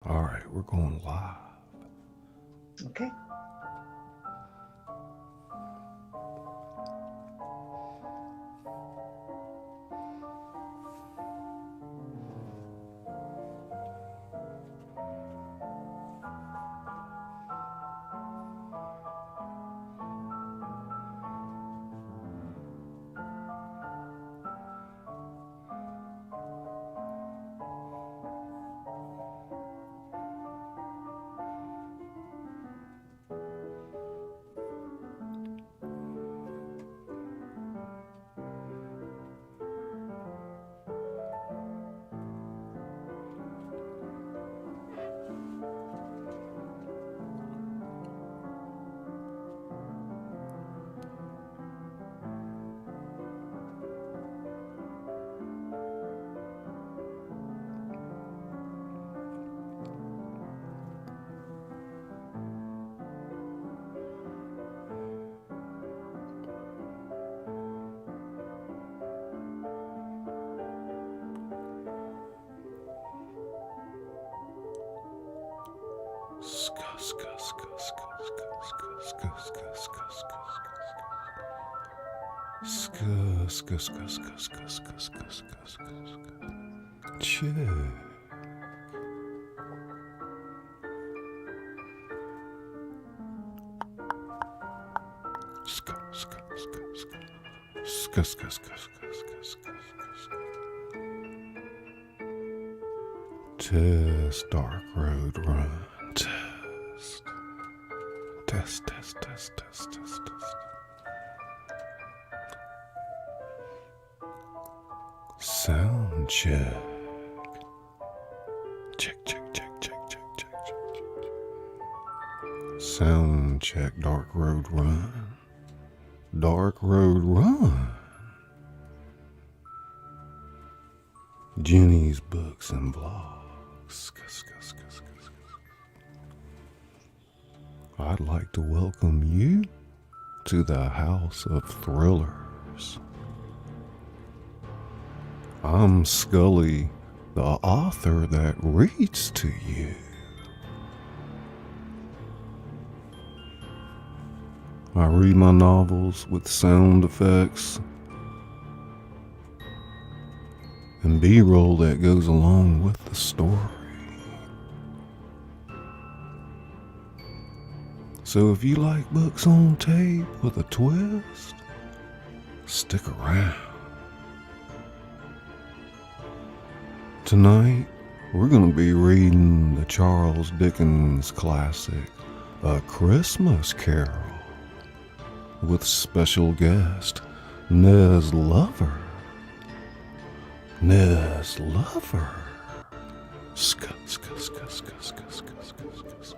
All right, we're going live. Okay. Check. Test, dark road run. Test. Test, test, test, test, test, test. Sound check. Check, check, check, check, check, check, check. Sound check, dark road run. Dark road run. Jenny's books and blogs. I'd like to welcome you to the House of Thrillers. I'm Scully, the author that reads to you. I read my novels with sound effects and B-roll that goes along with the story. So if you like books on tape with a twist, stick around. Tonight, we're going to be reading the Charles Dickens classic, A Christmas Carol, with special guest, Nez Lover. Nez Lover. Ska, ska, ska, ska, ska, ska, ska, ska, ska.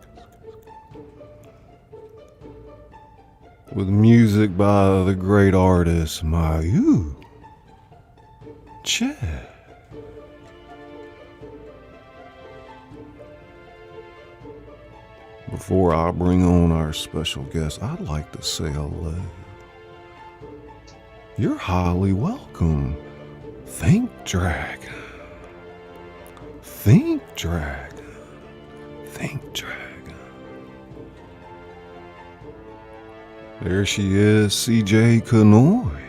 With music by the great artist Mayu. Che. Before I bring on our special guest, I'd like to say hello. You're highly welcome. Think Dragon. Think Dragon. Think Dragon. There she is, CJ Kanoy.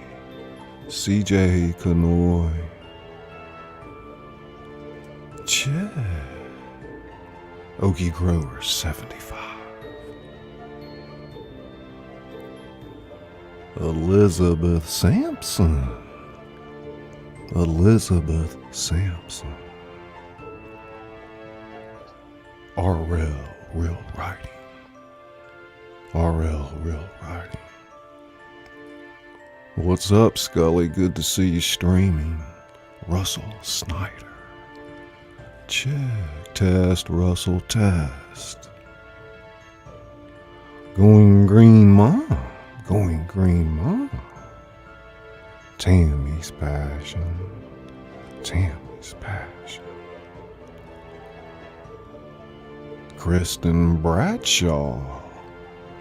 CJ Kanoy. Che. Okie Grower 75. Elizabeth Sampson. Elizabeth Sampson. RL Real Writing. RL Real Writing. What's up, Scully? Good to see you streaming. Russell Snyder. Check. Test, Russell, test. Going Green Mom. Going Green Mom. Tammy's Passion. Tammy's Passion. Kristen Bradshaw.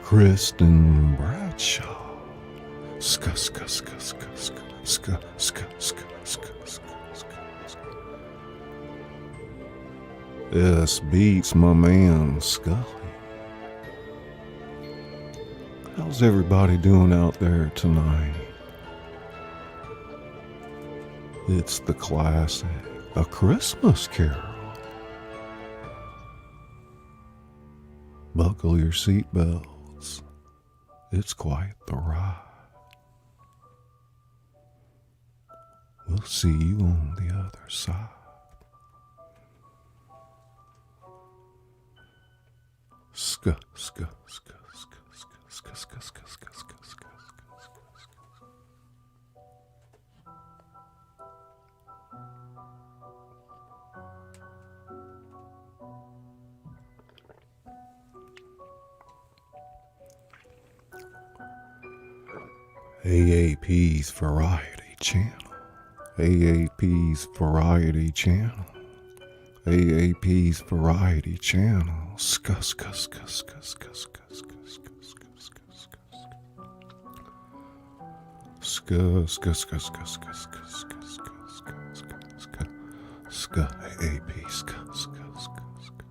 Kristen Bradshaw. Ska, ska, ska, ska, ska, ska, ska, ska, ska, ska, ska. S beats my man Scully. How's everybody doing out there tonight? It's the classic, A Christmas Carol. Buckle your seatbelts. It's quite the ride. We'll see you on the other side. Ska, ska, ska, ska, ska, ska, ska, ska, ska, ska, ska. AAP's Variety Channel. AAP's Variety Channel. AAP's Variety Channel. Ska, ska, ska, ska, ska, ska, ska, ska, ska, ska, ska. Ska, ska, ska, ska, ska, ska, ska, ska, ska, ska, ska. Ska, AAP, ska, ska, ska, ska.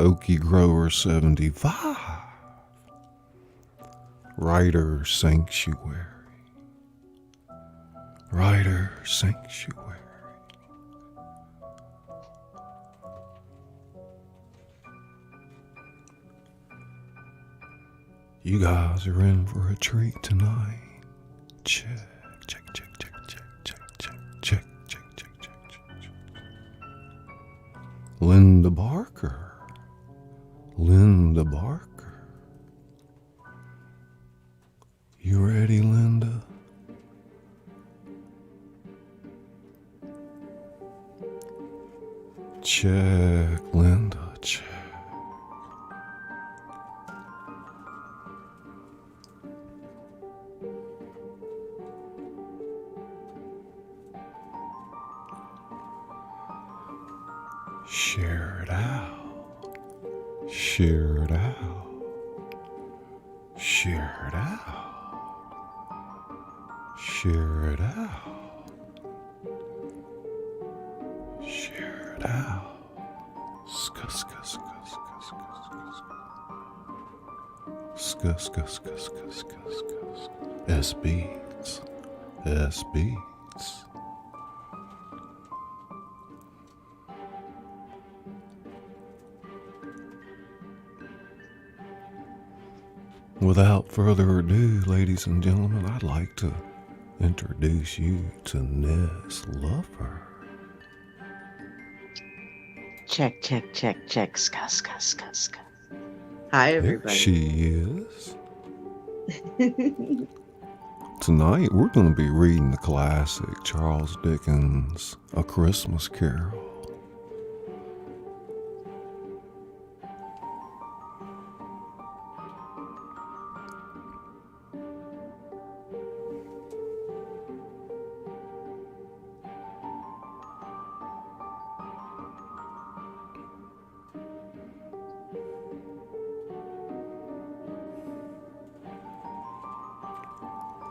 Okie Grower 75. Writer Sanctuary. Writer Sanctuary. You guys are in for a treat tonight. Check, check, check, check, check, check, check, check, check, check, check, check. Linda Barker. Linda Barker. You ready, Linda? Check, Linda, check. Share it out. Share it out. Share it out. Share it out. Share it out. Ska, ska, ska, ska, ska, ska, ska, ska, ska, ska, ska, ska, ska. S beats. S beats. Without further ado, ladies and gentlemen, I'd like to introduce you to Nez Lover. Check, check, check, check. Ska, ska, ska, ska. Hi, There everybody. she is. Tonight, we're going to be reading the classic Charles Dickens' A Christmas Carol.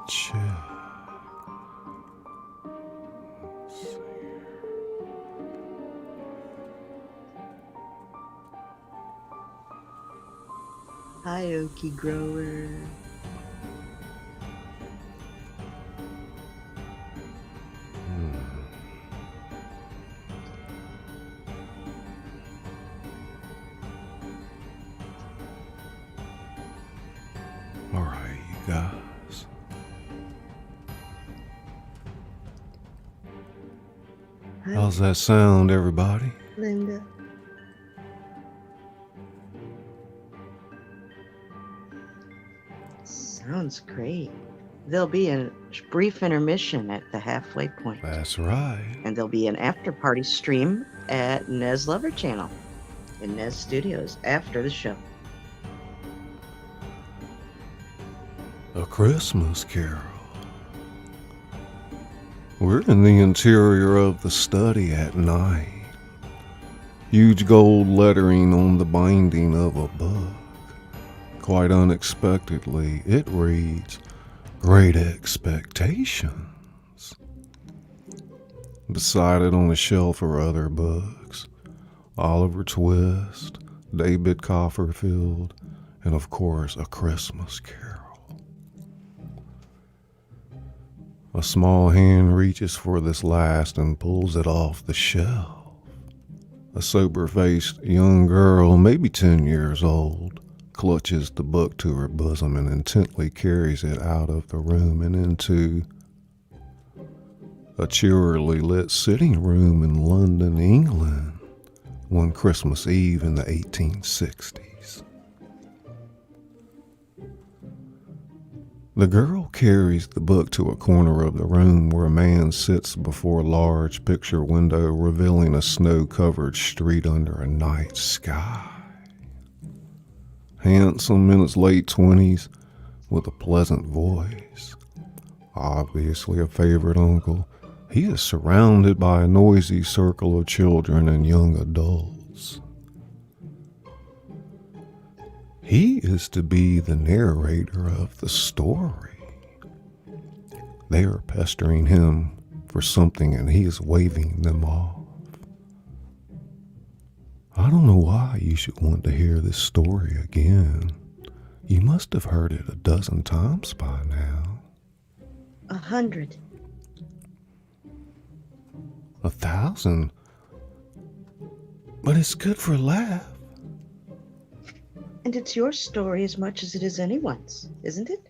Check. Let's see here. Hi, Okie Grower. All right, you guys. Hi, How's that sound, everybody? Linda. Sounds great. There'll be a brief intermission at the halfway point, That's right. and there'll be an after-party stream at Nez Lover Channel in Nez Studios after the show. A Christmas Carol. We're in the interior of the study at night. Huge gold lettering on the binding of a book. Quite unexpectedly, it reads, Great Expectations. Beside it on a shelf are other books. Oliver Twist, David Copperfield, and of course, A Christmas Carol. A small hand reaches for this last and pulls it off the shelf. A sober-faced young girl, maybe 10 years old, clutches the book to her bosom and intently carries it out of the room and into a cheerily lit sitting room in London, England, one Christmas Eve in the 1860s. The girl carries the book to a corner of the room where a man sits before a large picture window revealing a snow-covered street under a night sky. Handsome in his late 20s, with a pleasant voice. Obviously a favorite uncle, he is surrounded by a noisy circle of children and young adults. He is to be the narrator of the story. They are pestering him for something and he is waving them off. I don't know why you should want to hear this story again. You must have heard it a dozen times by now. 100. 1,000? But it's good for a laugh. And it's your story as much as it is anyone's, isn't it?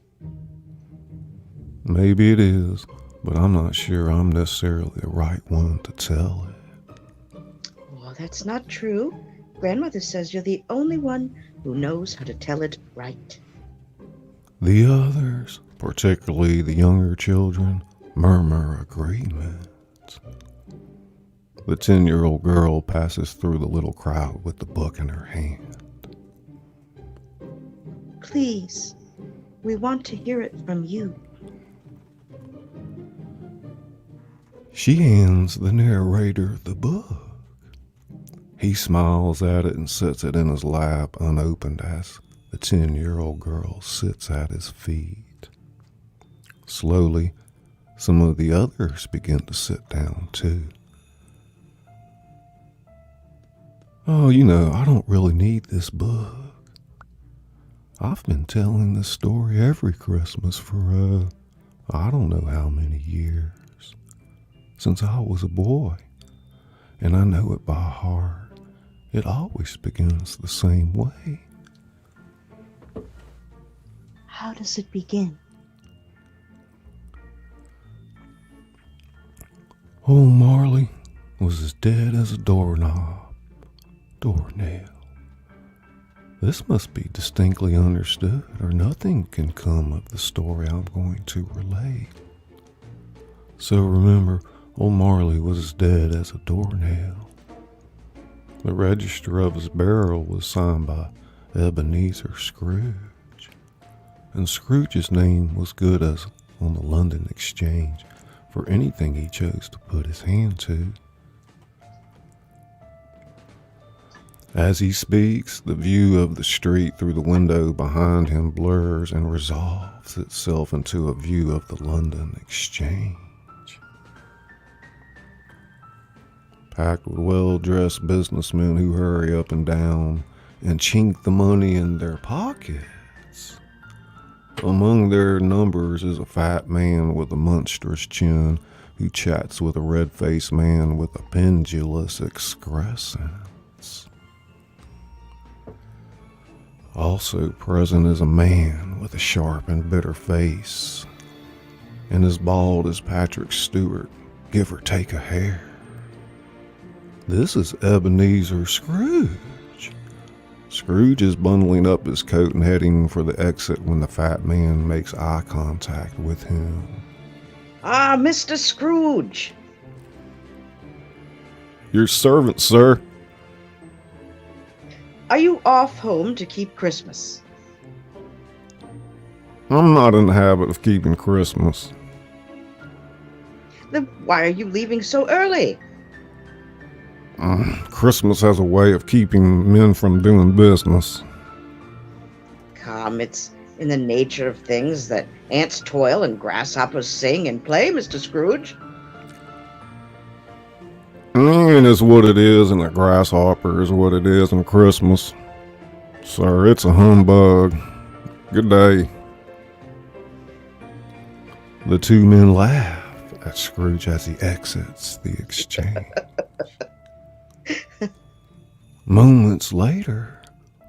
Maybe it is, but I'm not sure I'm necessarily the right one to tell it. Well, that's not true. Grandmother says you're the only one who knows how to tell it right. The others, particularly the younger children, murmur agreement. The 10-year-old girl passes through the little crowd with the book in her hand. Please, we want to hear it from you. She hands the narrator the book. He smiles at it and sets it in his lap unopened as the 10-year-old girl sits at his feet. Slowly, some of the others begin to sit down too. Oh, I don't really need this book. I've been telling this story every Christmas for, I don't know how many years. Since I was a boy. And I know it by heart. It always begins the same way. How does it begin? Old Marley was as dead as a doornail. This must be distinctly understood, or nothing can come of the story I'm going to relate. So remember, old Marley was as dead as a doornail. The register of his burial was signed by Ebenezer Scrooge, and Scrooge's name was good as on the London Exchange for anything he chose to put his hand to. As he speaks, the view of the street through the window behind him blurs and resolves itself into a view of the London Exchange. Packed with well-dressed businessmen who hurry up and down and chink the money in their pockets. Among their numbers is a fat man with a monstrous chin who chats with a red-faced man with a pendulous excrescence. Also present is a man with a sharp and bitter face, and as bald as Patrick Stewart, give or take a hair. This is Ebenezer Scrooge. Scrooge is bundling up his coat and heading for the exit when the fat man makes eye contact with him. Ah, Mr. Scrooge! Your servant, sir. Are you off home to keep Christmas? I'm not in the habit of keeping Christmas. Then why are you leaving so early? Christmas has a way of keeping men from doing business. Come, it's in the nature of things that ants toil and grasshoppers sing and play, Mr. Scrooge. And it's what it is, and a grasshopper is what it is, and Christmas. Sir, it's a humbug. Good day. The two men laugh at Scrooge as he exits the exchange. Moments later,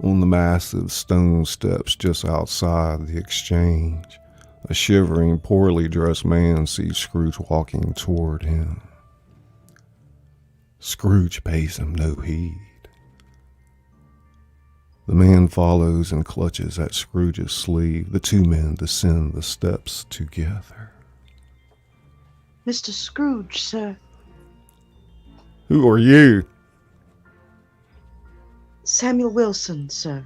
on the massive stone steps just outside the exchange, a shivering, poorly dressed man sees Scrooge walking toward him. Scrooge pays him no heed. The man follows and clutches at Scrooge's sleeve. The two men descend the steps together. Mr. Scrooge, sir. Who are you? Samuel Wilson, sir.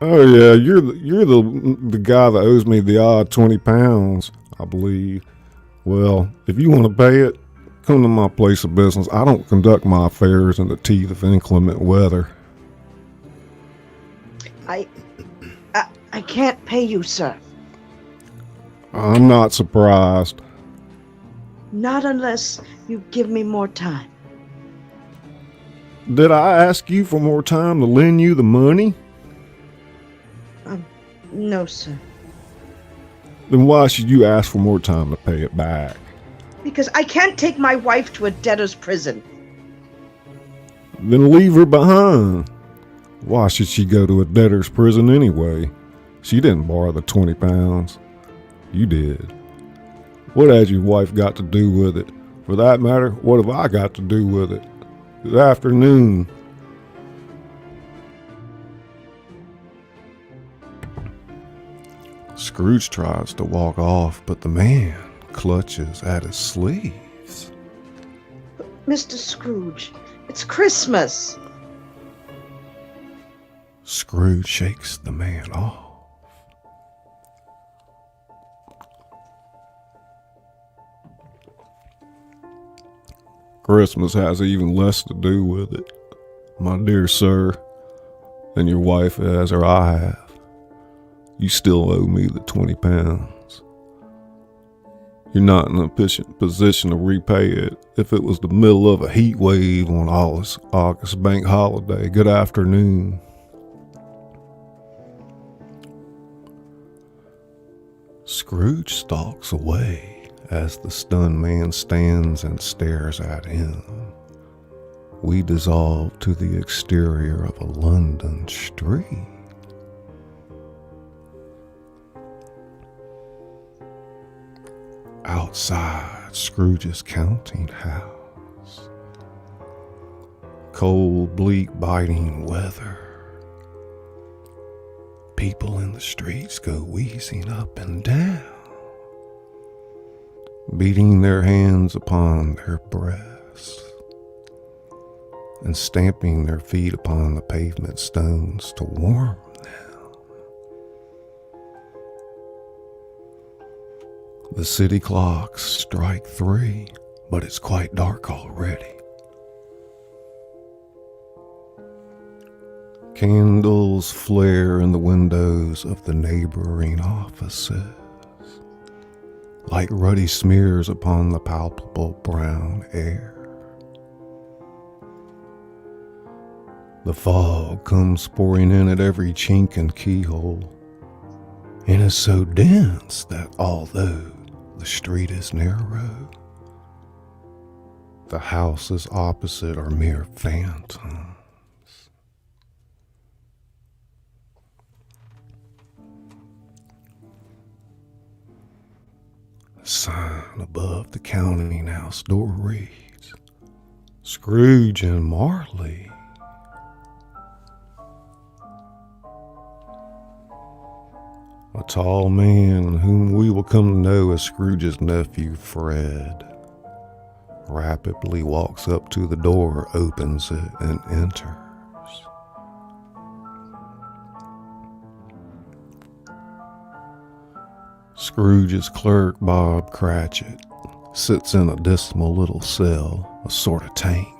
Oh yeah, you're the guy that owes me the odd £20, I believe. Well, if you want to pay it, come to my place of business. I don't conduct my affairs in the teeth of inclement weather. I can't pay you, sir. I'm not surprised. Not unless you give me more time. Did I ask you for more time to lend you the money? No, sir. Then why should you ask for more time to pay it back? Because I can't take my wife to a debtor's prison. Then leave her behind. Why should she go to a debtor's prison anyway? She didn't borrow the £20. You did. What has your wife got to do with it? For that matter, what have I got to do with it? Good afternoon. Scrooge tries to walk off, but the man clutches at his sleeves. Mr. Scrooge, it's Christmas. Scrooge shakes the man off. Christmas has even less to do with it, my dear sir, than your wife has or I have. You still owe me the £20. You're not in a position to repay it. If it was the middle of a heat wave on August bank holiday, good afternoon. Scrooge stalks away as the stunned man stands and stares at him. We dissolve to the exterior of a London street. Outside Scrooge's counting house. Cold, bleak, biting weather. People in the streets go wheezing up and down, beating their hands upon their breasts and stamping their feet upon the pavement stones to warm them. The city clocks strike 3, but it's quite dark already. Candles flare in the windows of the neighboring offices, like ruddy smears upon the palpable brown air. The fog comes pouring in at every chink and keyhole, and is so dense that although the street is narrow, the houses opposite are mere phantoms. The sign above the counting house door reads, Scrooge and Marley. A tall man, whom we will come to know as Scrooge's nephew Fred, rapidly walks up to the door, opens it, and enters. Scrooge's clerk, Bob Cratchit, sits in a dismal little cell, a sort of tank,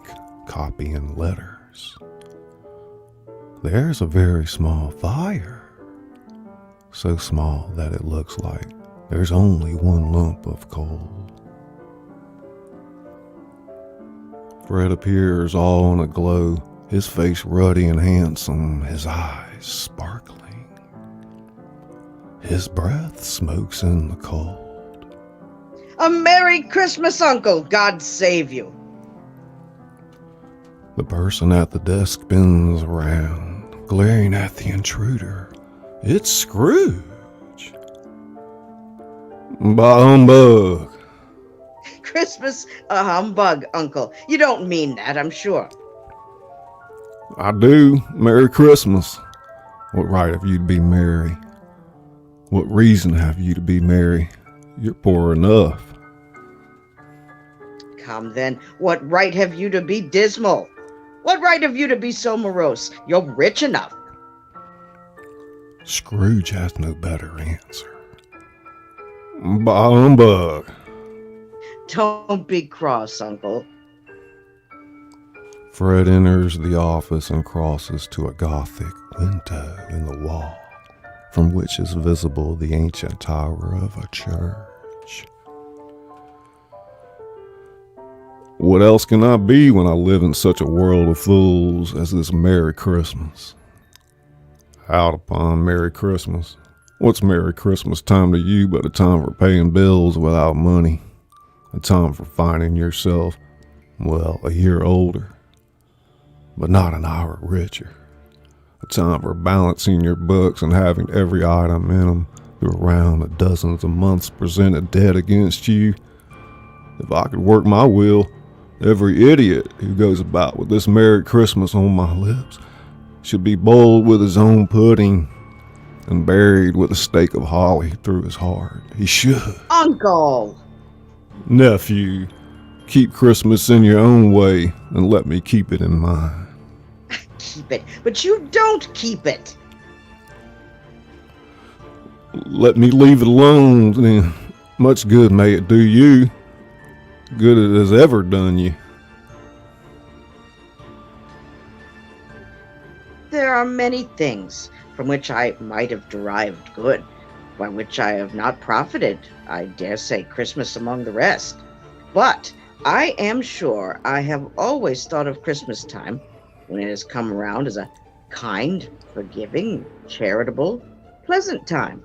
copying letters. There's a very small fire, so small that it looks like there's only one lump of coal. Fred appears all in a glow, his face ruddy and handsome, his eyes sparkling. His breath smokes in the cold. A Merry Christmas, Uncle! God save you! The person at the desk spins around, glaring at the intruder. It's Scrooge. Bah humbug! Christmas a humbug, Uncle. You don't mean that, I'm sure. I do. Merry Christmas. What right have you to be merry? What reason have you to be merry? You're poor enough. Come then, what right have you to be dismal? What right have you to be so morose? You're rich enough. Scrooge has no better answer. Bah humbug. Don't be cross, Uncle. Fred enters the office and crosses to a Gothic window in the wall, from which is visible the ancient tower of a church. What else can I be when I live in such a world of fools as this Merry Christmas? Out upon Merry Christmas. What's Merry Christmas time to you but a time for paying bills without money? A time for finding yourself, well, a year older, but not an hour richer. A time for balancing your books and having every item in them through around a dozens of months presented dead against you. If I could work my will, every idiot who goes about with this Merry Christmas on my lips should be boiled with his own pudding and buried with a stake of holly through his heart. He should. Uncle! Nephew, keep Christmas in your own way and let me keep it in mine. Keep it, but you don't keep it. Let me leave it alone, then. Much good may it do you. Good it has ever done you. There are many things from which I might have derived good, by which I have not profited, I dare say Christmas among the rest. But I am sure I have always thought of Christmas time, when it has come around, as a kind, forgiving, charitable, pleasant time.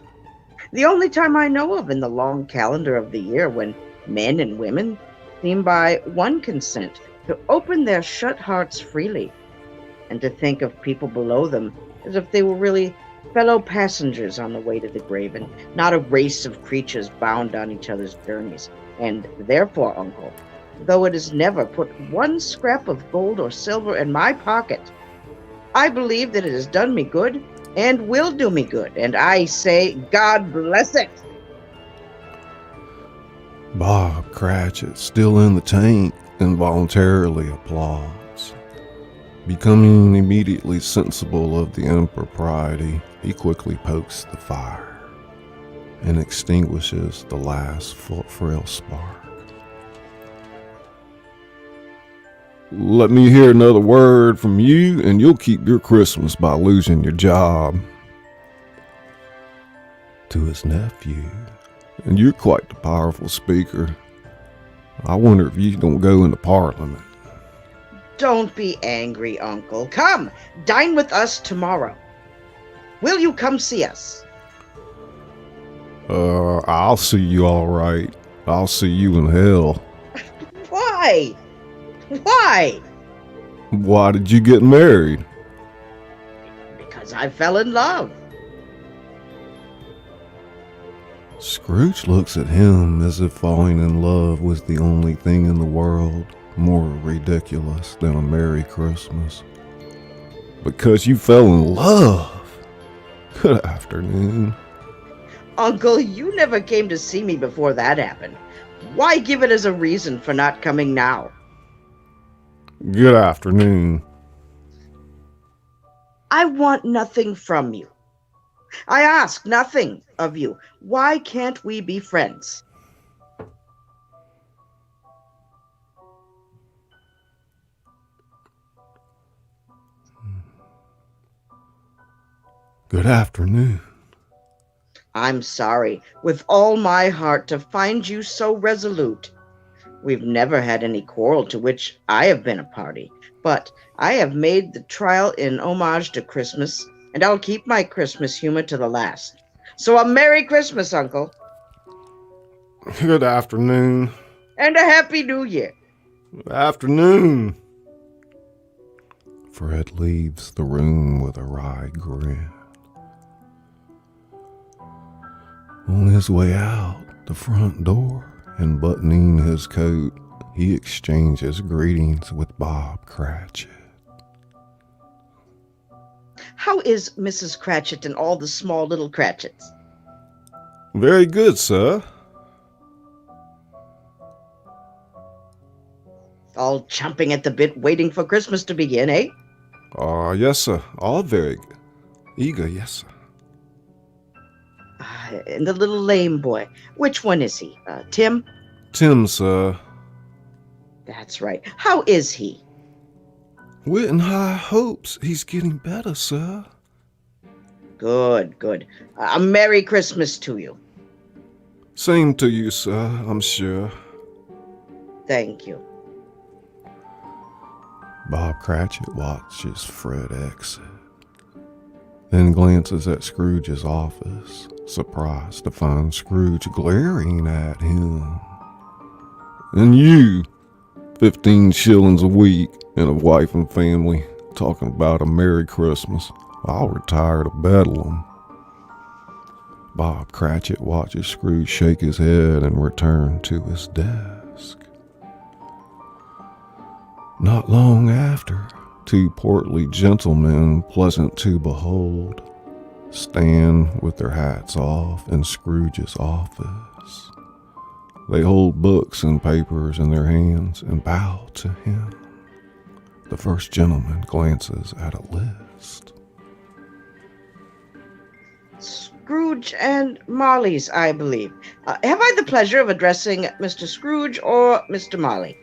The only time I know of in the long calendar of the year when men and women seem by one consent to open their shut hearts freely, and to think of people below them as if they were really fellow passengers on the way to the grave, and not a race of creatures bound on each other's journeys. And therefore, Uncle, though it has never put one scrap of gold or silver in my pocket, I believe that it has done me good and will do me good, and I say, God bless it. Bob Cratchit, still in the tank, involuntarily applauds. Becoming immediately sensible of the impropriety, he quickly pokes the fire and extinguishes the last frail spark. Let me hear another word from you and you'll keep your Christmas by losing your job. To his nephew, and you're quite the powerful speaker. I wonder if you don't go into Parliament. Don't be angry, Uncle. Come, dine with us tomorrow. Will you come see us? I'll see you all right. I'll see you in hell. Why? Why? Why did you get married? Because I fell in love. Scrooge looks at him as if falling in love was the only thing in the world more ridiculous than a Merry Christmas. Because you fell in love? Good afternoon. Uncle, you never came to see me before that happened. Why give it as a reason for not coming now? Good afternoon. I want nothing from you. I ask nothing of you. Why can't we be friends? Good afternoon. I'm sorry with all my heart to find you so resolute. We've never had any quarrel to which I have been a party, but I have made the trial in homage to Christmas, and I'll keep my Christmas humor to the last. So a Merry Christmas, Uncle, Good afternoon. and a Happy New Year. Afternoon. Fred leaves the room with a wry grin. On his way out the front door and buttoning his coat, he exchanges greetings with Bob Cratchit. How is Mrs. Cratchit and all the small little Cratchits? Very good, sir. All chomping at the bit, waiting for Christmas to begin, eh? Yes, sir. All very eager, yes, sir. And the little lame boy, which one is he? Tim? Tim, sir. That's right. How is he? We're in high hopes. He's getting better, sir. Good, good. A Merry Christmas to you. Same to you, sir, I'm sure. Thank you. Bob Cratchit watches Fred exit, then glances at Scrooge's office, surprised to find Scrooge glaring at him. And you, 15 shillings a week and a wife and family, talking about a Merry Christmas. I'll retire to Bedlam. Bob Cratchit watches Scrooge shake his head and return to his desk. Not long after, two portly gentlemen, pleasant to behold, stand with their hats off in Scrooge's office. They hold books and papers in their hands and bow to him. The first gentleman glances at a list. Scrooge and Marley's, I believe. Have I the pleasure of addressing Mr. Scrooge or Mr. Marley?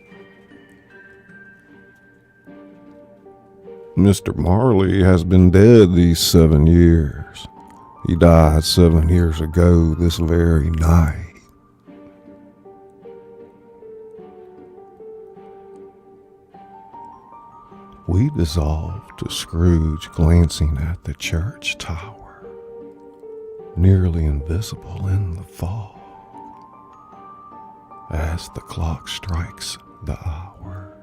Mr. Marley has been dead these 7 years. He died 7 years ago this very night. We dissolve to Scrooge glancing at the church tower, nearly invisible in the fog, as the clock strikes the hour.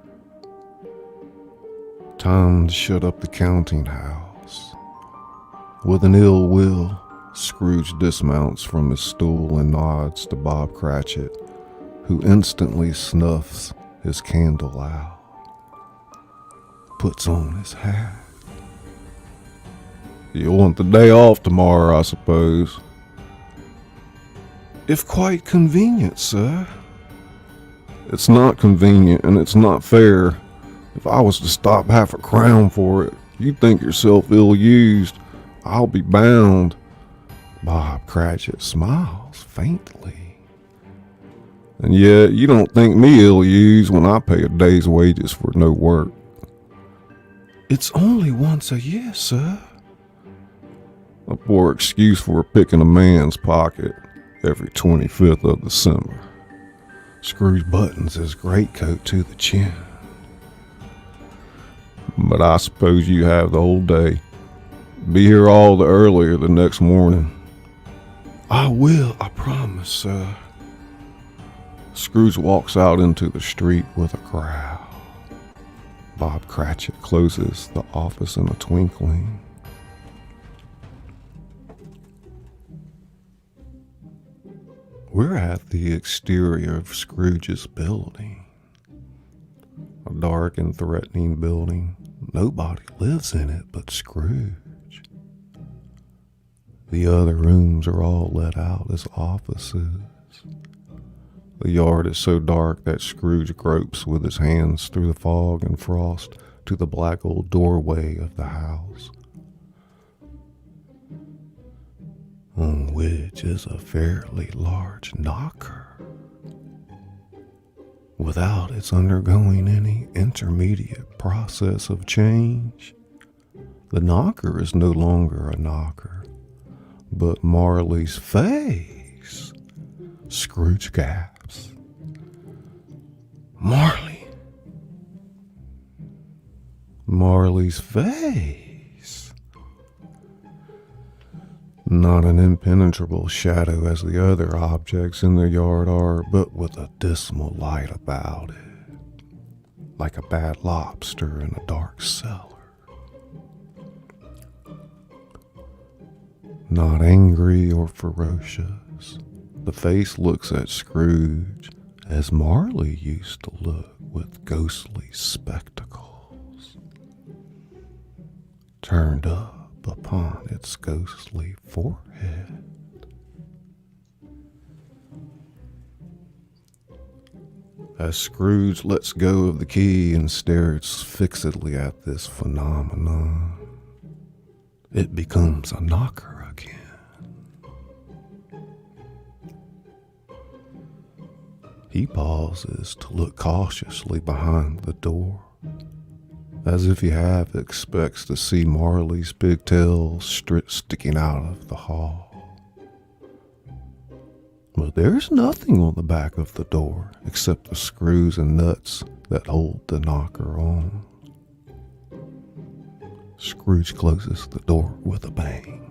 Time to shut up the counting house. With an ill will, Scrooge dismounts from his stool and nods to Bob Cratchit, who instantly snuffs his candle out, puts on his hat. You want the day off tomorrow, I suppose? If quite convenient, sir. It's not convenient and it's not fair. If I was to stop £1/crown for it, you'd think yourself ill-used. I'll be bound. Bob Cratchit smiles faintly. And yet you don't think me ill-used when I pay a day's wages for no work. It's only once a year, sir. A poor excuse for picking a man's pocket every 25th of December. Scrooge buttons his greatcoat to the chin. But I suppose you have the whole day. Be here all the earlier the next morning. I will, I promise, sir. Scrooge walks out into the street with a growl. Bob Cratchit closes the office in a twinkling. We're at the exterior of Scrooge's building. A dark and threatening building. Nobody lives in it but Scrooge. The other rooms are all let out as offices. The yard is so dark that Scrooge gropes with his hands through the fog and frost to the black old doorway of the house, on which is a fairly large knocker. Without its undergoing any intermediate process of change, the knocker is no longer a knocker, but Marley's face. Scrooge gasps. Marley. Marley's face. Not an impenetrable shadow as the other objects in the yard are, but with a dismal light about it, like a bad lobster in a dark cellar. Not angry or ferocious, the face looks at Scrooge as Marley used to look with ghostly spectacles turned up upon its ghostly forehead. As Scrooge lets go of the key and stares fixedly at this phenomenon, it becomes a knocker again. He pauses to look cautiously behind the door, as if he half expects to see Marley's pigtails sticking out of the hall. But there's nothing on the back of the door except the screws and nuts that hold the knocker on. Scrooge closes the door with a bang.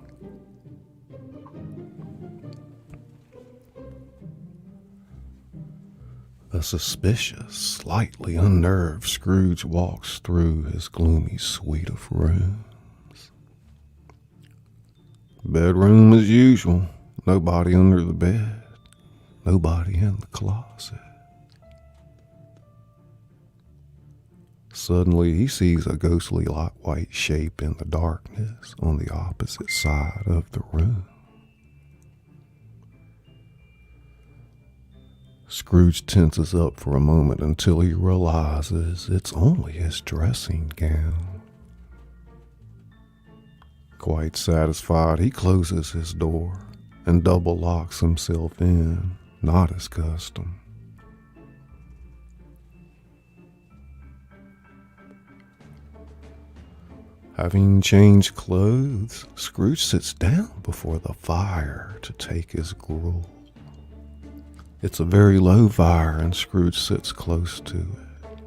A suspicious, slightly unnerved Scrooge walks through his gloomy suite of rooms. Bedroom as usual, nobody under the bed. Nobody in the closet. Suddenly, he sees a ghostly white shape in the darkness on the opposite side of the room. Scrooge tenses up for a moment until he realizes it's only his dressing gown. Quite satisfied, he closes his door and double locks himself in. Not his custom. Having changed clothes, Scrooge sits down before the fire to take his gruel. It's a very low fire, and Scrooge sits close to it.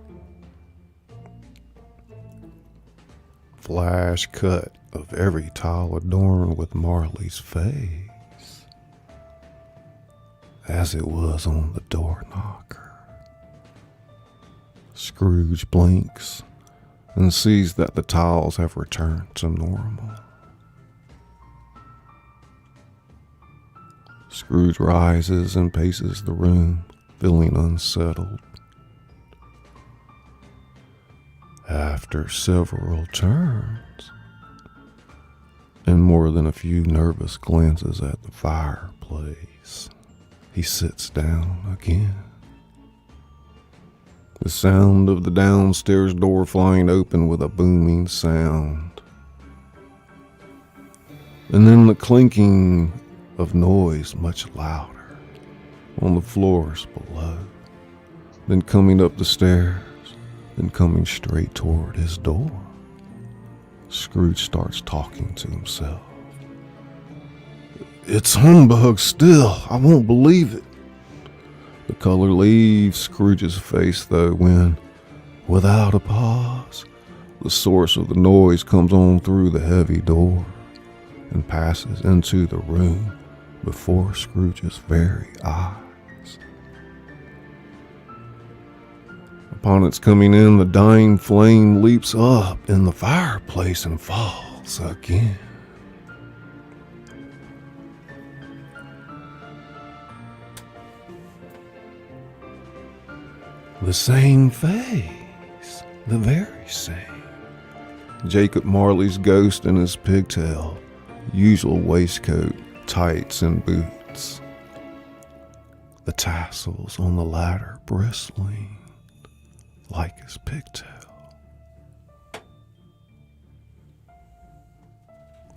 Flash cut of every tile adorned with Marley's face, as it was on the door knocker. Scrooge blinks and sees that the tiles have returned to normal. Scrooge rises and paces the room, feeling unsettled. After several turns and more than a few nervous glances at the fireplace, he sits down again. The sound of the downstairs door flying open with a booming sound, and then the clinking of noise much louder on the floors below, then coming up the stairs, then coming straight toward his door. Scrooge starts talking to himself. It's humbug still. I won't believe it. The color leaves Scrooge's face, though, when, without a pause, the source of the noise comes on through the heavy door and passes into the room before Scrooge's very eyes. Upon its coming in, the dying flame leaps up in the fireplace and falls again. The same face, the very same. Jacob Marley's ghost in his pigtail, usual waistcoat, tights, and boots. The tassels on the latter bristling like his pigtail.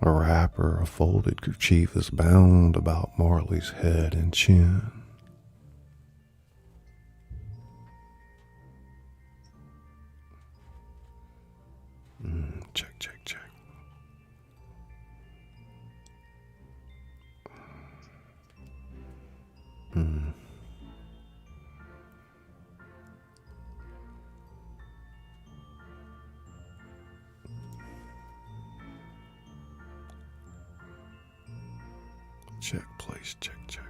A wrapper of folded kerchief is bound about Marley's head and chin. Check, check, check. Check, please. Check.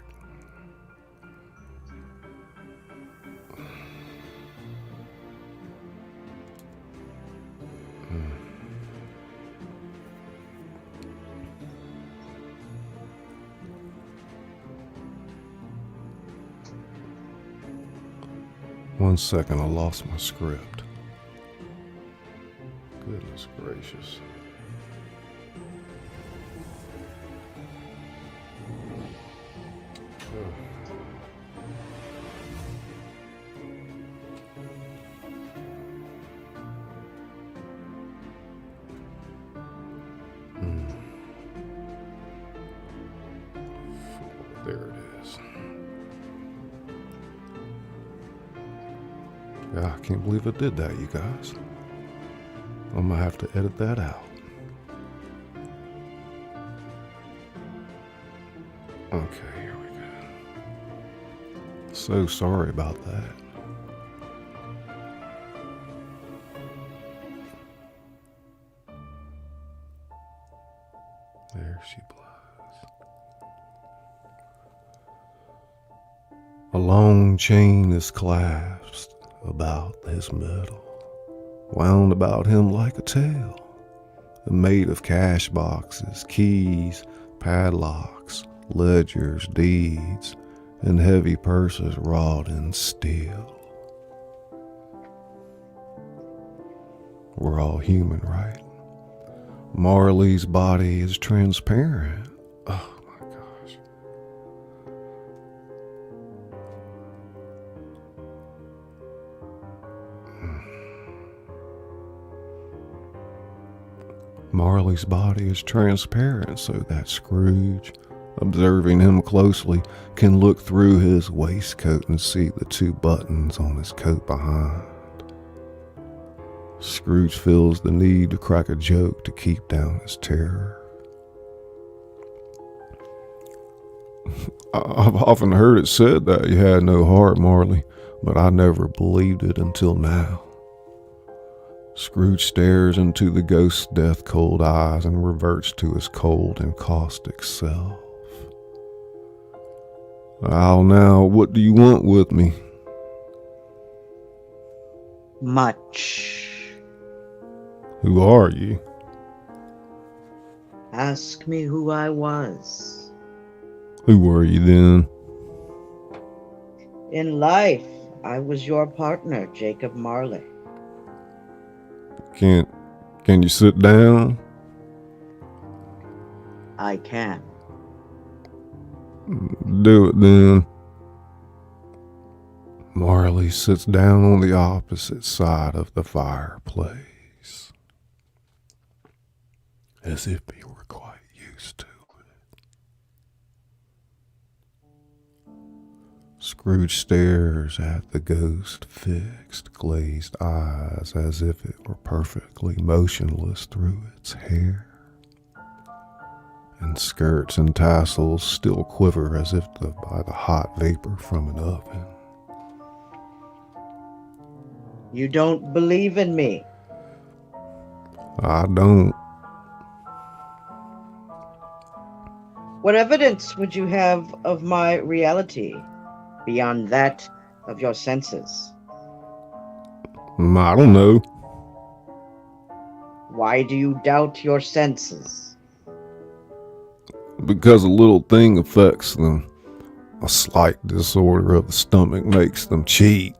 One second, I lost my script. Goodness gracious. There it is. Yeah, I can't believe I did that, you guys. I'm gonna have to edit that out. Okay, here we go. So sorry about that. There she blows. A long chain is clasped about his middle, wound about him like a tail, and made of cash boxes, keys, padlocks, ledgers, deeds, and heavy purses wrought in steel. We're all human, right? Marley's body is transparent. Oh my gosh. Marley's body is transparent so that Scrooge, observing him closely, can look through his waistcoat and see the 2 buttons on his coat behind. Scrooge feels the need to crack a joke to keep down his terror. I've often heard it said that you had no heart, Marley, but I never believed it until now. Scrooge stares into the ghost's death-cold eyes and reverts to his cold and caustic self. Now, what do you want with me? Much. Who are you? Ask me who I was. Who were you then? In life, I was your partner, Jacob Marley. Can you sit down? I can. Do it then. Marley sits down on the opposite side of the fireplace, as if he were quite used to it. Scrooge stares at the ghost fixed, glazed eyes as if it were perfectly motionless through its hair, and skirts and tassels still quiver as if by the hot vapor from an oven. You don't believe in me. I don't. What evidence would you have of my reality beyond that of your senses? I don't know. Why do you doubt your senses? Because a little thing affects them. A slight disorder of the stomach makes them cheat.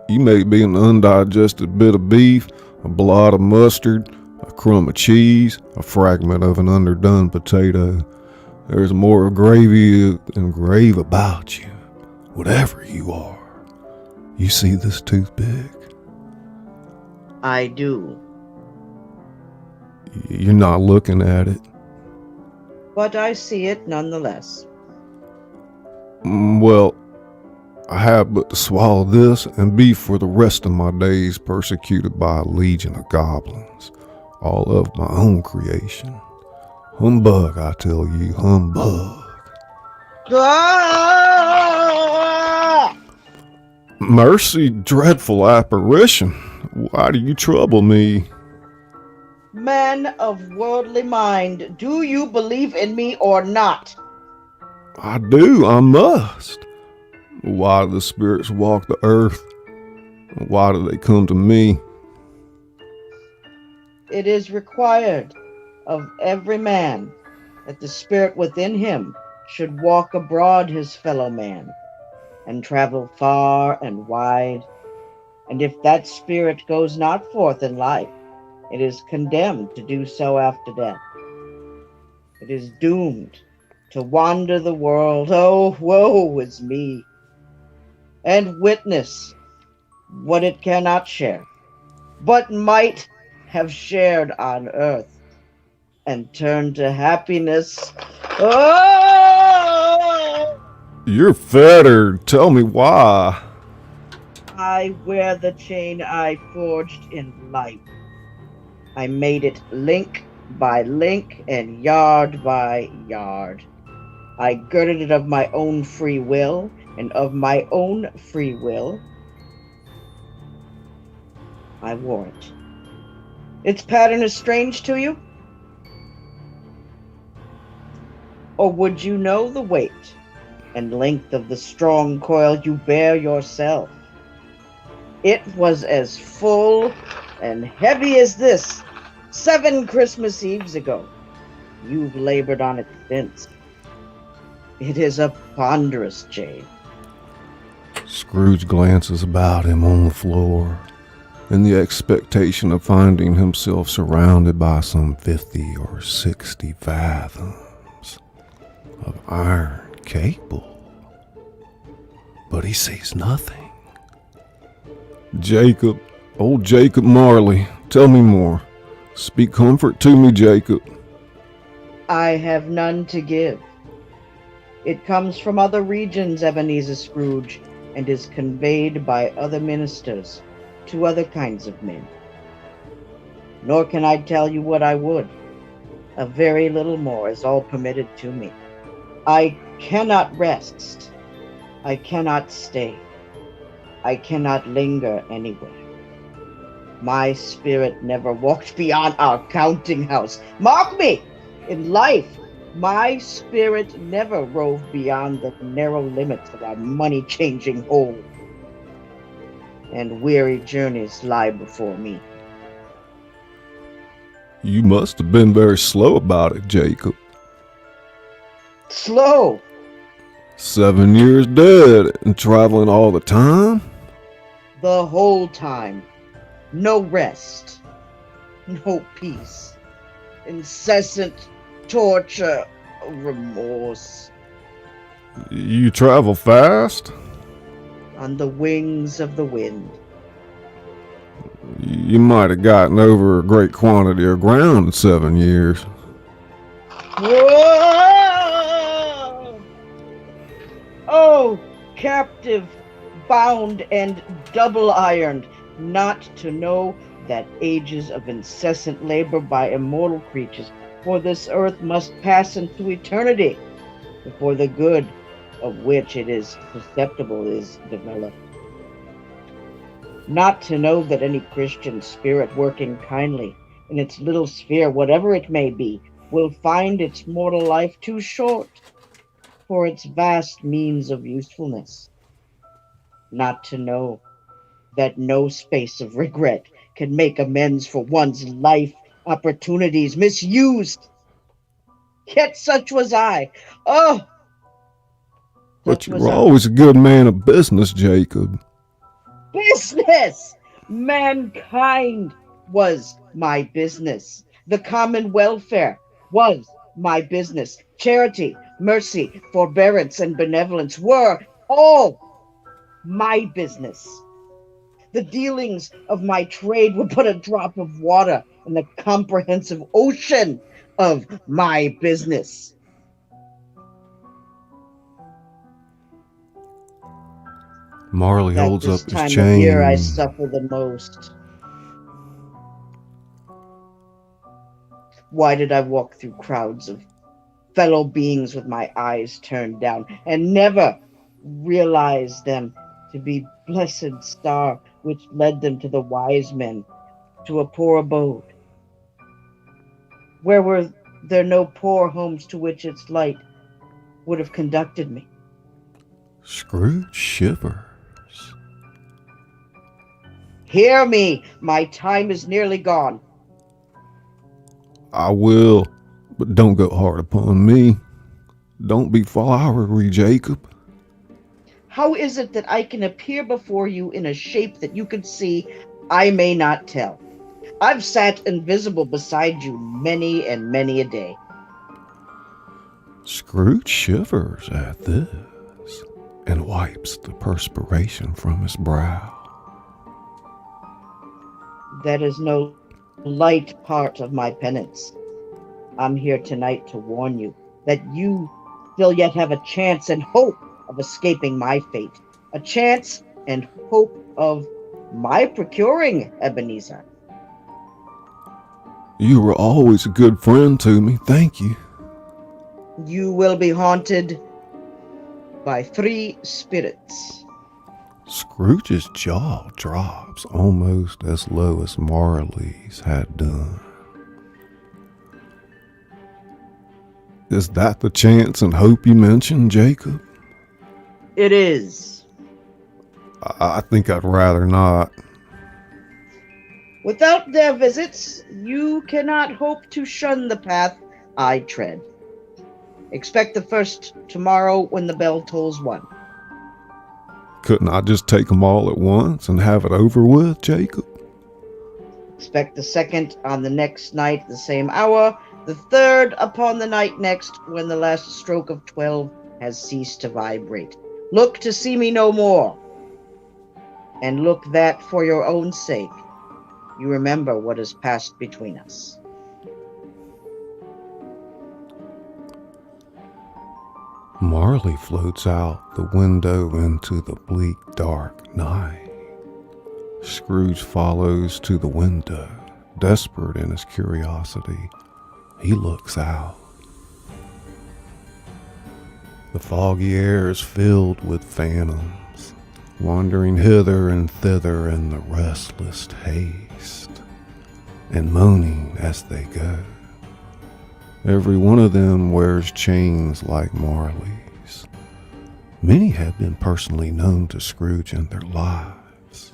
You may be an undigested bit of beef, a blot of mustard, a crumb of cheese, a fragment of an underdone potato. There's more gravy and grave about you. Whatever you are. You see this toothpick? I do. You're not looking at it. But I see it nonetheless. Well, I have but to swallow this and be for the rest of my days persecuted by a legion of goblins, all of my own creation. Humbug, I tell you, humbug. Ah! Mercy, dreadful apparition, why do you trouble me? Man of worldly mind, do you believe in me or not? I do, I must. Why do the spirits walk the earth? Why do they come to me? It is required of every man that the spirit within him should walk abroad his fellow man, and travel far and wide. And if that spirit goes not forth in life, it is condemned to do so after death. It is doomed to wander the world, oh, woe is me, and witness what it cannot share, but might have shared on earth, and turn to happiness. Oh! You're fettered. Tell me why. I wear the chain I forged in life. I made it link by link and yard by yard. I girded it of my own free will, and of my own free will, I wore it. Its pattern is strange to you? Or would you know the weight and length of the strong coil you bear yourself? It was as full and heavy as this 7 Christmas Eves ago. You've labored on it since. It is a ponderous chain. Scrooge glances about him on the floor in the expectation of finding himself surrounded by some 50 or 60 fathoms of iron cable. But he sees nothing. Jacob, old Jacob Marley, tell me more. Speak comfort to me, Jacob. I have none to give. It comes from other regions, Ebenezer Scrooge, and is conveyed by other ministers to other kinds of men. Nor can I tell you what I would. A very little more is all permitted to me. I cannot rest. I cannot stay. I cannot linger anywhere. My spirit never walked beyond our counting house. Mark me! In life, my spirit never roved beyond the narrow limits of our money-changing hole. And weary journeys lie before me. You must have been very slow about it, Jacob. Slow! 7 years dead and traveling all the time? The whole time. No rest. No peace. Incessant torture, remorse. You travel fast? On the wings of the wind. You might have gotten over a great quantity of ground in 7 years. Whoa! Oh, captive, bound, and double-ironed, not to know that ages of incessant labor by immortal creatures for this earth must pass into eternity before the good of which it is susceptible is developed. Not to know that any Christian spirit working kindly in its little sphere, whatever it may be, will find its mortal life too short for its vast means of usefulness. Not to know that no space of regret can make amends for one's life opportunities misused. Yet such was I. Oh! But you were always a good man of business, Jacob. Business! Mankind was my business. The common welfare was my business. Charity, mercy, forbearance, and benevolence were all my business. The dealings of my trade were but a drop of water in the comprehensive ocean of my business. Marley At holds this up his time chain. of year, I suffer the most. Why did I walk through crowds of fellow beings with my eyes turned down and never realize them to be blessed star which led them to the wise men, to a poor abode? Where were there no poor homes to which its light would have conducted me. Scrooge shivers. Hear me, my time is nearly gone. I will, but don't go hard upon me. Don't be flowery, Jacob. How is it that I can appear before you in a shape that you can see I may not tell? I've sat invisible beside you many and many a day. Scrooge shivers at this and wipes the perspiration from his brow. That is no light part of my penance. I'm here tonight to warn you that you still yet have a chance and hope of escaping my fate, a chance and hope of my procuring Ebenezer. You were always a good friend to me, thank you. You will be haunted by 3 spirits. Scrooge's jaw drops almost as low as Marley's had done. Is that the chance and hope you mentioned, Jacob? It is. I think I'd rather not. Without their visits, you cannot hope to shun the path I tread. Expect the first tomorrow when the bell tolls 1. Couldn't I just take them all at once and have it over with, Jacob? Expect the second on the next night, the same hour, the third upon the night next, when the last stroke of 12 has ceased to vibrate. Look to see me no more, and look that for your own sake you remember what has passed between us. Marley floats out the window into the bleak, dark night. Scrooge follows to the window, desperate in his curiosity. He looks out. The foggy air is filled with phantoms, wandering hither and thither in the restless haste, and moaning as they go. Every one of them wears chains like Marley's. Many have been personally known to Scrooge in their lives.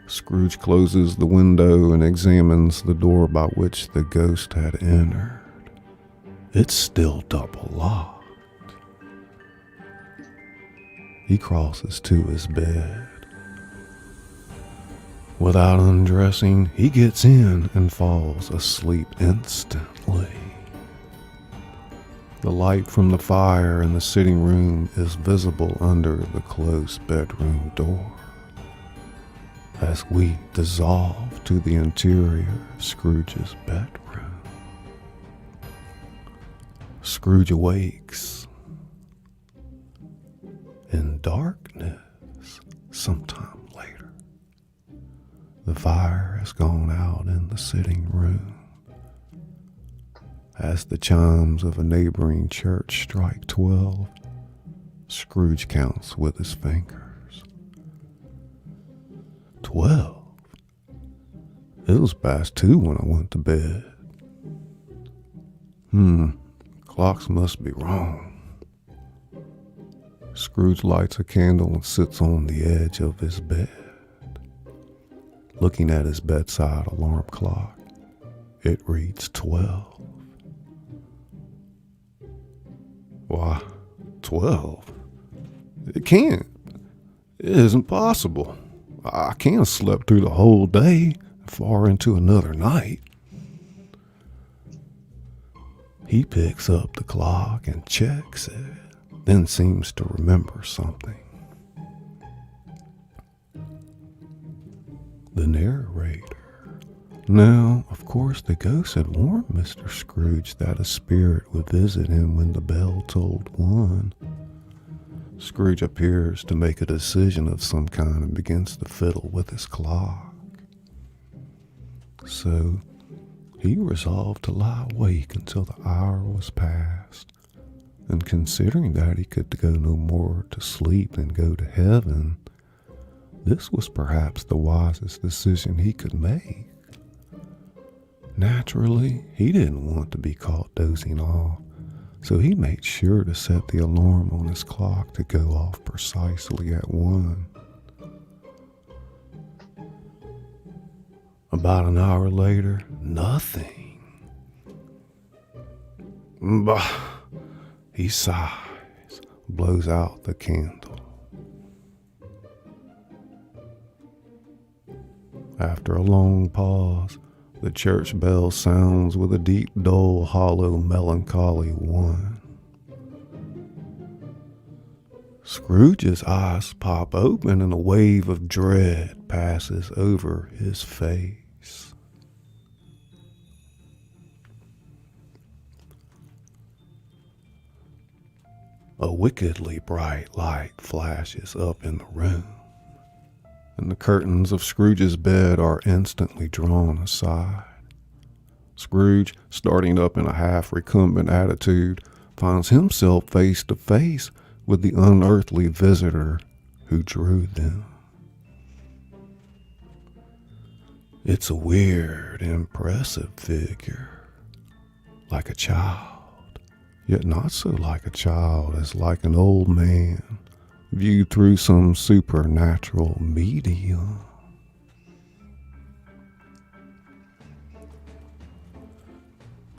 Scrooge closes the window and examines the door by which the ghost had entered. It's still double locked. He crosses to his bed. Without undressing, he gets in and falls asleep instantly. The light from the fire in the sitting room is visible under the closed bedroom door. As we dissolve to the interior of Scrooge's bedroom, Scrooge awakes in darkness sometime later. The fire has gone out in the sitting room. As the chimes of a neighboring church strike 12, Scrooge counts with his fingers. 12? It was past 2 when I went to bed. Clocks must be wrong. Scrooge lights a candle and sits on the edge of his bed, looking at his bedside alarm clock. It reads 12. Why, 12? It can't. It isn't possible. I can't have slept through the whole day, far into another night. He picks up the clock and checks it, then seems to remember something. The narrator. Now, of course, the ghost had warned Mr. Scrooge that a spirit would visit him when the bell tolled 1. Scrooge appears to make a decision of some kind and begins to fiddle with his clock. So, he resolved to lie awake until the hour was past, and considering that he could go no more to sleep than go to heaven, this was perhaps the wisest decision he could make. Naturally, he didn't want to be caught dozing off, so he made sure to set the alarm on his clock to go off precisely at 1. About an hour later, nothing. Bah! He sighs, blows out the candle. After a long pause, the church bell sounds with a deep, dull, hollow, melancholy 1. Scrooge's eyes pop open and a wave of dread passes over his face. A wickedly bright light flashes up in the room, and the curtains of Scrooge's bed are instantly drawn aside. Scrooge, starting up in a half-recumbent attitude, finds himself face to face with the unearthly visitor who drew them. It's a weird, impressive figure, like a child, yet not so like a child as like an old man, viewed through some supernatural medium.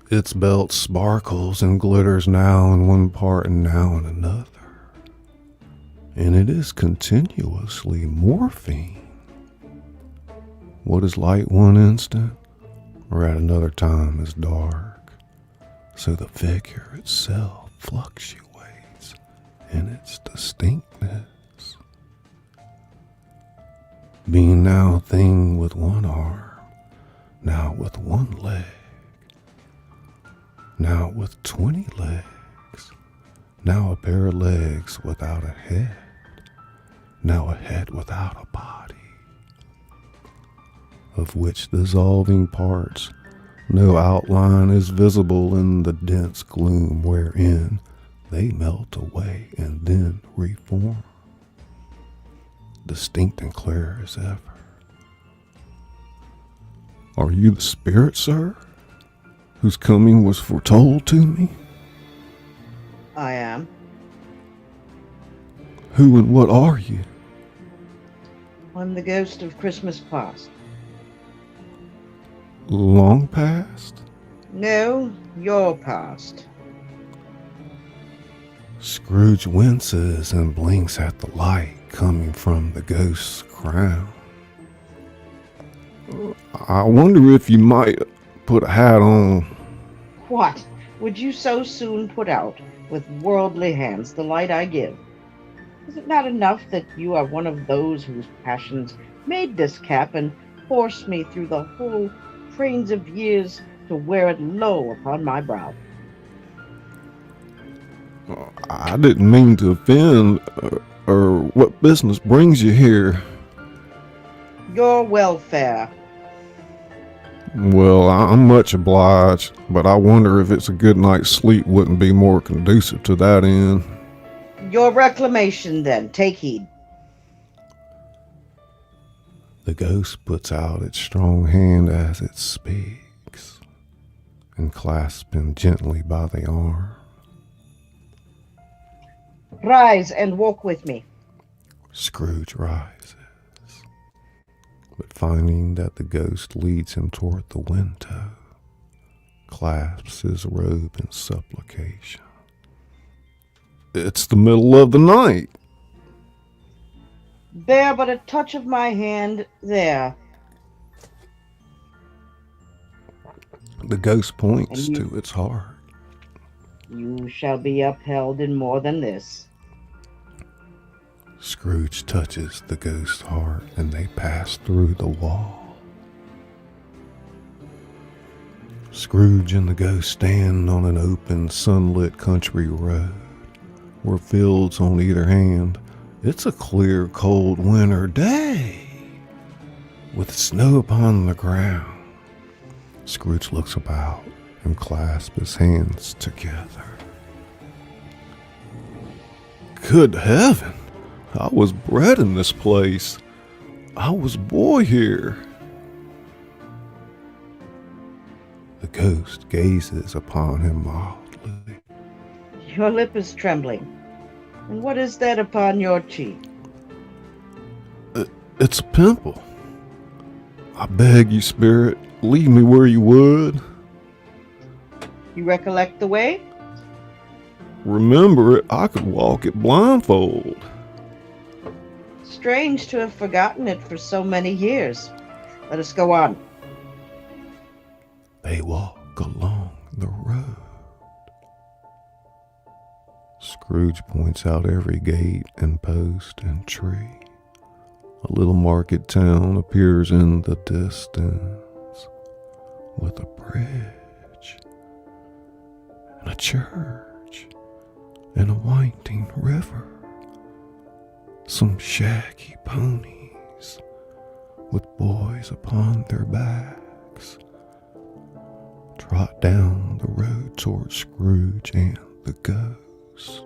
Its belt sparkles and glitters now in one part and now in another, and it is continuously morphing. What is light one instant, or at another time is dark, so the figure itself fluctuates in its distinctness, being now a thing with one arm, now with one leg, now with 20 legs, now a pair of legs without a head, now a head without a body, of which dissolving parts no outline is visible in the dense gloom wherein they melt away and then reform, distinct and clear as ever. Are you the spirit, sir, whose coming was foretold to me? I am. Who and what are you? I'm the ghost of Christmas past. Long past? No, your past. Scrooge winces and blinks at the light coming from the ghost's crown. I wonder if you might put a hat on. What would you so soon put out with worldly hands the light I give? Is it not enough that you are one of those whose passions made this cap and forced me through the whole trains of years to wear it low upon my brow? I didn't mean to offend, or what business brings you here? Your welfare. Well, I'm much obliged, but I wonder if it's a good night's sleep wouldn't be more conducive to that end. Your reclamation, then. Take heed. The ghost puts out its strong hand as it speaks and clasps him gently by the arm. Rise and walk with me. Scrooge rises, but finding that the ghost leads him toward the window, clasps his robe in supplication. It's the middle of the night. Bear but a touch of my hand there. The ghost points And you- to its heart. You shall be upheld in more than this. Scrooge touches the ghost's heart and they pass through the wall. Scrooge and the ghost stand on an open, sunlit country road, where fields on either hand. It's a clear, cold winter day, with snow upon the ground. Scrooge looks about and clasps his hands together. Good heaven! I was bred in this place. I was a boy here. The ghost gazes upon him mildly. Your lip is trembling. And what is that upon your cheek? It's a pimple. I beg you, spirit, leave me where you would. You recollect the way? Remember it, I could walk it blindfold. Strange to have forgotten it for so many years. Let us go on. They walk along the road. Scrooge points out every gate and post and tree. A little market town appears in the distance, with a bridge and a church and a winding river. Some shaggy ponies with boys upon their backs trot down the road towards Scrooge and the ghost.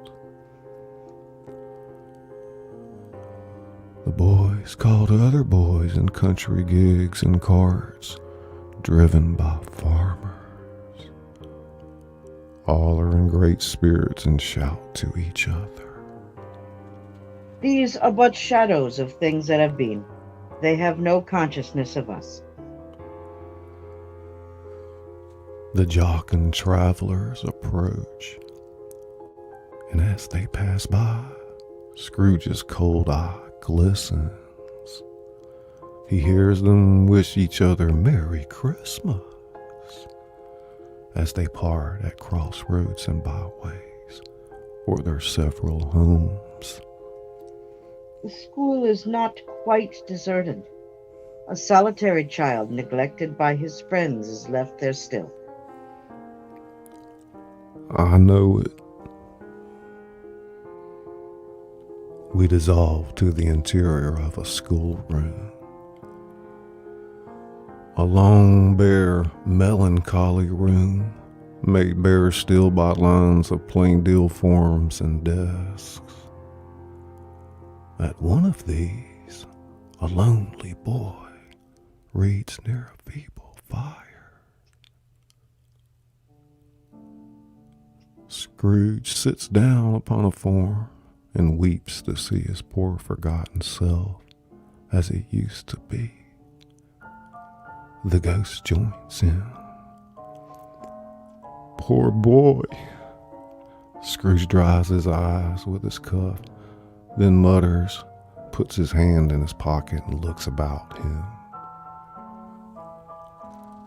The boys call to other boys in country gigs and carts driven by farmers. All are in great spirits and shout to each other. These are but shadows of things that have been. They have no consciousness of us. The jocund travelers approach, and as they pass by, Scrooge's cold eye glistens. He hears them wish each other Merry Christmas as they part at crossroads and byways for their several homes. The school is not quite deserted. A solitary child neglected by his friends is left there still. I know it. We dissolve to the interior of a schoolroom. A long, bare, melancholy room, made bare still by lines of plain deal forms and desks. At one of these, a lonely boy reads near a feeble fire. Scrooge sits down upon a form and weeps to see his poor forgotten self as it used to be. The ghost joins him. Poor boy. Scrooge dries his eyes with his cuff, then mutters, puts his hand in his pocket and looks about him.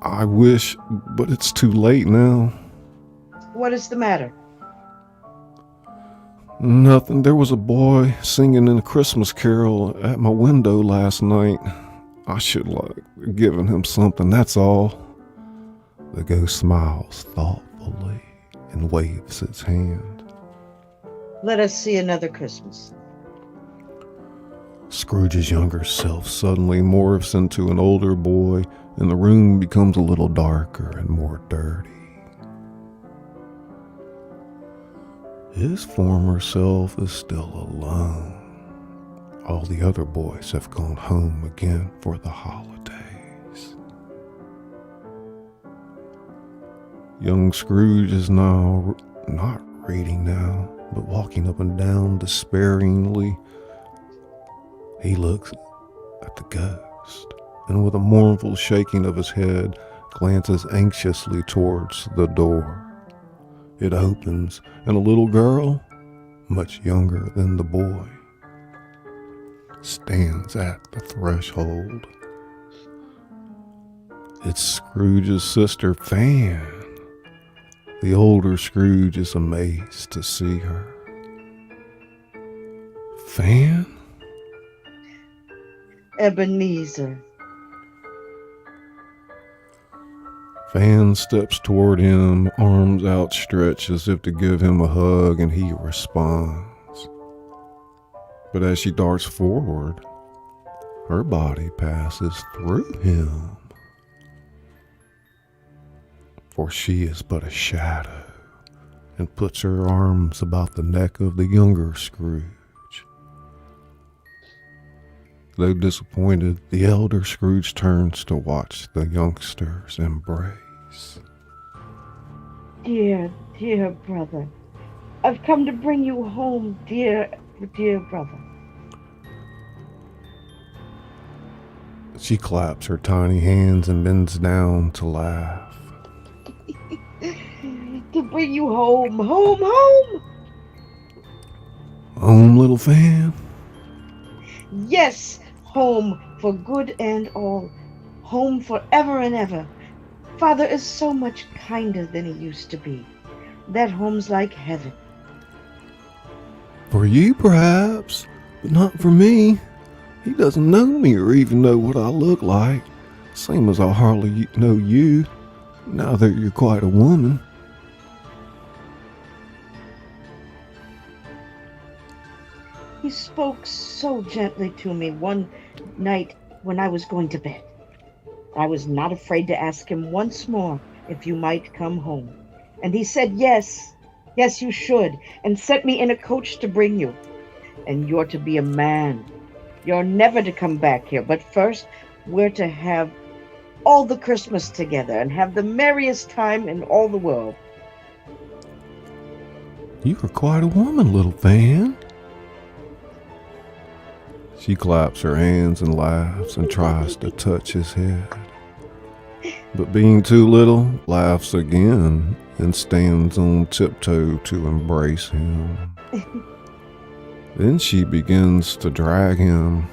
I wish, but it's too late now. What is the matter? Nothing. There was a boy singing in a Christmas carol at my window last night. I should like given him something, that's all. The ghost smiles thoughtfully and waves its hand. Let us see another Christmas. Scrooge's younger self suddenly morphs into an older boy, and the room becomes a little darker and more dirty. His former self is still alone. All the other boys have gone home again for the holidays. Young Scrooge is now not reading now, but walking up and down despairingly. He looks at the ghost, and with a mournful shaking of his head, glances anxiously towards the door. It opens, and a little girl, much younger than the boy, stands at the threshold. It's Scrooge's sister, Fan. The older Scrooge is amazed to see her. Fan? Ebenezer. Fan steps toward him, arms outstretched as if to give him a hug, and he responds. But as she darts forward, her body passes through him. For she is but a shadow, and puts her arms about the neck of the younger Scrooge. Though disappointed, the elder Scrooge turns to watch the youngster's embrace. Dear, dear brother. I've come to bring you home, dear, dear brother. She claps her tiny hands and bends down to laugh. To bring you home, home, home! Home, little fan? Yes, home for good and all. Home forever and ever. Father is so much kinder than he used to be. That home's like heaven. For you, perhaps, but not for me. He doesn't know me or even know what I look like. Same as I hardly know you, now that you're quite a woman. He spoke so gently to me one night when I was going to bed. I was not afraid to ask him once more if you might come home. And he said, yes, yes, you should, and sent me in a coach to bring you. And you're to be a man. You're never to come back here, but first we're to have all the Christmas together and have the merriest time in all the world. You are quite a woman, little fan. She claps her hands and laughs and tries to touch his head. But being too little, laughs again and stands on tiptoe to embrace him. Then she begins to drag him.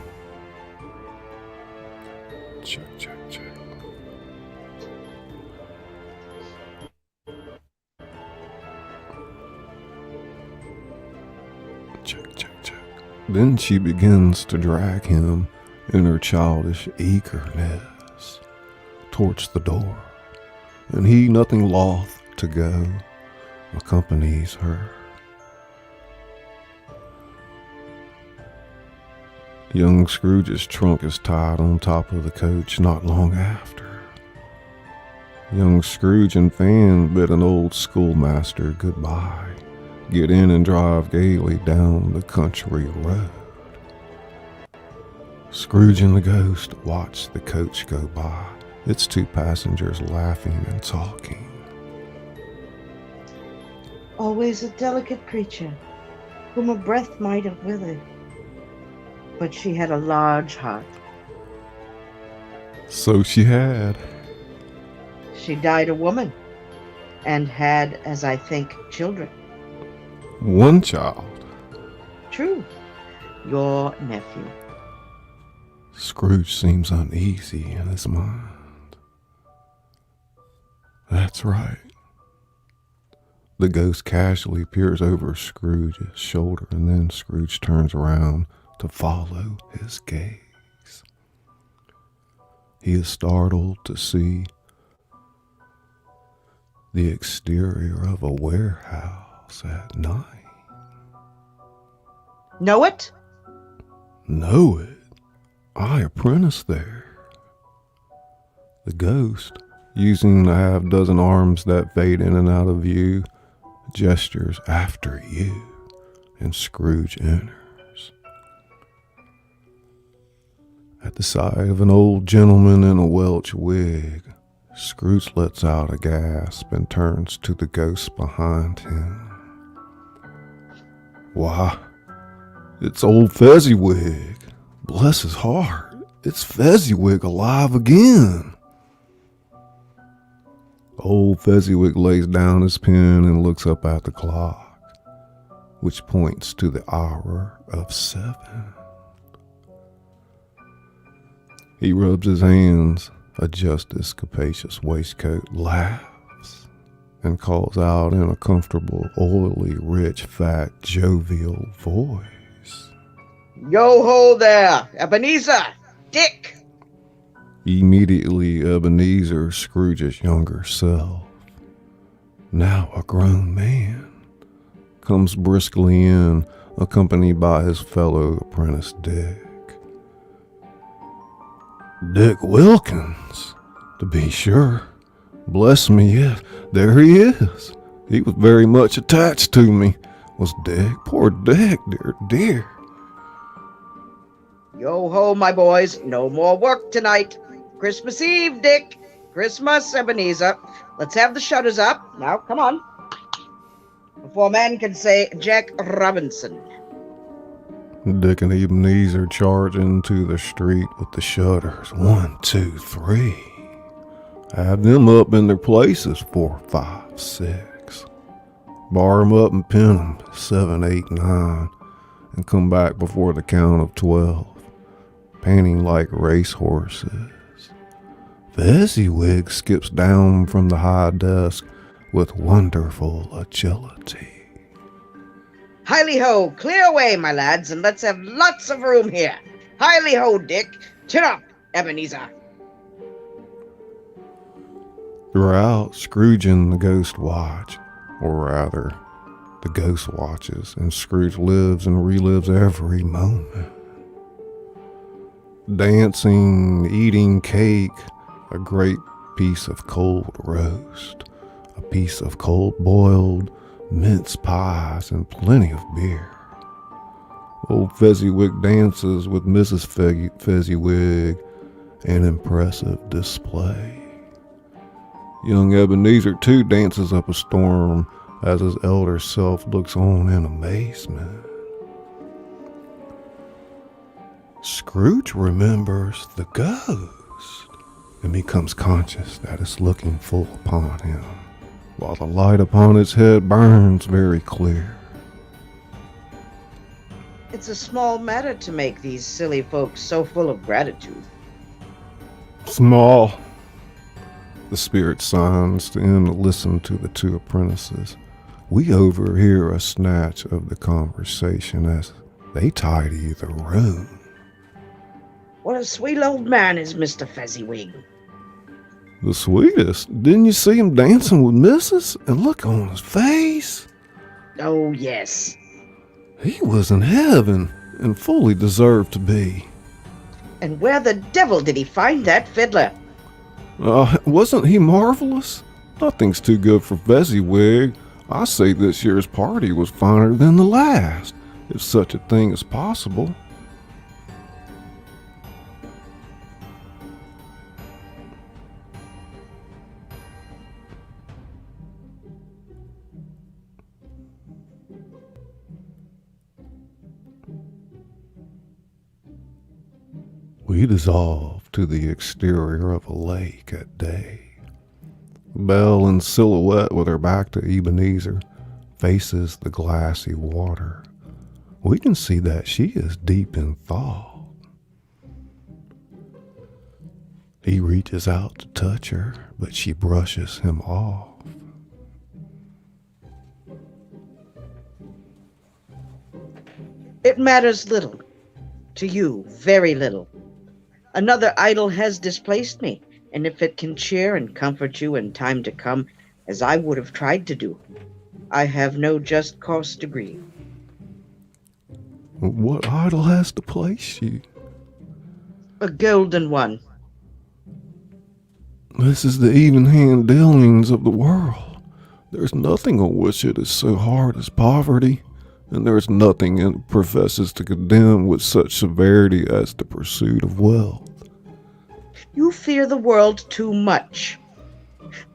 Check, check, check. Check, check, check. Then she begins to drag him in her childish eagerness towards the door, and he, nothing loth to go, accompanies her. Young Scrooge's trunk is tied on top of the coach not long after. Young Scrooge and Fan bid an old schoolmaster goodbye, get in and drive gaily down the country road. Scrooge and the ghost watch the coach go by, its two passengers laughing and talking. Always a delicate creature, whom a breath might have withered. But she had a large heart. So she had. She died a woman, and had, as I think, children. One child. True, your nephew. Scrooge seems uneasy in his mind. That's right. The ghost casually peers over Scrooge's shoulder, and then Scrooge turns around to follow his gaze. He is startled to see the exterior of a warehouse at night. Know it? Know it? I apprenticed there. The ghost, using the half-dozen arms that fade in and out of view, gestures after you, and Scrooge enters. At the side of an old gentleman in a Welsh wig, Scrooge lets out a gasp and turns to the ghost behind him. Why, it's old Fezziwig. Bless his heart, it's Fezziwig alive again. Old Fezziwig lays down his pen and looks up at the clock, which points to the hour of 7. He rubs his hands, adjusts his capacious waistcoat, laughs, and calls out in a comfortable, oily, rich, fat, jovial voice. Yo-ho there, Ebenezer! Dick! Immediately, Ebenezer, Scrooge's younger self, now a grown man, comes briskly in, accompanied by his fellow apprentice Dick. Dick Wilkins, to be sure. Bless me, yes, there he is. He was very much attached to me, was Dick. Poor Dick, dear, dear. Yo-ho, my boys, no more work tonight. Christmas Eve, Dick. Christmas, Ebenezer. Let's have the shutters up. Now, come on. Before man can say Jack Robinson. Dick and Ebenezer charge into the street with the shutters. 1, 2, 3. Have them up in their places. 4, 5, 6. Bar 'em up and pin 'em. 7, 8, 9. And come back before the count of 12. Panting like racehorses. Fezziwig skips down from the high desk with wonderful agility. Hiley-ho, clear away, my lads, and let's have lots of room here. Hiley-ho, Dick. Chin up, Ebenezer. Throughout, Scrooge and the ghost watch, or rather, the ghost watches, and Scrooge lives and relives every moment. Dancing, eating cake, a great piece of cold roast, a piece of cold boiled, mince pies, and plenty of beer. Old Fezziwig dances with Mrs. Fezziwig, an impressive display. Young Ebenezer, too, dances up a storm as his elder self looks on in amazement. Scrooge remembers the ghost and becomes conscious that it's looking full upon him, while the light upon his head burns very clear. It's a small matter to make these silly folks so full of gratitude. Small. The spirit signs to him to listen to the two apprentices. We overhear a snatch of the conversation as they tidy the room. What a sweet old man is Mr. Fezziwig. The sweetest. Didn't you see him dancing with Mrs.? And look on his face. Oh, yes. He was in heaven and fully deserved to be. And where the devil did he find that fiddler? Wasn't he marvelous? Nothing's too good for Fezziwig. I say this year's party was finer than the last, if such a thing is possible. We dissolve to the exterior of a lake at day. Belle, in silhouette with her back to Ebenezer, faces the glassy water. We can see that she is deep in thought. He reaches out to touch her, but she brushes him off. It matters little. To you, very little. Another idol has displaced me, and if it can cheer and comfort you in time to come, as I would have tried to do, I have no just cause to grieve. What idol has displaced you? A golden one. This is the even-hand dealings of the world. There's nothing on which it is so hard as poverty, and there is nothing it professes to condemn with such severity as the pursuit of wealth. You fear the world too much.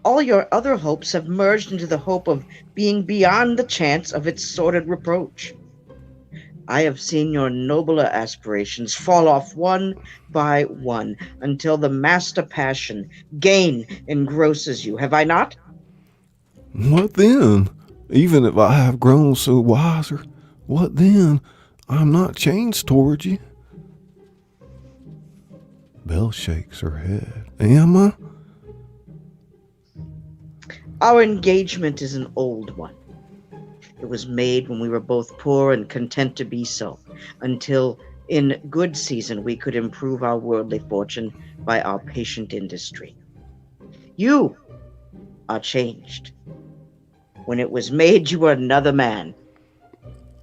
All your other hopes have merged into the hope of being beyond the chance of its sordid reproach. I have seen your nobler aspirations fall off one by one until the master passion, gain, engrosses you, have I not? What then? Even if I have grown so wiser, what then? I'm not changed toward you. Belle shakes her head. Am I? Our engagement is an old one. It was made when we were both poor and content to be so, until in good season we could improve our worldly fortune by our patient industry. You are changed. When it was made, you were another man.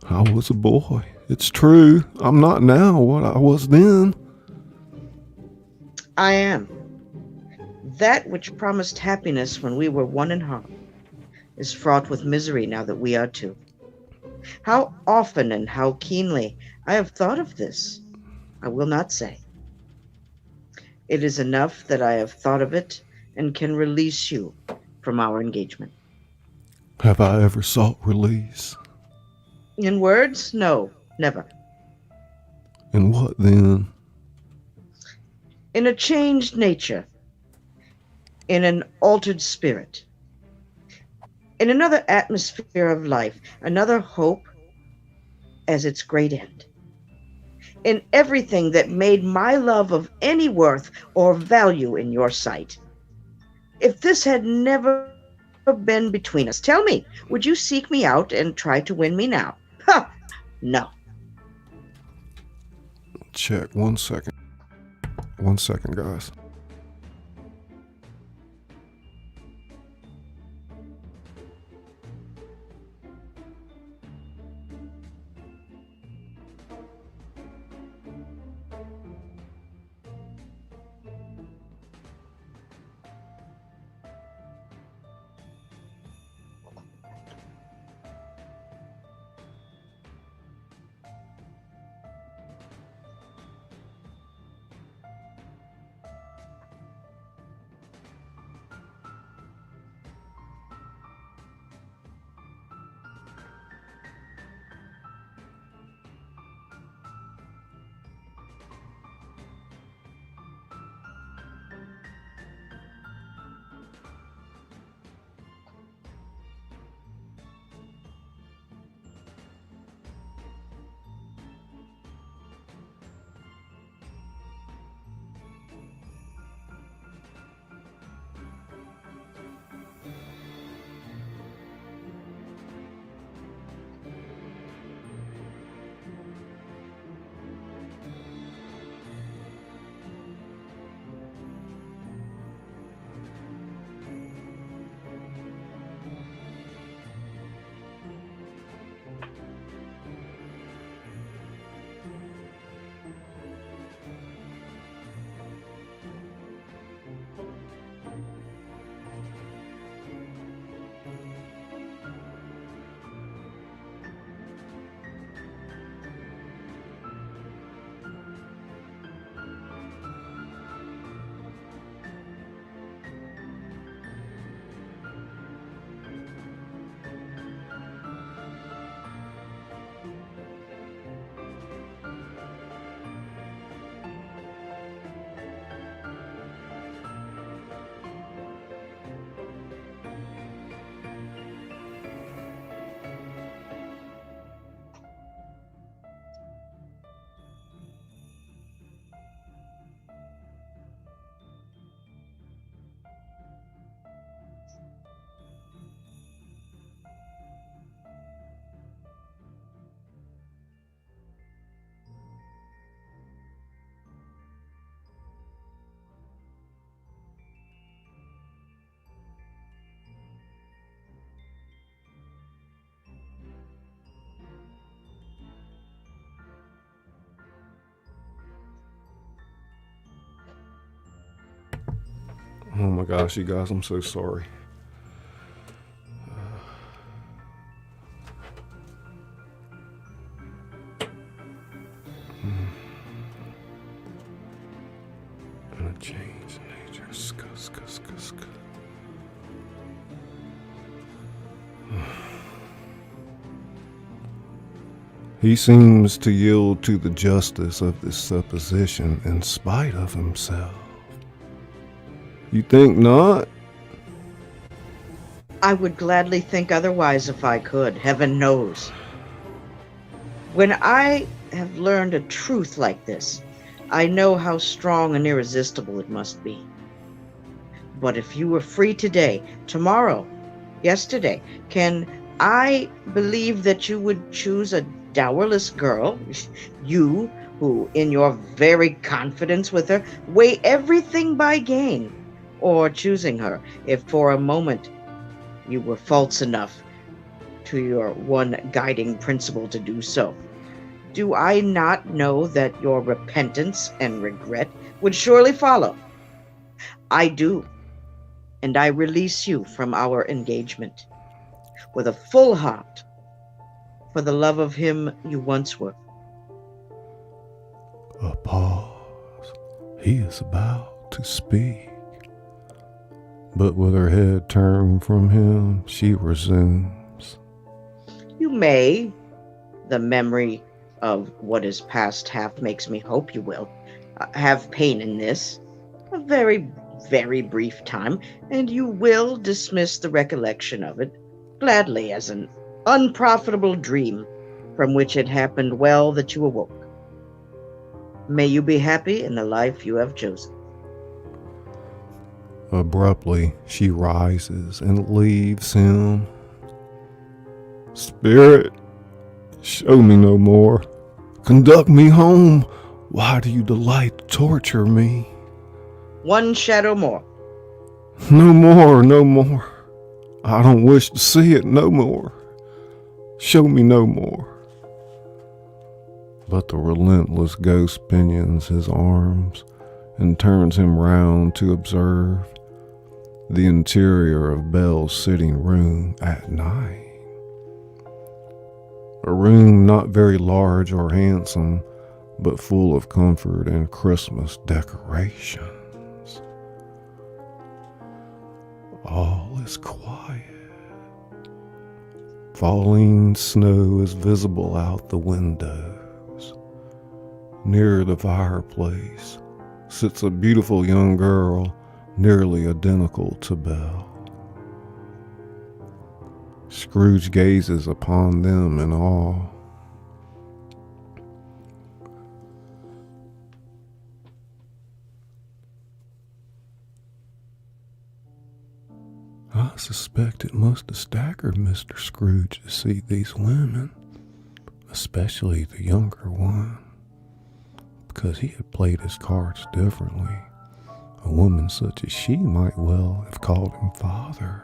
I was a boy. It's true. I'm not now what I was then. I am. That which promised happiness when we were one in heart is fraught with misery now that we are two. How often and how keenly I have thought of this, I will not say. It is enough that I have thought of it and can release you from our engagement. Have I ever sought release? In words, no, never. And what then? In a changed nature, in an altered spirit, in another atmosphere of life, another hope as its great end, in everything that made my love of any worth or value in your sight. If this had never been between us, tell me, would you seek me out and try to win me now? Ha! No. Check 1 second. 1 second, guys. Oh my gosh, you guys, I'm so sorry. And a change in nature. He seems to yield to the justice of this supposition in spite of himself. You think not? I would gladly think otherwise if I could, heaven knows. When I have learned a truth like this, I know how strong and irresistible it must be. But if you were free today, tomorrow, yesterday, can I believe that you would choose a dowerless girl? You, who in your very confidence with her, weigh everything by gain, or choosing her, if for a moment you were false enough to your one guiding principle to do so. Do I not know that your repentance and regret would surely follow? I do, and I release you from our engagement with a full heart for the love of him you once were. A pause. He is about to speak. But with her head turned from him, she resumes. You may. The memory of what is past half makes me hope you will. Have pain in this. A very, very brief time, and you will dismiss the recollection of it gladly as an unprofitable dream from which it happened well that you awoke. May you be happy in the life you have chosen. Abruptly, she rises and leaves him. Spirit, show me no more. Conduct me home. Why do you delight to torture me? One shadow more. No more, no more. I don't wish to see it no more. Show me no more. But the relentless ghost pinions his arms and turns him round to observe the interior of Belle's sitting room at night. A room not very large or handsome, but full of comfort and Christmas decorations. All is quiet. Falling snow is visible out the windows. Near the fireplace sits a beautiful young girl, nearly identical to Belle. Scrooge gazes upon them in awe. I suspect it must have staggered Mr. Scrooge to see these women, especially the younger one, because he had played his cards differently. A woman such as she might well have called him father,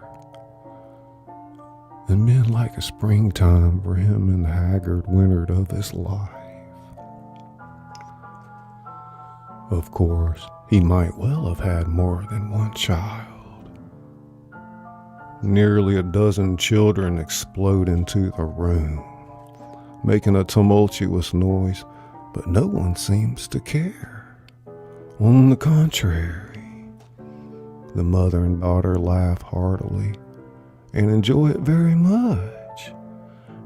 and been like a springtime for him in the haggard winter of his life. Of course, he might well have had more than one child. Nearly a dozen children explode into the room, making a tumultuous noise, but no one seems to care. On the contrary, the mother and daughter laugh heartily and enjoy it very much,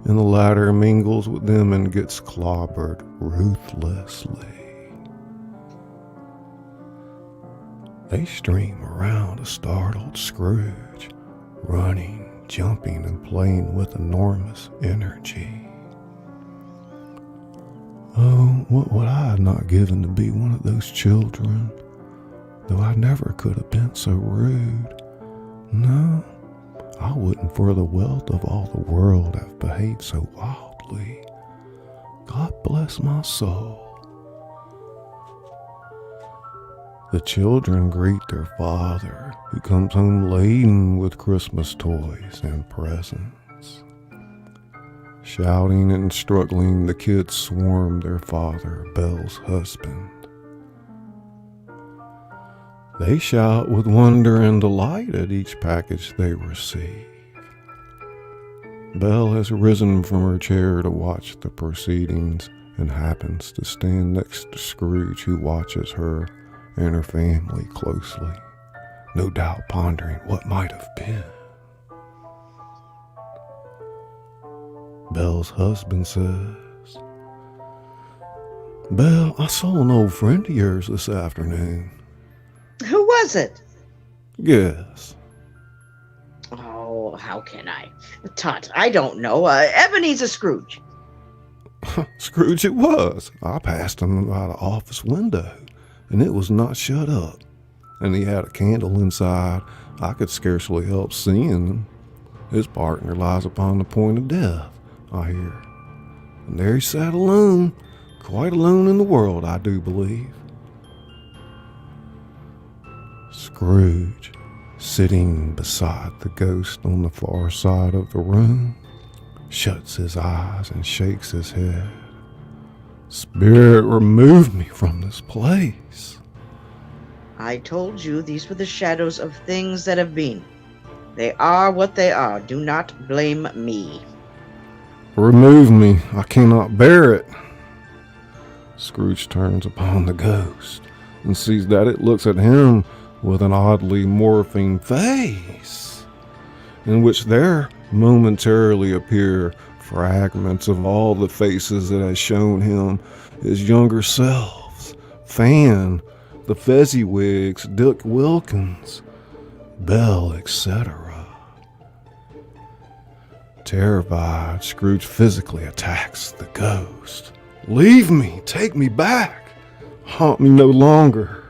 and the latter mingles with them and gets clobbered ruthlessly. They stream around a startled Scrooge, running, jumping, and playing with enormous energy. Oh, what would I have not given to be one of those children, though I never could have been so rude. No, I wouldn't for the wealth of all the world have behaved so wildly. God bless my soul. The children greet their father, who comes home laden with Christmas toys and presents. Shouting and struggling, the kids swarm their father, Belle's husband. They shout with wonder and delight at each package they receive. Belle has risen from her chair to watch the proceedings and happens to stand next to Scrooge, who watches her and her family closely, no doubt pondering what might have been. Belle's husband says, Belle, I saw an old friend of yours this afternoon. Who was it? Guess. Oh, how can I? Tut, I don't know. Ebenezer Scrooge. Scrooge it was. I passed him by the office window, and it was not shut up, and he had a candle inside. I could scarcely help seeing him. His partner lies upon the point of death, I hear. And there he sat alone, quite alone in the world, I do believe. Scrooge, sitting beside the ghost on the far side of the room, shuts his eyes and shakes his head. Spirit, remove me from this place. I told you these were the shadows of things that have been. They are what they are. Do not blame me. Remove me. I cannot bear it. Scrooge turns upon the ghost and sees that it looks at him with an oddly morphing face, in which there momentarily appear fragments of all the faces that had shown him his younger selves: Fan, the Fezziwigs, Dick Wilkins, Belle, etc. Terrified, Scrooge physically attacks the ghost. "Leave me! Take me back! Haunt me no longer!"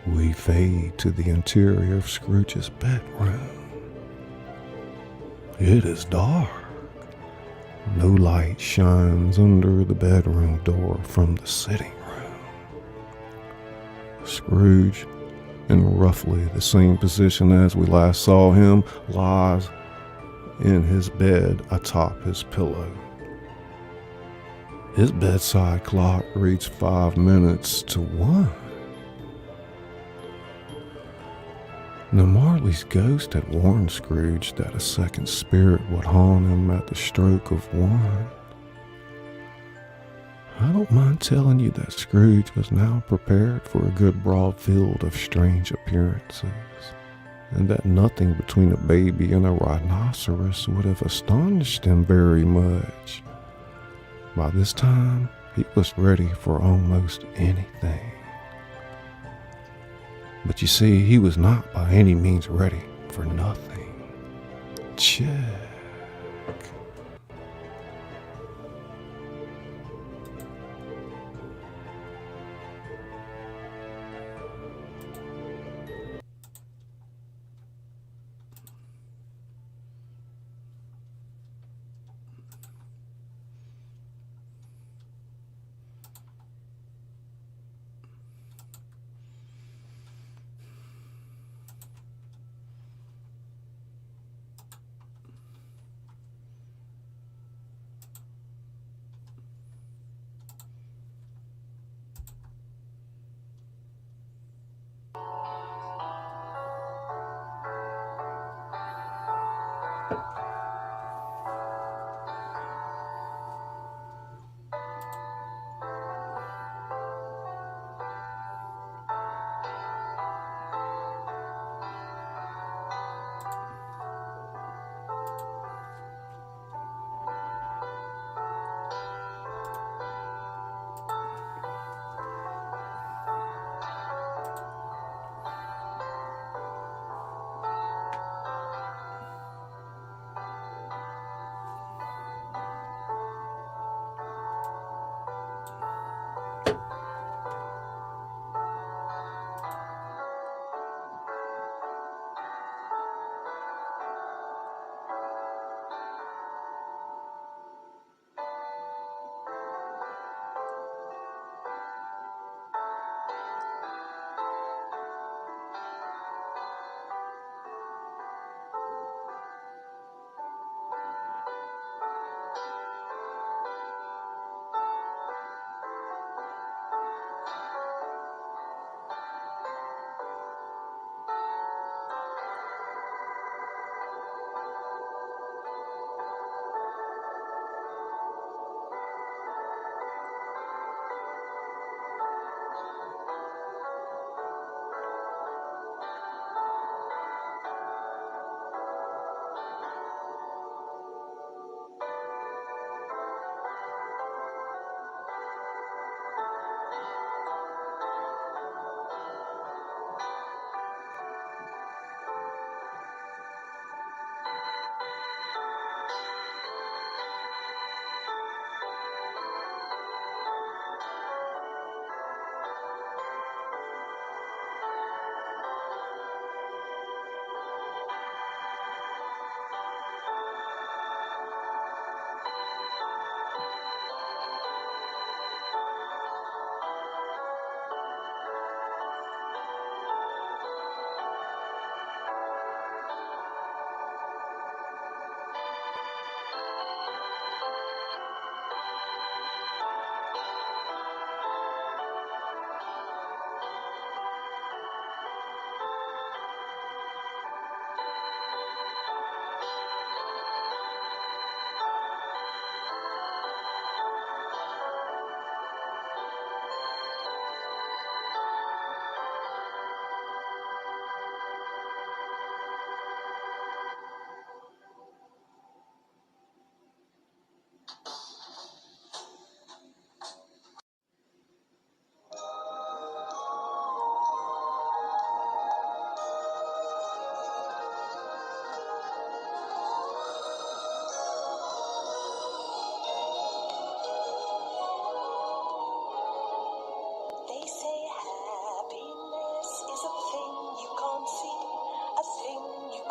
We fade to the interior of Scrooge's bedroom. It is dark. No light shines under the bedroom door from the sitting room. Scrooge, in roughly the same position as we last saw him, lies in his bed atop his pillow. His bedside clock reads 5 minutes to 1. Now, Marley's ghost had warned Scrooge that a second spirit would haunt him at the stroke of 1. I don't mind telling you that Scrooge was now prepared for a good broad field of strange appearances, and that nothing between a baby and a rhinoceros would have astonished him very much. By this time, he was ready for almost anything. But you see, he was not by any means ready for nothing. Check.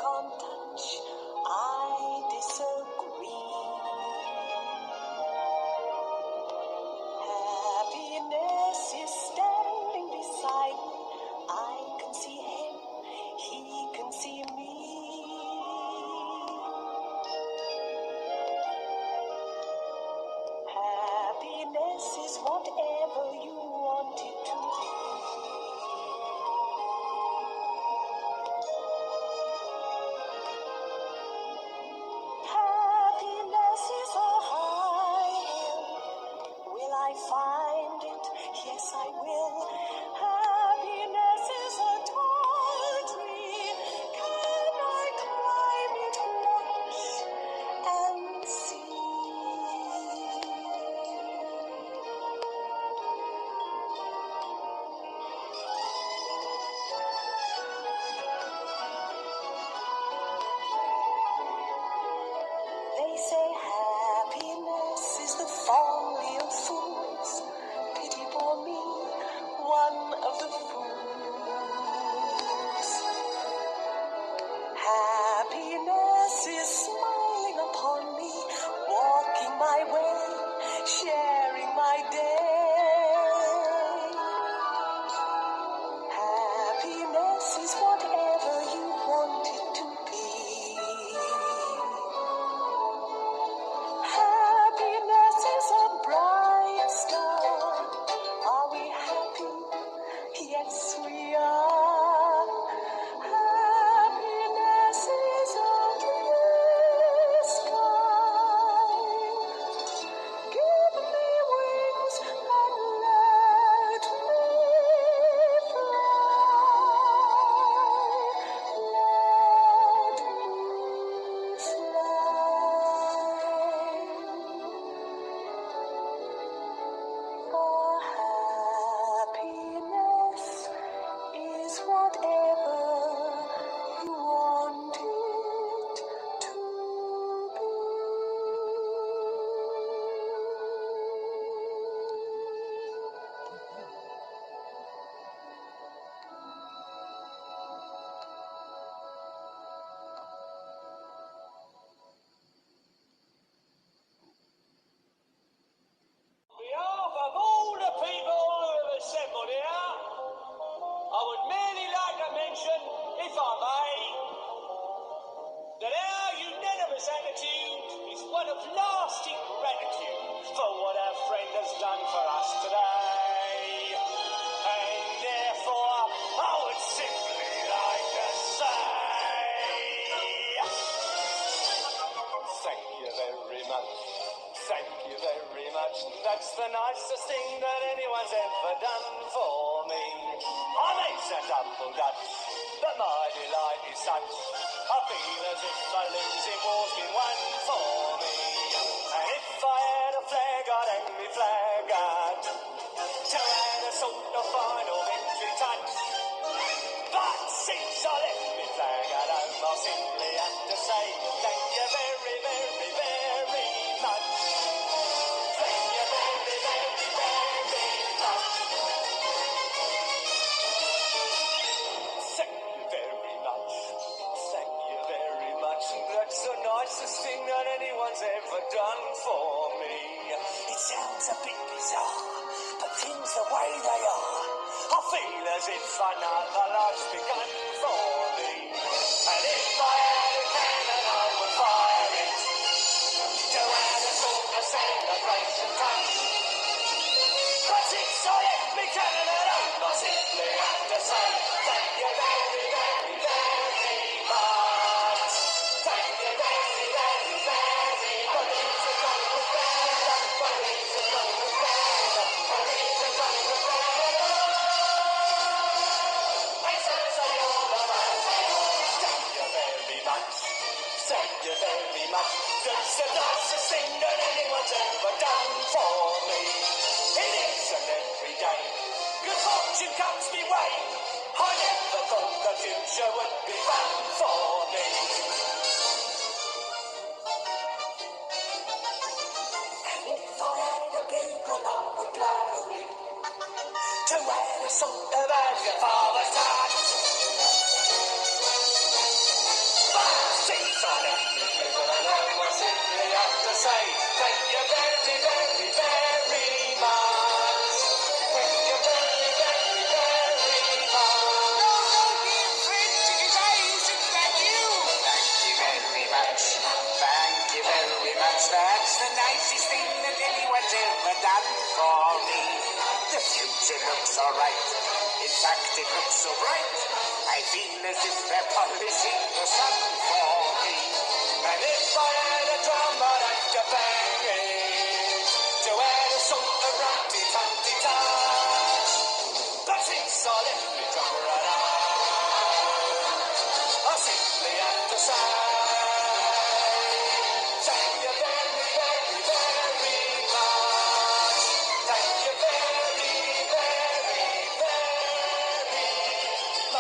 can't touch, I disagree. Happiness is standing beside me. I can see him, he can see me. Happiness is whatever you want it to be. Happiness is a high hill. Will I find it? Yes, I will. Happiness is a tall tree. Can I climb it, watch, and see? They say happiness is the folly of fools. Pity for me, one of the fools. Happiness is smiling upon me, walking my way, sharing my day. Happiness is whatever you want it to be. Happiness is a bright star. Are we happy? Yes, we are. Happiness is a clear sky. Give me wings and let me happiness is whatever you want it to be. On behalf of all the people who have assembled here, I would merely like to mention, if I may, that our unanimous attitude is one of lasting gratitude for what our friend has done for us today. And therefore, I would simply like to say, thank you very much. Thank you very much. That's the nicest thing that anyone's ever done for me. I may sound double Dutch, but my delight is such. I feel as if a losing war's been won for me. And if I had a flag, I'd hang me flag out to add a sort of final victory touch. But since I left me flag at home, I'll simply have to say thank you very, very, very much. Thank you very, very, very much. Thank you very much. Thank you very much. That's the nicest thing that anyone's ever done for me. It sounds a bit bizarre, but things the way they are, I feel as if another life's begun for me. And if I had a cannon, I would fire it to add a sort of celebration touch. But since I left me cannon at home, I simply have to say thank you very, very, very much. Thank you very, very, very much. For these are going to better, for these are going to better, for these are going to better. I said so you're the man. Thank you very much. Thank you very much. That's the nicest thing that anyone's ever done for me. It isn't every day good fortune comes me way. I never thought the future would be fun for me. And if I had a bugle, I would blow it to add a sort of as your father's touch. say thank you very, very, very much. Thank you very, very, very much. No, don't be afraid. It is I who should thank you. Thank you very much. Thank you very much. That's the nicest thing that anyone's ever done for me. The future looks all right. In fact, it looks so bright. I feel as if they're polishing the sun for me. And if I had a drum, I'd have to bang it to add a song of rumty-tumty-touch. But since I left me drum right out, I simply have to say thank you very, very, very much. Thank you very, very, very much.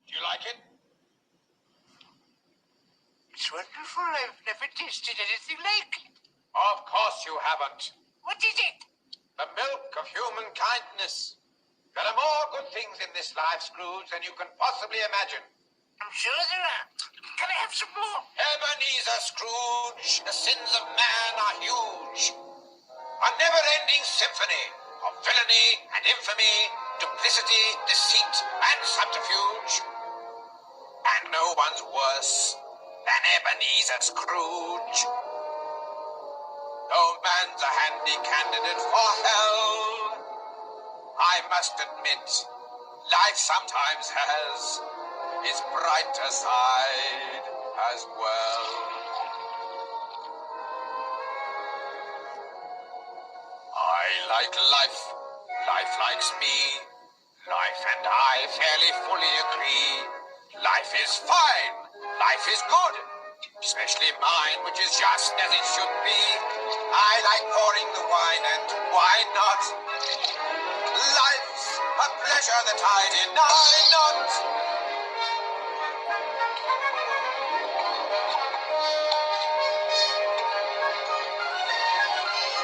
Do you like it? It's wonderful. I've never tasted anything like it. Of course you haven't. What is it? The milk of human kindness. There are more good things in this life, Scrooge, than you can possibly imagine. I'm sure there are. Can I have some more? Ebenezer Scrooge, the sins of man are huge. A never-ending symphony of villainy and infamy, duplicity, deceit, and subterfuge. And no one's worse than Ebenezer Scrooge. Though man's a handy candidate for hell, I must admit, life sometimes has its brighter side as well. I like life. Life likes me. Life and I fairly fully agree. Life is fine. Life is good. Especially mine, which is just as it should be. I like pouring the wine, and why not? Life's a pleasure that I deny not.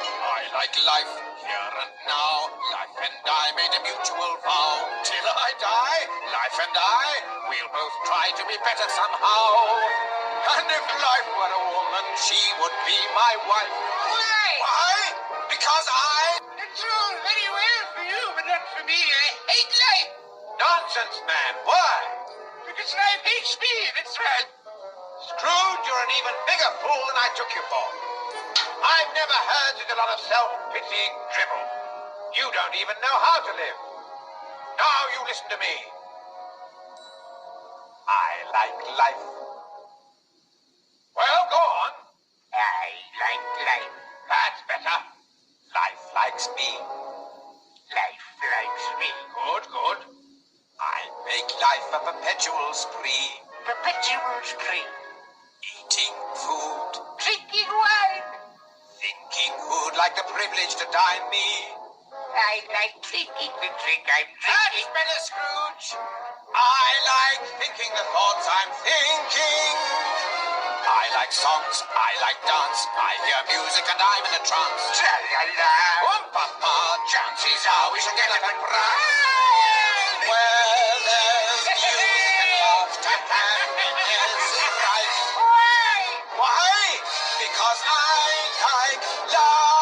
I like life here and now. Life and I made a mutual vow. Till I die, life and I, we'll both try to be better somehow. And if life were a woman, she would be my wife. Why? Why? Because I... It's all very well for you, but not for me. I hate life. Nonsense, man. Why? Because life hates me, that's right. Scrooge, you're an even bigger fool than I took you for. I've never heard such a lot of self-pitying dribble. You don't even know how to live. Now you listen to me. I like life. Well, go on. I like life. That's better. Life likes me. Life likes me. Good, good. I make life a perpetual spree. Perpetual spree. Eating food, Drinking wine. thinking who'd like the privilege to dine me. I like thinking the drink I'm That's drinking. better, Scrooge. I like thinking the thoughts I'm thinking. I like songs, I like dance, I hear music and I'm in a trance. Tra-la-la. Papa, chances are we shall get a grand. Where there's music and laughter, happiness is right. Why? Why? Because I like love.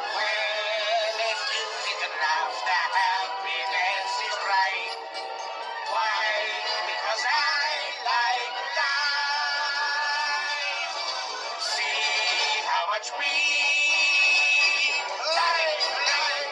Where there's music and laughter, happiness is right. Why? Because I like life. See how much we like life.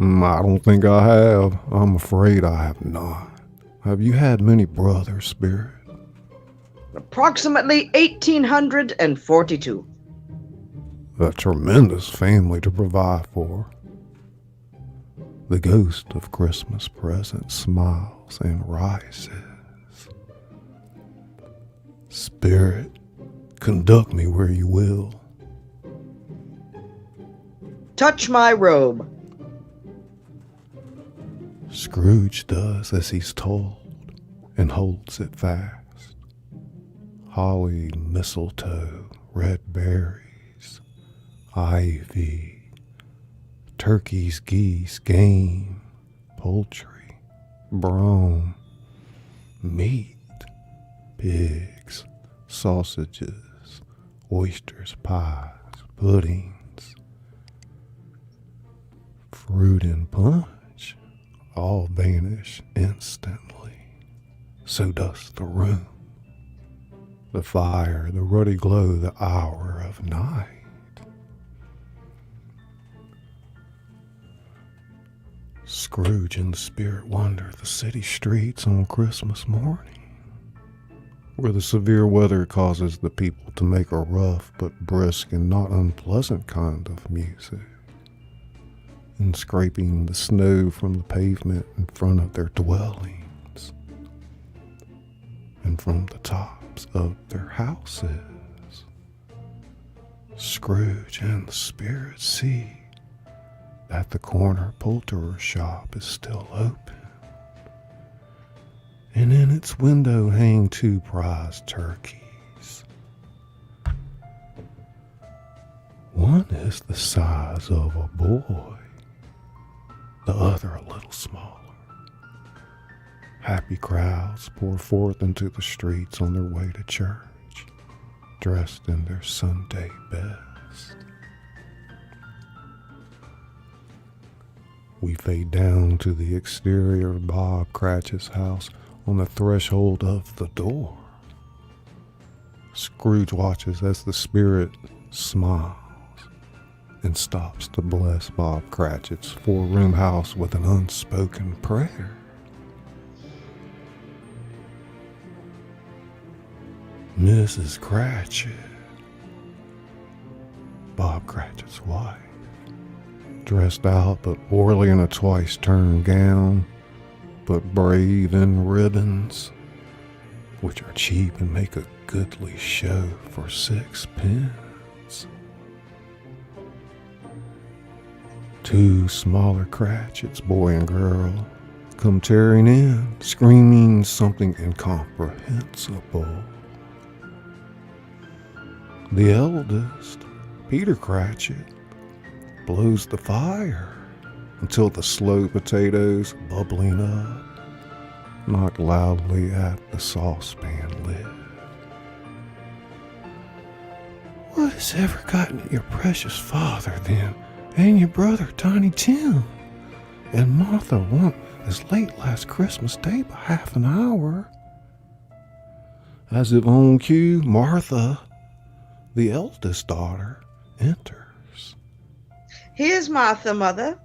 I don't think I have. I'm afraid I have not. Have you had many brothers, Spirit? Approximately 1842. A tremendous family to provide for. The ghost of Christmas present smiles and rises. Spirit, conduct me where you will. Touch my robe. Scrooge does as he's told and holds it fast. Holly, mistletoe, red berries, ivy, turkeys, geese, game, poultry, brome, meat, pigs, sausages, oysters, pies, puddings, fruit and punch all vanish instantly. So does the room, the fire, the ruddy glow, the hour of night. Scrooge and the Spirit wander the city streets on Christmas morning, where the severe weather causes the people to make a rough but brisk and not unpleasant kind of music, and scraping the snow from the pavement in front of their dwellings and from the tops of their houses. Scrooge and the Spirit see that the corner poulterer's shop is still open, and in its window hang 2 prize turkeys. One is the size of a boy, the other a little smaller. Happy crowds pour forth into the streets on their way to church, dressed in their Sunday best. We fade down to the exterior of Bob Cratchit's house on the threshold of the door. Scrooge watches as the Spirit smiles and stops to bless Bob Cratchit's 4-room house with an unspoken prayer. Mrs. Cratchit, Bob Cratchit's wife, dressed out but poorly in a twice-turned gown, but brave in ribbons, which are cheap and make a goodly show for 6 pence. 2 smaller Cratchits, boy and girl, come tearing in, screaming something incomprehensible. The eldest, Peter Cratchit, blows the fire until the slow potatoes, bubbling up, knock loudly at the saucepan lid. What has ever gotten at your precious father, then, and your brother Tiny Tim, and Martha weren't as late last Christmas Day by half an hour? As if on cue, Martha, the eldest daughter, enters. Here's Martha, Mother.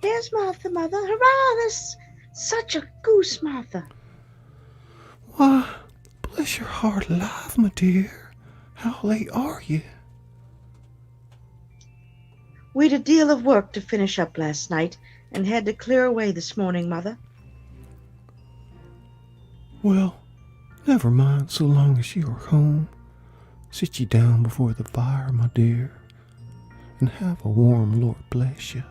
Here's Martha, Mother. Hurrah! There's such a goose, Martha. Why, bless your heart alive, my dear. How late are you? We'd a deal of work to finish up last night and had to clear away this morning, Mother. Well, never mind so long as you are home. Sit ye down before the fire, my dear, and have a warm Lord bless you.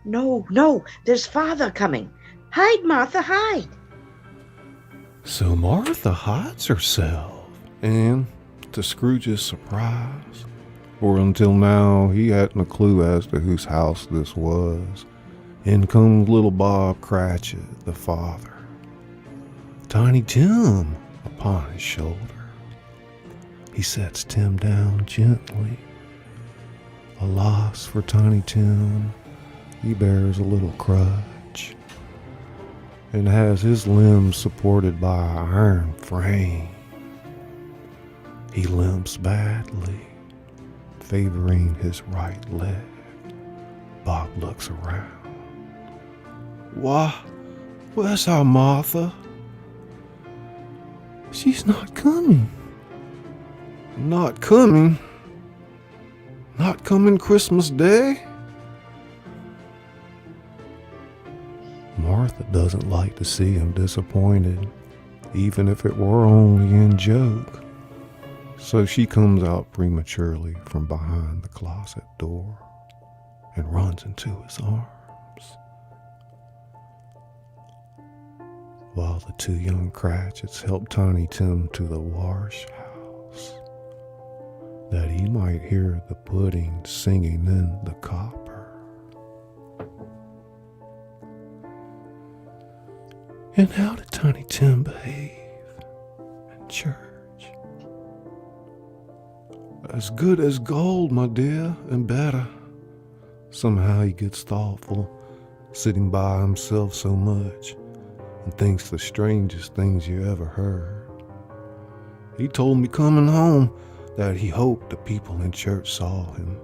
No, there's Father coming. Hide, Martha, hide. So Martha hides herself, and to Scrooge's surprise, for until now he hadn't a clue as to whose house this was, in comes little Bob Cratchit, the father, Tiny Tim upon his shoulder. He sets Tim down gently. Alas for Tiny Tim, he bears a little crutch and has his limbs supported by an iron frame. He limps badly, favoring his right leg, Bob looks around. Why, where's our Martha? She's not coming. Not coming? Not coming Christmas Day? Martha doesn't like to see him disappointed, even if it were only in joke. So she comes out prematurely from behind the closet door and runs into his arms. While the two young Cratchits help Tiny Tim to the wash house, that he might hear the pudding singing in the copper. And how did Tiny Tim behave in church? As good as gold, my dear, and better. Somehow he gets thoughtful, sitting by himself so much, and thinks the strangest things you ever heard. He told me coming home that he hoped the people in church saw him,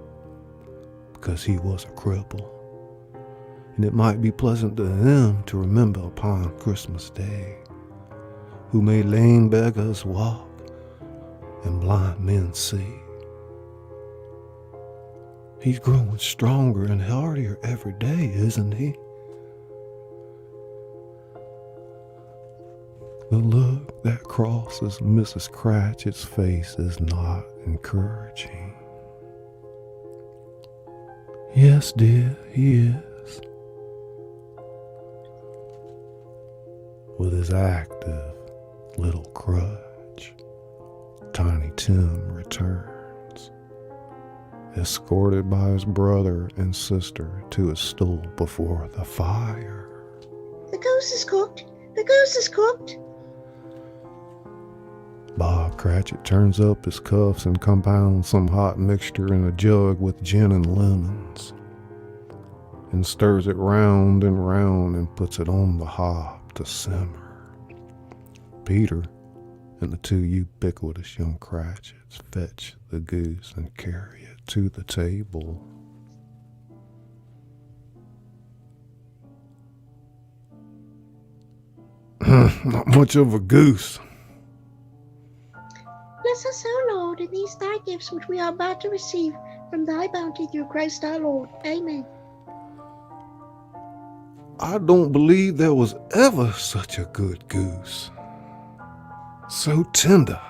because he was a cripple, and it might be pleasant to them to remember upon Christmas Day, who made lame beggars walk and blind men see. He's growing stronger and heartier every day, isn't he? The look that crosses Mrs. Cratchit's face is not encouraging. Yes, dear, he is. With his active little crutch, Tiny Tim returns, escorted by his brother and sister to a stool before the fire. The goose is cooked. The goose is cooked. Bob Cratchit turns up his cuffs and compounds some hot mixture in a jug with gin and lemons, and stirs it round and puts it on the hob to simmer. Peter and the two ubiquitous young Cratchits fetch the goose and carry it to the table. Not much of a goose. Bless us, O Lord, in these thy gifts which we are about to receive from thy bounty through Christ our Lord. Amen. I don't believe there was ever such a good goose. So tender.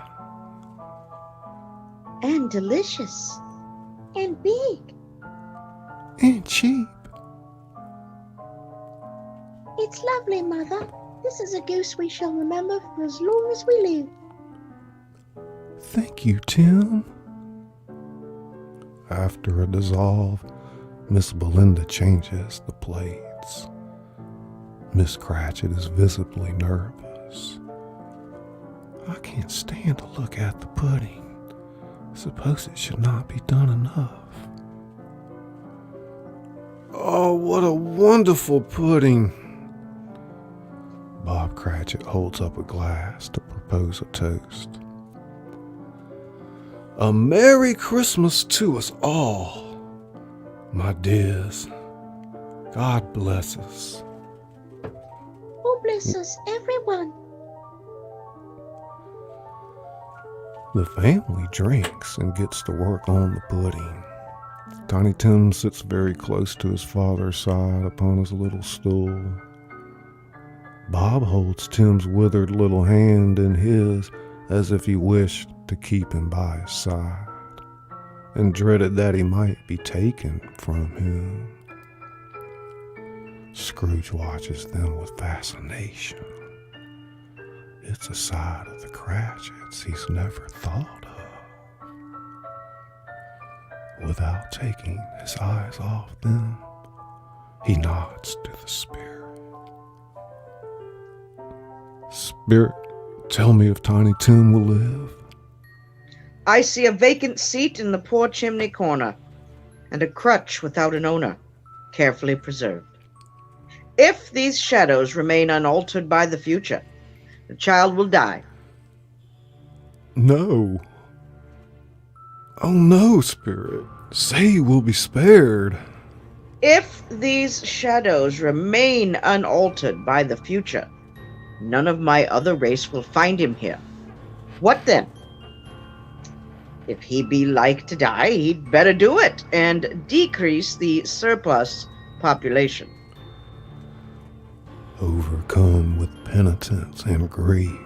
And delicious. And big. And cheap. It's lovely, Mother. This is a goose we shall remember for as long as we live. Thank you, Tim. After a dissolve, Miss Belinda changes the plates. Miss Cratchit is visibly nervous. I can't stand to look at the pudding. Suppose it should not be done enough. Oh, what a wonderful pudding! Bob Cratchit holds up a glass to propose a toast. A Merry Christmas to us all, my dears. God bless us. Oh, bless us, everyone. The family drinks and gets to work on the pudding. Tiny Tim sits very close to his father's side upon his little stool. Bob holds Tim's withered little hand in his as if he wished to keep him by his side, and dreaded that he might be taken from him. Scrooge watches them with fascination. It's a side of the Cratchits he's never thought of. Without taking his eyes off them, he nods to the spirit. Spirit, tell me if Tiny Tim will live. I see a vacant seat in the poor chimney corner, and a crutch without an owner, carefully preserved. If these shadows remain unaltered by the future, the child will die. No. Oh no, Spirit. Say you will be spared. If these shadows remain unaltered by the future, none of my other race will find him here. What then? If he be like to die, he'd better do it and decrease the surplus population. Overcome with penitence and grief,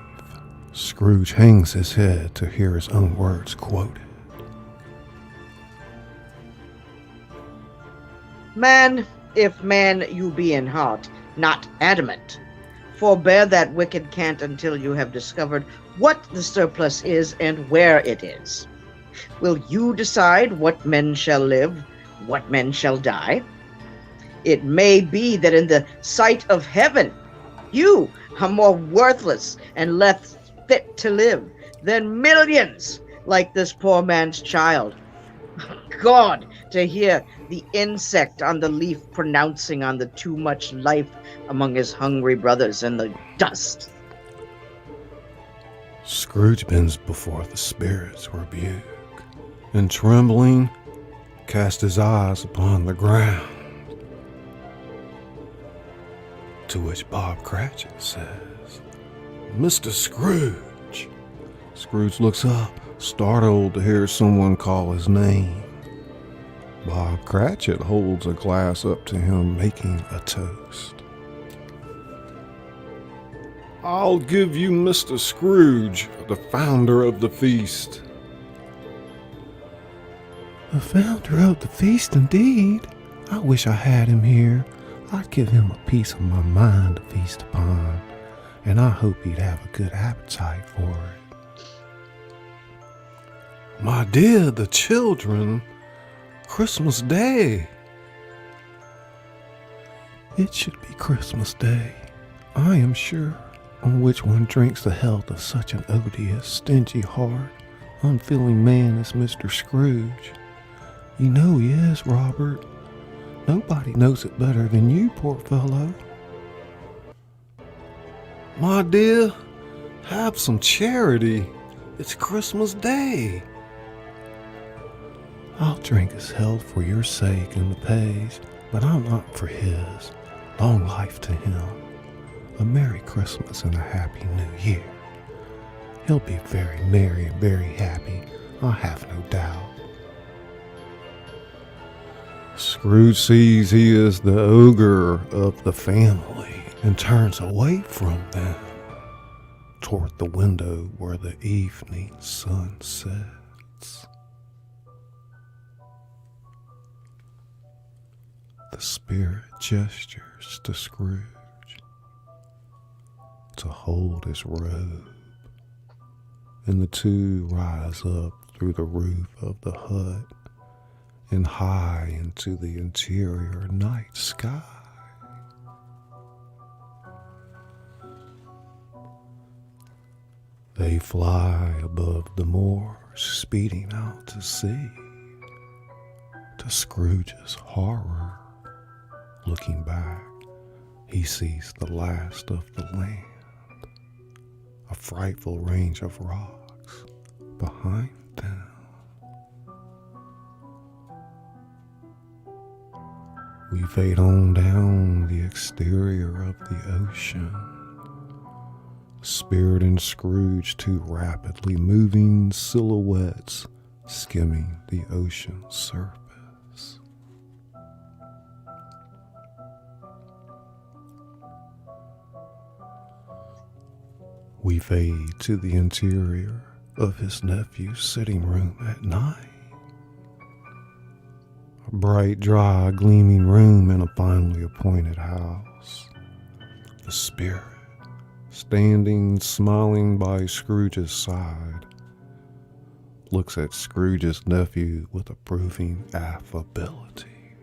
Scrooge hangs his head to hear his own words quoted. Man, if man you be in heart, not adamant, forbear that wicked cant until you have discovered what the surplus is and where it is. Will you decide what men shall live, what men shall die? It may be that in the sight of heaven, you are more worthless and less fit to live than millions like this poor man's child. God, to hear the insect on the leaf pronouncing on the too much life among his hungry brothers in the dust. Scrooge bends before the spirit's rebuke, and trembling cast his eyes upon the ground. To which Bob Cratchit says, "Mr. Scrooge." Scrooge looks up, startled to hear someone call his name. Bob Cratchit holds a glass up to him, making a toast. "I'll give you Mr. Scrooge, the founder of the feast." "The founder of the feast, indeed. I wish I had him here. I'd give him a piece of my mind to feast upon, and I hope he'd have a good appetite for it." "My dear, the children, Christmas Day." "It should be Christmas Day, I am sure, on which one drinks the health of such an odious, stingy heart, unfeeling man as Mr. Scrooge. You know he is, Robert. Nobody knows it better than you, poor fellow." "My dear, have some charity. It's Christmas Day." "I'll drink his health for your sake and the page, but I'm not for his. Long life to him. A Merry Christmas and a Happy New Year. He'll be very merry and very happy, I have no doubt." Scrooge sees he is the ogre of the family and turns away from them toward the window where the evening sun sets. The spirit gestures to Scrooge to hold his robe, and the two rise up through the roof of the hut and high into the interior night sky. They fly above the moors, speeding out to sea. To Scrooge's horror, looking back, he sees the last of the land, a frightful range of rocks behind them. We fade on down the exterior of the ocean, Spirit and Scrooge, two rapidly moving silhouettes skimming the ocean surface. We fade to the interior of his nephew's sitting room at night. A bright, dry, gleaming room in a finely appointed house. The spirit, standing smiling by Scrooge's side, looks at Scrooge's nephew with approving affability.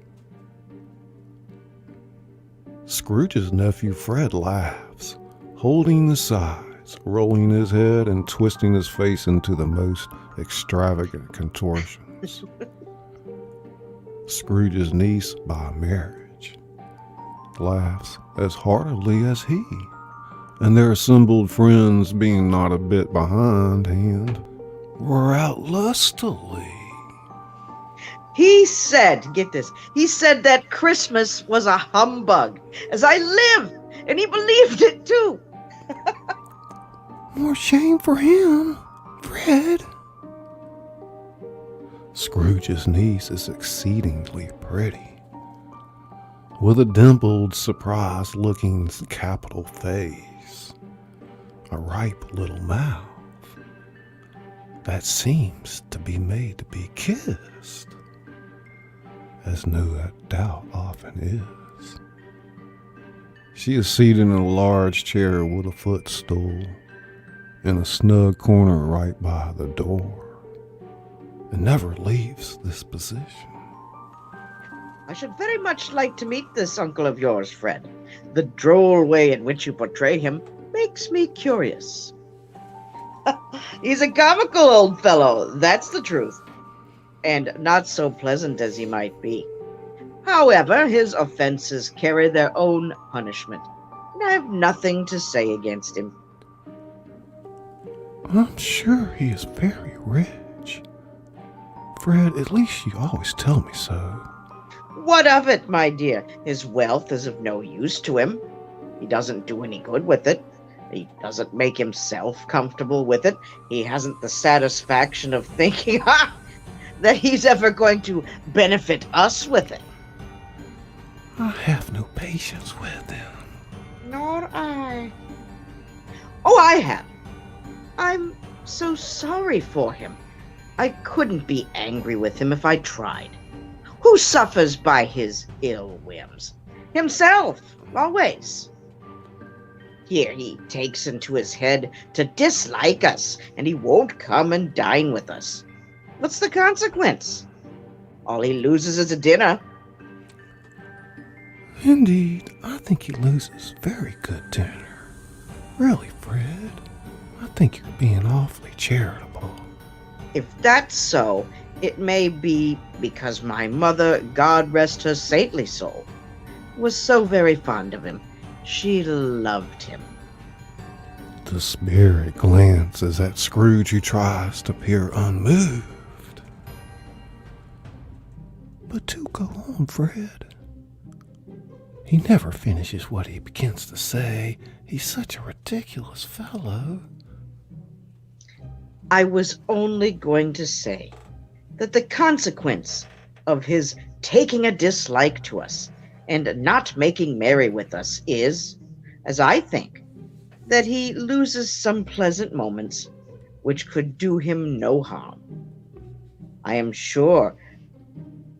Scrooge's nephew Fred laughs, holding the sides, rolling his head and twisting his face into the most extravagant contortions. Scrooge's niece by marriage laughs as heartily as he, and their assembled friends, being not a bit behindhand, roar out lustily. He said, get this, he said that Christmas was a humbug, as I live, and he believed it too. More shame for him, Fred. Scrooge's niece is exceedingly pretty, with a dimpled, surprised-looking capital face, a ripe little mouth that seems to be made to be kissed, as no doubt often is. She is seated in a large chair with a footstool in a snug corner right by the door, and never leaves this position. I should very much like to meet this uncle of yours, Fred. The droll way in which you portray him makes me curious. He's a comical old fellow, that's the truth, and not so pleasant as he might be. However, his offenses carry their own punishment, and I have nothing to say against him. I'm sure he is very rich. Fred, at least you always tell me so. What of it, my dear? His wealth is of no use to him. He doesn't do any good with it. He doesn't make himself comfortable with it. He hasn't the satisfaction of thinking that he's ever going to benefit us with it. I have no patience with him. Nor I. Oh, I have. I'm so sorry for him. I couldn't be angry with him if I tried. Who suffers by his ill whims? Himself, always. Here he takes into his head to dislike us, and he won't come and dine with us. What's the consequence? All he loses is a dinner. Indeed, I think he loses very good dinner. Really, Fred, I think you're being awfully charitable. If that's so, it may be because my mother, God rest her saintly soul, was so very fond of him. She loved him. The spirit glances at Scrooge, who tries to appear unmoved. But do go on, Fred. He never finishes what he begins to say. He's such a ridiculous fellow. I was only going to say that the consequence of his taking a dislike to us and not making merry with us is, as I think, that he loses some pleasant moments which could do him no harm. I am sure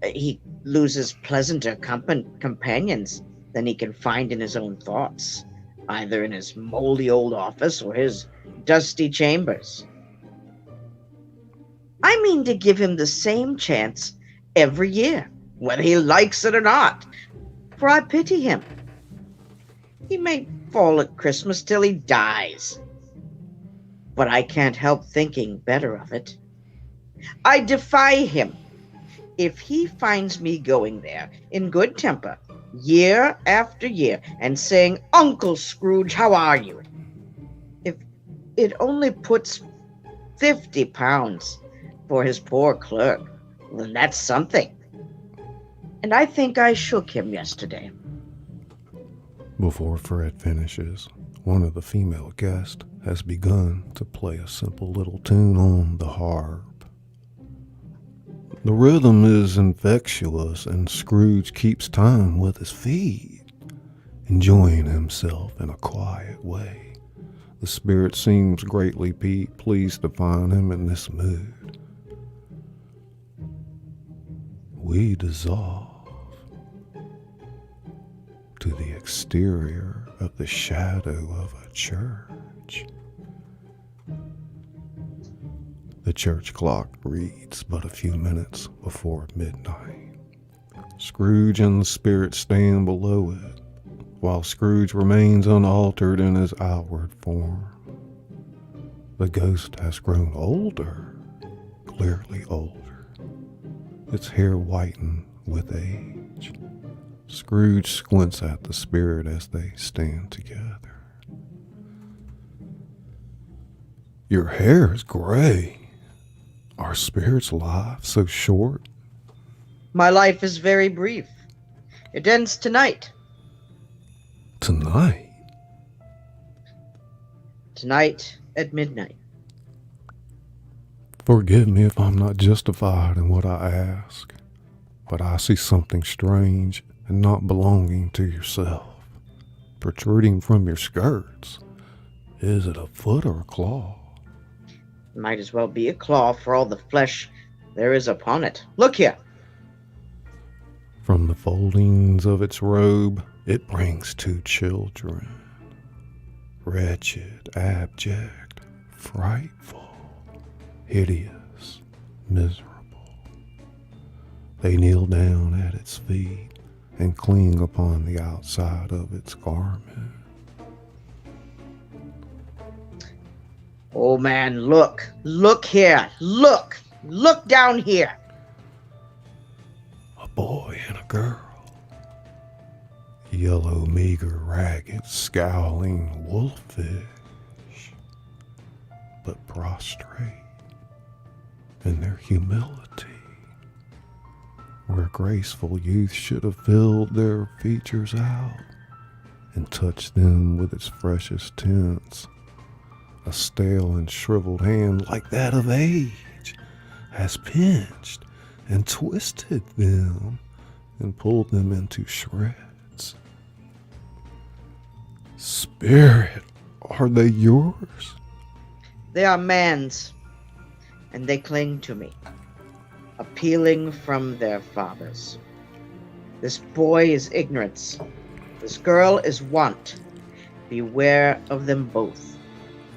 he loses pleasanter companions than he can find in his own thoughts, either in his moldy old office or his dusty chambers. I mean to give him the same chance every year, whether he likes it or not, for I pity him. He may fall at Christmas till he dies, but I can't help thinking better of it. I defy him. If he finds me going there in good temper, year after year, and saying, "Uncle Scrooge, how are you?" If it only puts £50 for his poor clerk, then that's something. And I think I shook him yesterday. Before Fred finishes, one of the female guests has begun to play a simple little tune on the harp. The rhythm is infectious, and Scrooge keeps time with his feet, enjoying himself in a quiet way. The spirit seems greatly pleased to find him in this mood. We dissolve to the exterior of the shadow of a church. The church clock reads but a few minutes before midnight. Scrooge and the spirit stand below it, while Scrooge remains unaltered in his outward form. The ghost has grown older, clearly older, its hair whitened with age. Scrooge squints at the spirit as they stand together. Your hair is gray. Are spirits' lives so short? My life is very brief. It ends tonight. Tonight? Tonight at midnight. Forgive me if I'm not justified in what I ask, but I see something strange and not belonging to yourself protruding from your skirts. Is it a foot or a claw? Might as well be a claw for all the flesh there is upon it. Look here. From the foldings of its robe, it brings 2 children. Wretched, abject, frightful, hideous, miserable. They kneel down at its feet and cling upon the outside of its garment. Oh man, look. Look here. Look. Look down here. A boy and a girl. Yellow, meager, ragged, scowling wolfish, but prostrate in their humility, where graceful youth should have filled their features out and touched them with its freshest tints. A stale and shriveled hand like that of age has pinched and twisted them and pulled them into shreds. Spirit, are they yours? They are man's, and they cling to me, appealing from their fathers. This boy is ignorance. This girl is want. Beware of them both,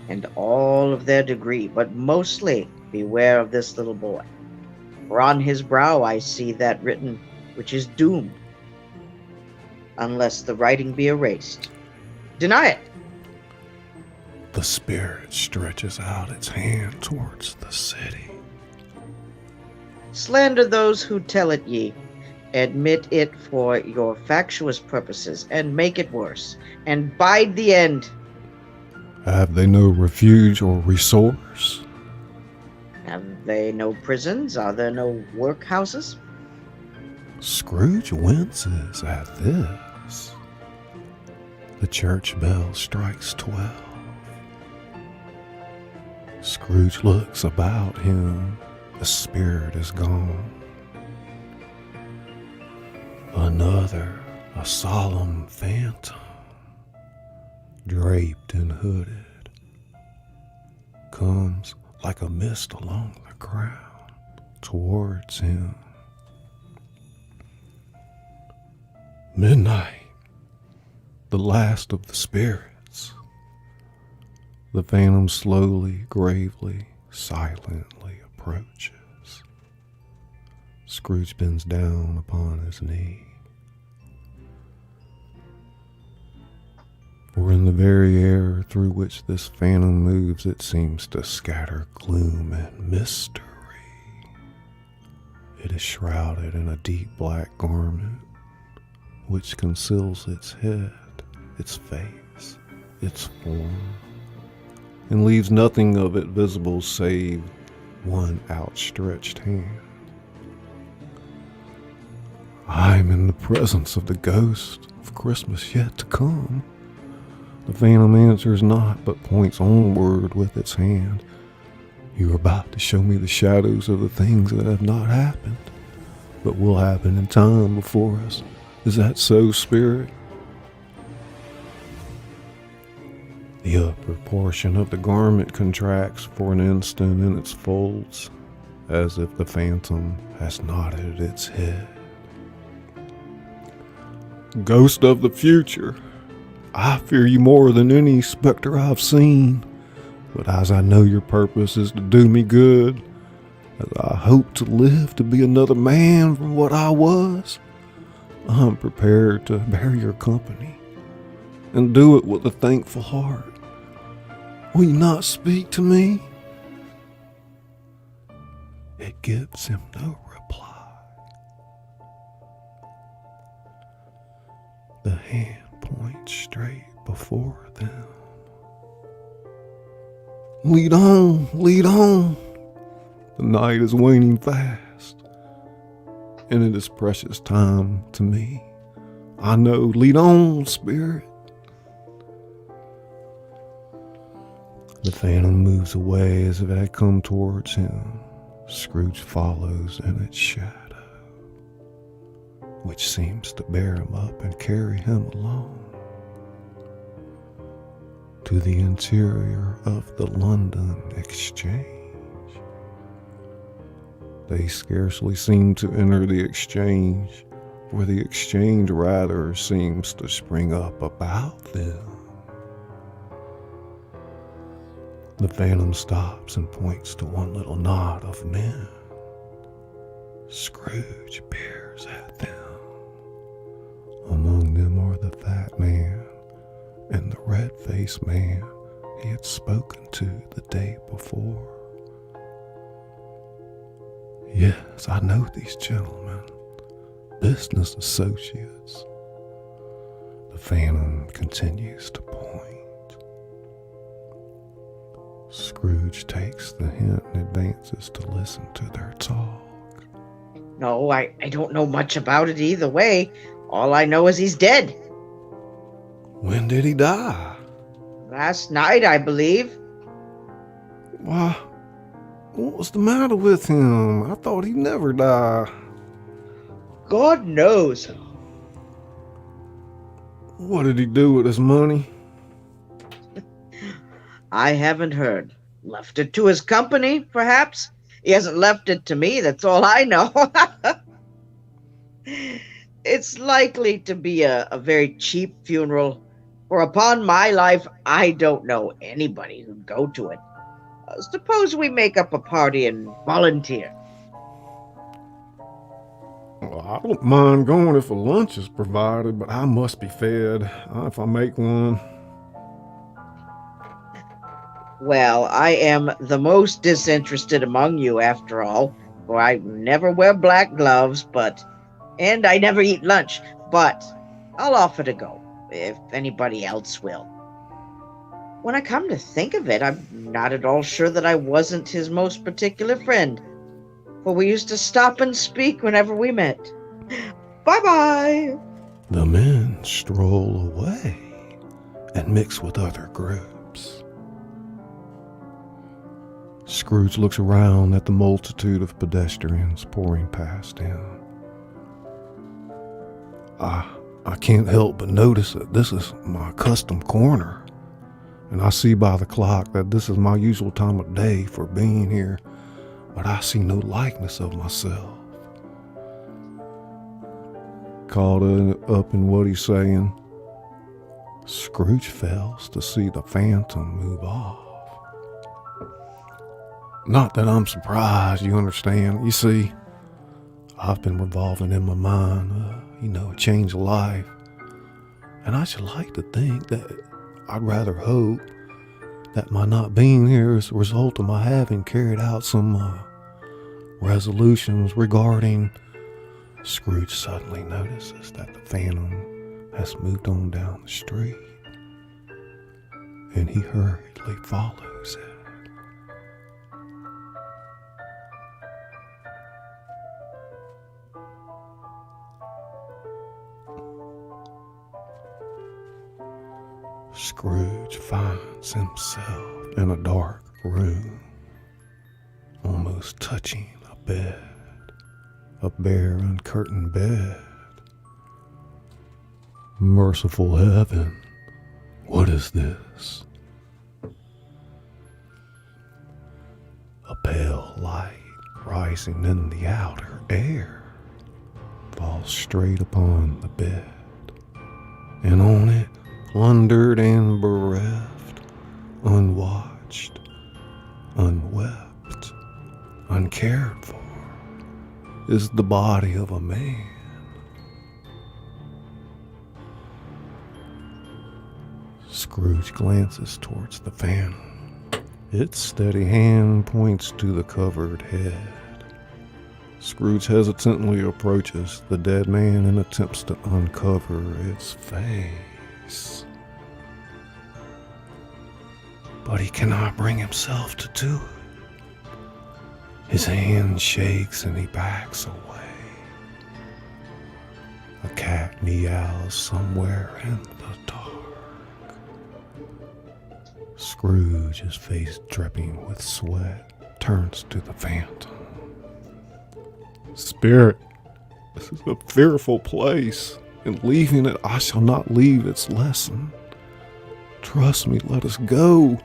and all of their degree, but mostly beware of this little boy. For on his brow I see that written which is doom, unless the writing be erased. Deny it. The spirit stretches out its hand towards the city. Slander those who tell it ye. Admit it for your factious purposes, and make it worse, and bide the end. Have they no refuge or resource? Have they no prisons? Are there no workhouses? Scrooge winces at this. The church bell strikes 12. Scrooge looks about him. The spirit is gone. Another, a solemn phantom, draped and hooded, comes like a mist along the ground towards him. Midnight, the last of the spirits. The phantom slowly, gravely, silently approaches. Scrooge bends down upon his knee. For in the very air through which this phantom moves, it seems to scatter gloom and mystery. It is shrouded in a deep black garment, which conceals its head, its face, its form, and leaves nothing of it visible save one outstretched hand. I am in the presence of the ghost of Christmas yet to come. The phantom answers not, but points onward with its hand. You are about to show me the shadows of the things that have not happened, but will happen in time before us. Is that so, Spirit? The upper portion of the garment contracts for an instant in its folds, as if the phantom has nodded its head. Ghost of the future, I fear you more than any specter I've seen, but as I know your purpose is to do me good, as I hope to live to be another man from what I was, I'm prepared to bear your company and do it with a thankful heart. Will you not speak to me? It gives him no reply. The hand points straight before them. Lead on, lead on. The night is waning fast. and it is precious time to me. I know, lead on, spirit. The phantom moves away as if it had come towards him. Scrooge follows in its shadow, which seems to bear him up and carry him along to the interior of the London Exchange. They scarcely seem to enter the exchange, for the exchange rather seems to spring up about them. The phantom stops and points to one little knot of men. Scrooge peers at them. Among them are the fat man and the red-faced man he had spoken to the day before. Yes, I know these gentlemen, business associates. The phantom continues to point. Scrooge takes the hint and advances to listen to their talk. No, I don't know much about it either way. All I know is he's dead. When did he die? Last night, I believe. Why, what was the matter with him? I thought he'd never die. God knows. What did he do with his money? I haven't heard. Left it to his company, perhaps? He hasn't left it to me, that's all I know. It's likely to be a very cheap funeral, for upon my life, I don't know anybody who'd go to it. Suppose we make up a party and volunteer. Well, I don't mind going if a lunch is provided, but I must be fed if I make one. Well, I am the most disinterested among you, after all, for I never wear black gloves, and I never eat lunch, but I'll offer to go, if anybody else will. When I come to think of it, I'm not at all sure that I wasn't his most particular friend, for we used to stop and speak whenever we met. Bye-bye! The men stroll away and mix with other groups. Scrooge looks around at the multitude of pedestrians pouring past him. I can't help but notice that this is my custom corner, and I see by the clock that this is my usual time of day for being here, but I see no likeness of myself. Caught up in what he's saying, Scrooge fails to see the phantom move off. Not that I'm surprised, you understand. You see, I've been revolving in my mind, a change of life. And I should like to think that I'd rather hope that my not being here is a result of my having carried out some resolutions regarding. Scrooge suddenly notices that the phantom has moved on down the street, and he hurriedly follows it. Scrooge finds himself in a dark room, almost touching a bed, a bare uncurtained bed. Merciful heaven, what is this? A pale light rising in the outer air falls straight upon the bed, and on it, plundered and bereft, unwatched, unwept, uncared for, is the body of a man. Scrooge glances towards the phantom. Its steady hand points to the covered head. Scrooge hesitantly approaches the dead man and attempts to uncover its face. But he cannot bring himself to do it. His hand shakes and he backs away. meows somewhere in the dark. Scrooge, his face dripping with sweat, turns to the phantom. Spirit, this is a fearful place, and leaving it, I shall not leave its lesson. Trust me, let us go.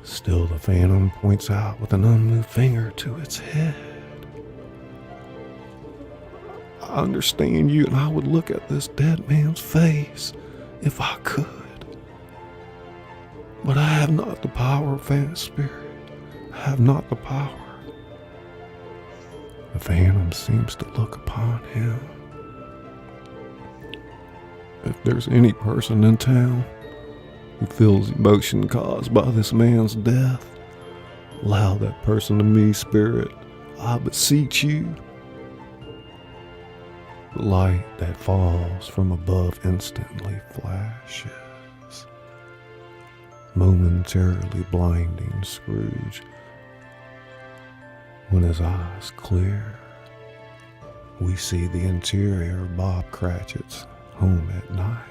Still the phantom points out with an unmoved finger to its head. I understand you, and I would look at this dead man's face if I could. But I have not the power, Phantom Spirit. I have not the power. The phantom seems to look upon him. If there's any person in town who feels emotion caused by this man's death, allow that person to me, Spirit. I beseech you. The light that falls from above instantly flashes, momentarily blinding Scrooge. When his eyes clear, we see the interior of Bob Cratchit's home at night.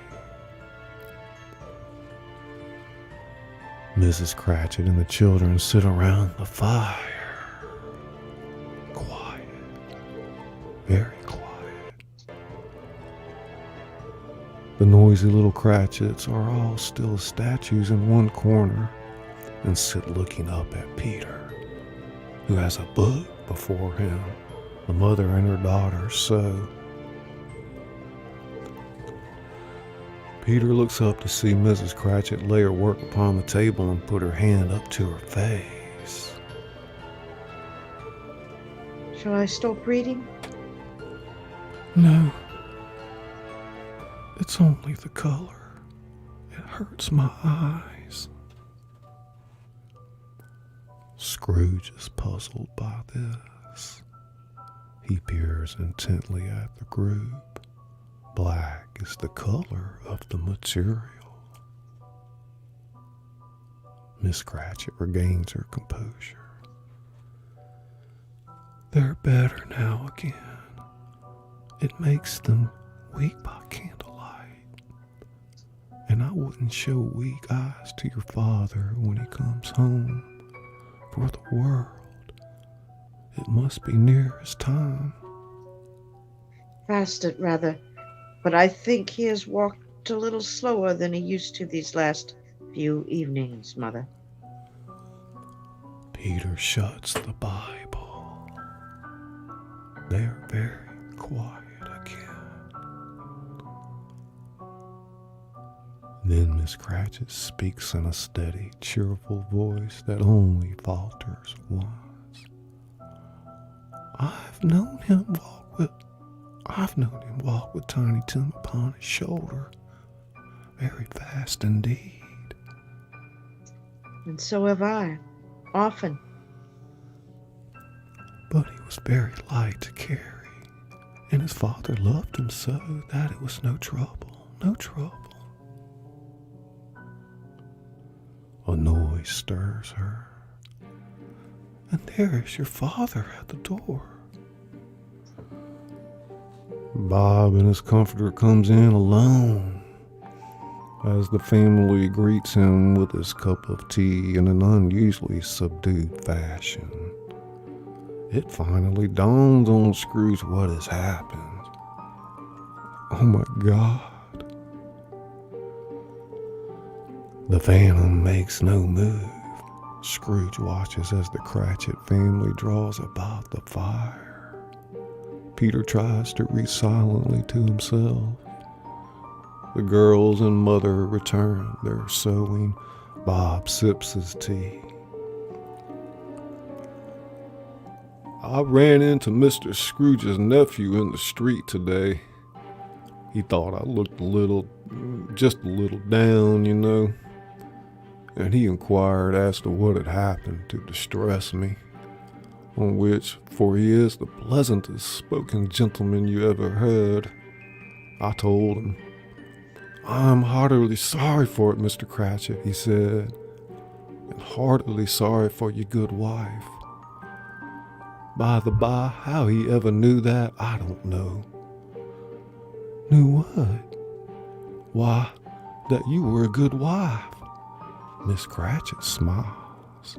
Mrs. Cratchit and the children sit around the fire. Quiet. Very quiet. The noisy little Cratchits are all still as statues in one corner and sit looking up at Peter, who has a book before him. The mother and her daughter sew. Peter looks up to see Mrs. Cratchit lay her work upon the table and put her hand up to her face. Shall I stop reading? No. It's only the color. It hurts my eyes. Scrooge is puzzled by this. He peers intently at the group. Black is the color of the material. Miss Cratchit regains her composure. They're better now again. It makes them weak by candlelight. And I wouldn't show weak eyes to your father when he comes home for the world. It must be near his time. Fasted, rather. But I think he has walked a little slower than he used to these last few evenings, Mother. Peter shuts the Bible. They're very quiet again. Then Miss Cratchit speaks in a steady, cheerful voice that only falters once. I've known him walk with Tiny Tim upon his shoulder, very fast indeed. And so have I, often. But he was very light to carry, and his father loved him so that it was no trouble, no trouble. A noise stirs her, and there is your father at the door. Bob and his comforter comes in alone as the family greets him with his cup of tea in an unusually subdued fashion. It finally dawns on Scrooge what has happened. Oh my God. The phantom makes no move. Scrooge watches as the Cratchit family draws about the fire. Peter tries to read silently to himself. The girls and mother return their sewing. Bob sips his tea. I ran into Mr. Scrooge's nephew in the street today. He thought I looked just a little down, you know. And he inquired as to what had happened to distress me. On which, for he is the pleasantest spoken gentleman you ever heard, I told him. I'm heartily sorry for it, Mr. Cratchit, he said, and heartily sorry for your good wife. By the by, how he ever knew that, I don't know. Knew what? Why, that you were a good wife. Miss Cratchit smiles.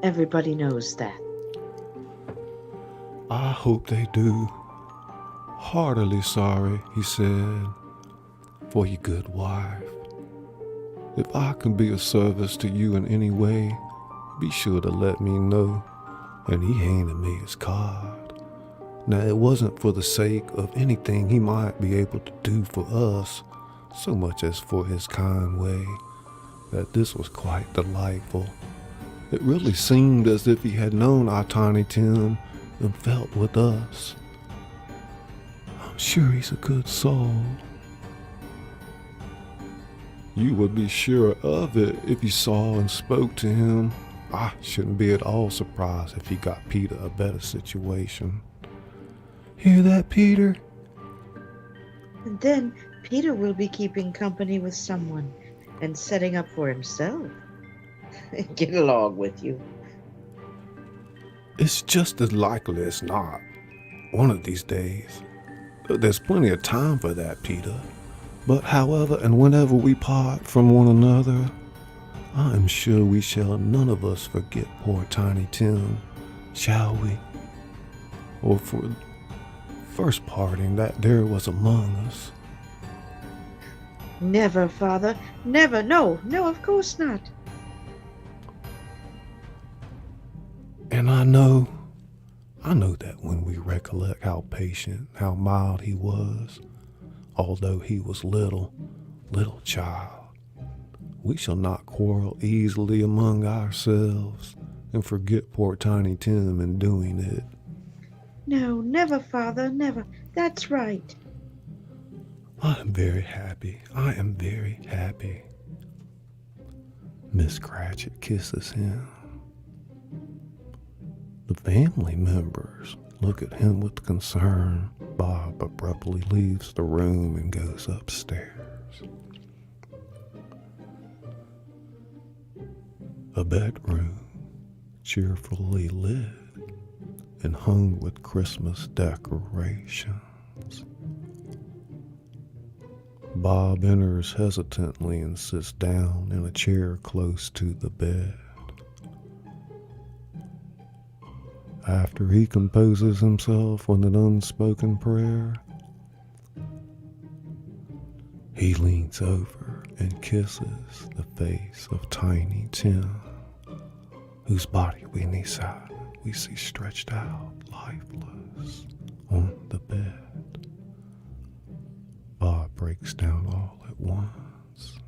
Everybody knows that. I hope they do. Heartily sorry, he said, for your good wife. If I can be of service to you in any way, be sure to let me know. And he handed me his card. Now, it wasn't for the sake of anything he might be able to do for us, so much as for his kind way, that this was quite delightful. It really seemed as if he had known our Tiny Tim and felt with us. I'm sure he's a good soul. You would be sure of it if you saw and spoke to him. I shouldn't be at all surprised if he got Peter a better situation. Hear that, Peter? And then Peter will be keeping company with someone and setting up for himself. Get along with you. It's just as likely as not. One of these days. There's plenty of time for that, Peter. But however and whenever we part from one another, I am sure we shall none of us forget poor Tiny Tim, shall we? Or for first parting that there was among us. Never, Father. Never. No, of course not. And I know that when we recollect how patient, how mild he was, although he was little child, we shall not quarrel easily among ourselves and forget poor Tiny Tim in doing it. No, never, Father, never. That's right. I am very happy. Miss Cratchit kisses him. The family members look at him with concern. Bob abruptly leaves the room and goes upstairs. A bedroom, cheerfully lit and hung with Christmas decorations. Bob enters hesitantly and sits down in a chair close to the bed. After he composes himself with an unspoken prayer, he leans over and kisses the face of Tiny Tim, whose body we see stretched out lifeless on the bed. Bob breaks down all at once.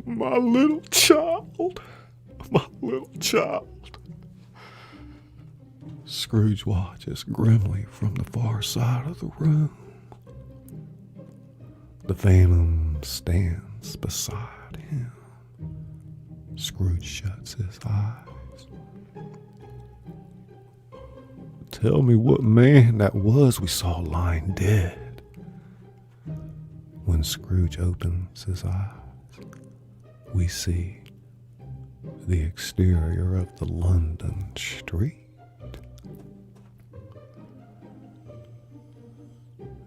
My little child. Scrooge watches grimly from the far side of the room. The Phantom stands beside him. Scrooge shuts his eyes. Tell me what man that was we saw lying dead. When Scrooge opens his eyes, we see the exterior of the London street.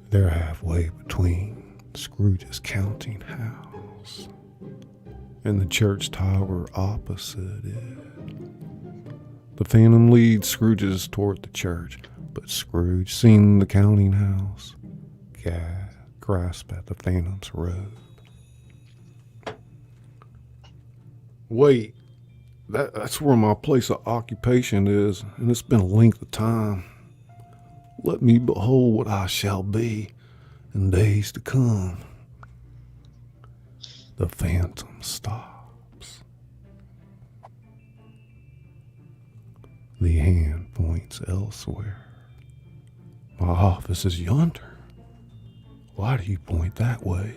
They're halfway between Scrooge's counting house and the church tower opposite it. The Phantom leads Scrooge's toward the church, but Scrooge, seeing the counting house, grasps at the Phantom's robe. Wait, that's where my place of occupation is, and it's been a length of time. Let me behold what I shall be in days to come. The Phantom stops. The hand points elsewhere. My office is yonder. Why do you point that way?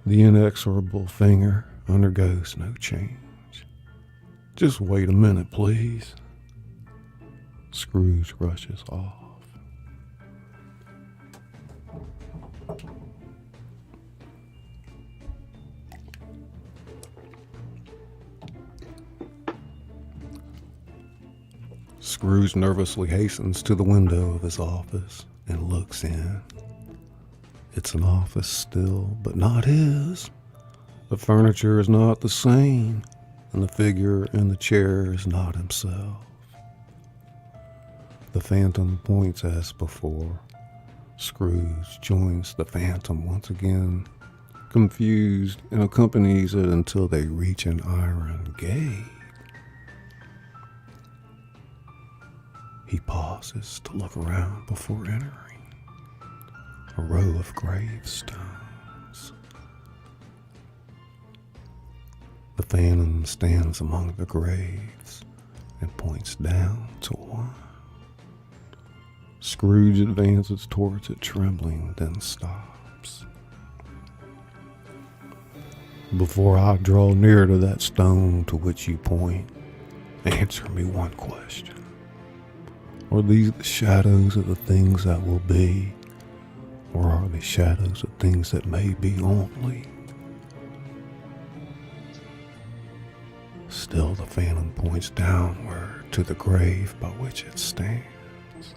The inexorable finger undergoes no change. Just wait a minute, please. Scrooge rushes off. Scrooge nervously hastens to the window of his office and looks in. It's an office still, but not his. The furniture is not the same, and the figure in the chair is not himself. The phantom points as before. Scrooge joins the phantom once again, confused, and accompanies it until they reach an iron gate. He pauses to look around before entering. A row of gravestones. The phantom stands among the graves and points down to one. Scrooge advances towards it, trembling, then stops. Before I draw near to that stone to which you point, answer me one question. Are these the shadows of the things that will be, or are they shadows of things that may be only? Still the phantom points downward to the grave by which it stands.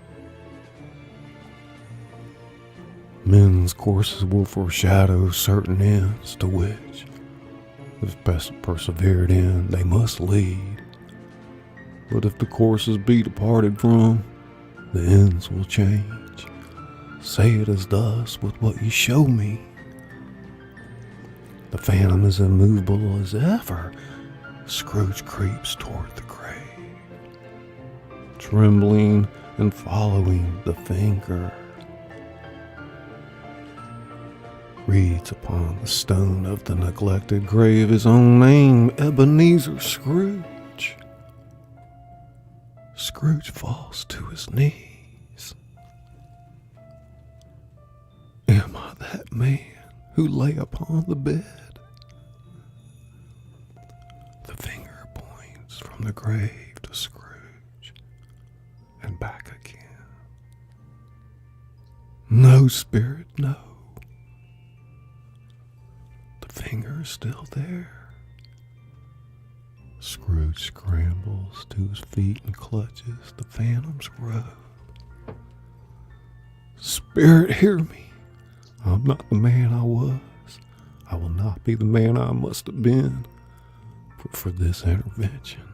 Men's courses will foreshadow certain ends to which, if best persevered in, they must lead. But if the courses be departed from, the ends will change. Say it as thus with what you show me. The phantom is immovable as ever. Scrooge creeps toward the grave, trembling and following the finger. Reads upon the stone of the neglected grave his own name, Ebenezer Scrooge. Scrooge falls to his knees. Am I that man who lay upon the bed? The finger points from the grave to Scrooge and back again. No, spirit, no. The finger is still there. Scrooge scrambles to his feet and clutches the phantom's robe. Spirit, hear me. I'm not the man I was. I will not be the man I must have been. But for this intervention,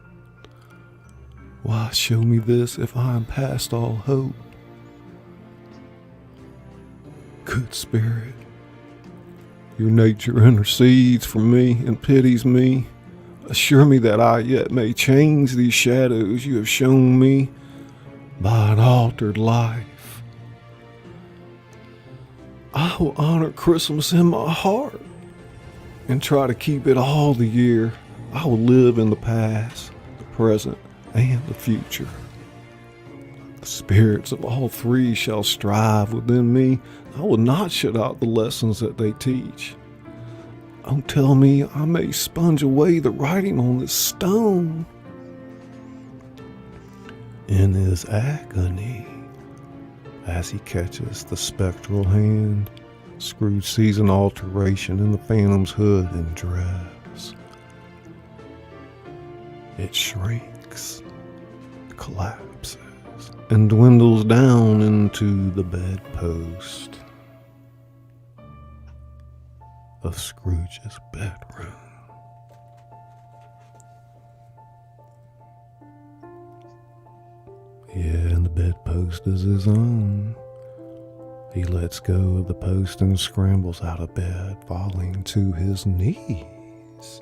why show me this if I am past all hope? Good Spirit, your nature intercedes for me and pities me. Assure me that I yet may change these shadows you have shown me by an altered life. I will honor Christmas in my heart and try to keep it all the year. I will live in the past, the present, and the future. The spirits of all three shall strive within me. I will not shut out the lessons that they teach. Oh, tell me I may sponge away the writing on this stone. In his agony, as he catches the spectral hand, Scrooge sees an alteration in the phantom's hood and dress. It shrinks, collapses, and dwindles down into the bedpost of Scrooge's bedroom. Yeah, and the bedpost is his own. He lets go of the post and scrambles out of bed, falling to his knees.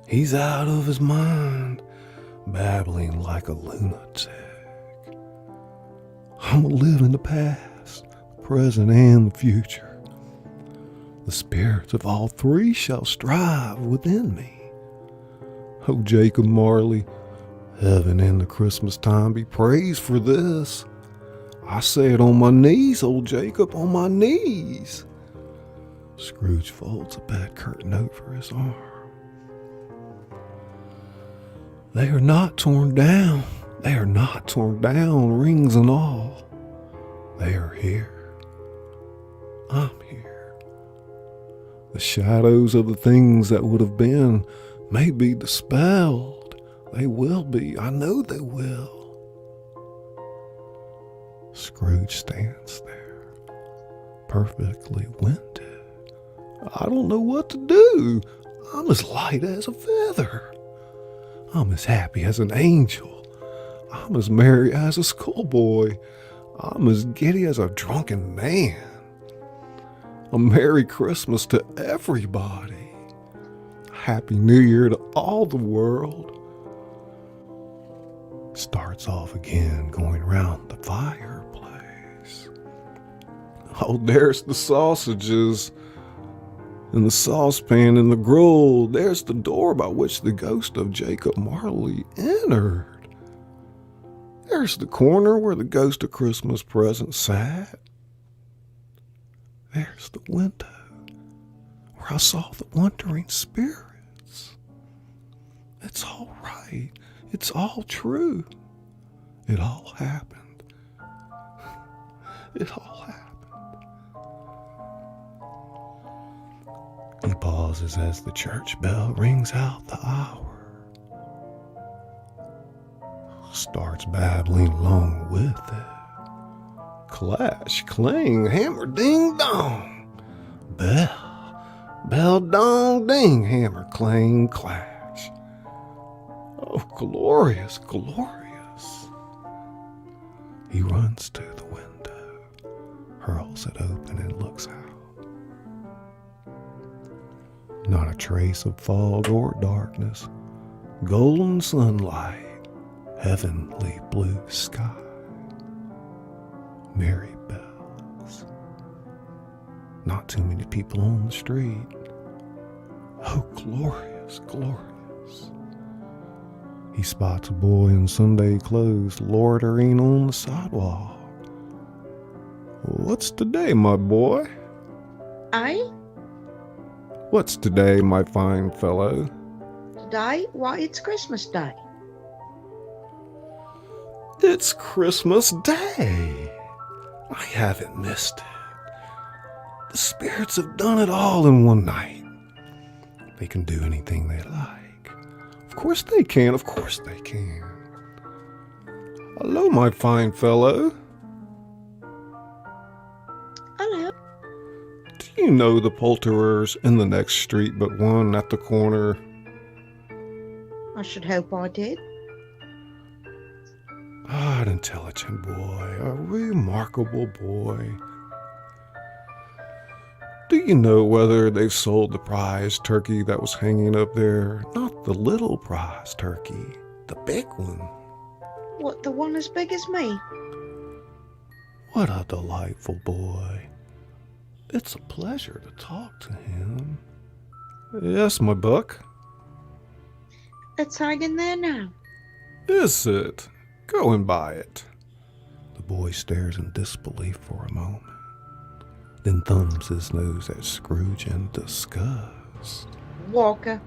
He's out of his mind, babbling like a lunatic. I'm gonna live in the past, the present, and the future. The spirits of all three shall strive within me. Oh, Jacob Marley, heaven in the Christmas time be praised for this. I say it on my knees, old Jacob, on my knees. Scrooge folds a bed curtain over his arm. They are not torn down. They are not torn down, rings and all. They are here. I'm here. The shadows of the things that would have been may be dispelled. They will be. I know they will. Scrooge stands there, perfectly winded. I don't know what to do. I'm as light as a feather. I'm as happy as an angel. I'm as merry as a schoolboy. I'm as giddy as a drunken man. A Merry Christmas to everybody. Happy New Year to all the world. Starts off again, going round the fireplace. Oh, there's the sausages in the saucepan in the grill. There's the door by which the ghost of Jacob Marley entered. There's the corner where the ghost of Christmas present sat. There's the window where I saw the wandering spirits. It's all right. It's all true. It all happened. It all happened. He pauses as the church bell rings out the hour. Starts babbling along with it. Clash, clang, hammer, ding, dong. Bell, dong, ding, hammer, clang, clash. Oh, glorious, glorious. He runs to the window, hurls it open and looks out. Not a trace of fog or darkness. Golden sunlight. Heavenly blue sky. Merry bells. Not too many people on the street. Oh, glorious, glorious. He spots a boy in Sunday clothes loitering on the sidewalk. What's today, my boy? What's today, my fine fellow? Today? Why, it's Christmas Day. It's Christmas Day. I haven't missed it. The spirits have done it all in one night. They can do anything they like. Of course they can. Of course they can. Hello, my fine fellow. Hello. Do you know the poulterers in the next street but one at the corner? I should hope I did. An intelligent boy, a remarkable boy. Do you know whether they've sold the prize turkey that was hanging up there? Not the little prize turkey, the big one. What, the one as big as me? What a delightful boy. It's a pleasure to talk to him. Yes, my buck. It's hanging there now. Is it? Go and buy it. The boy stares in disbelief for a moment, then thumbs his nose at Scrooge in disgust. Walker.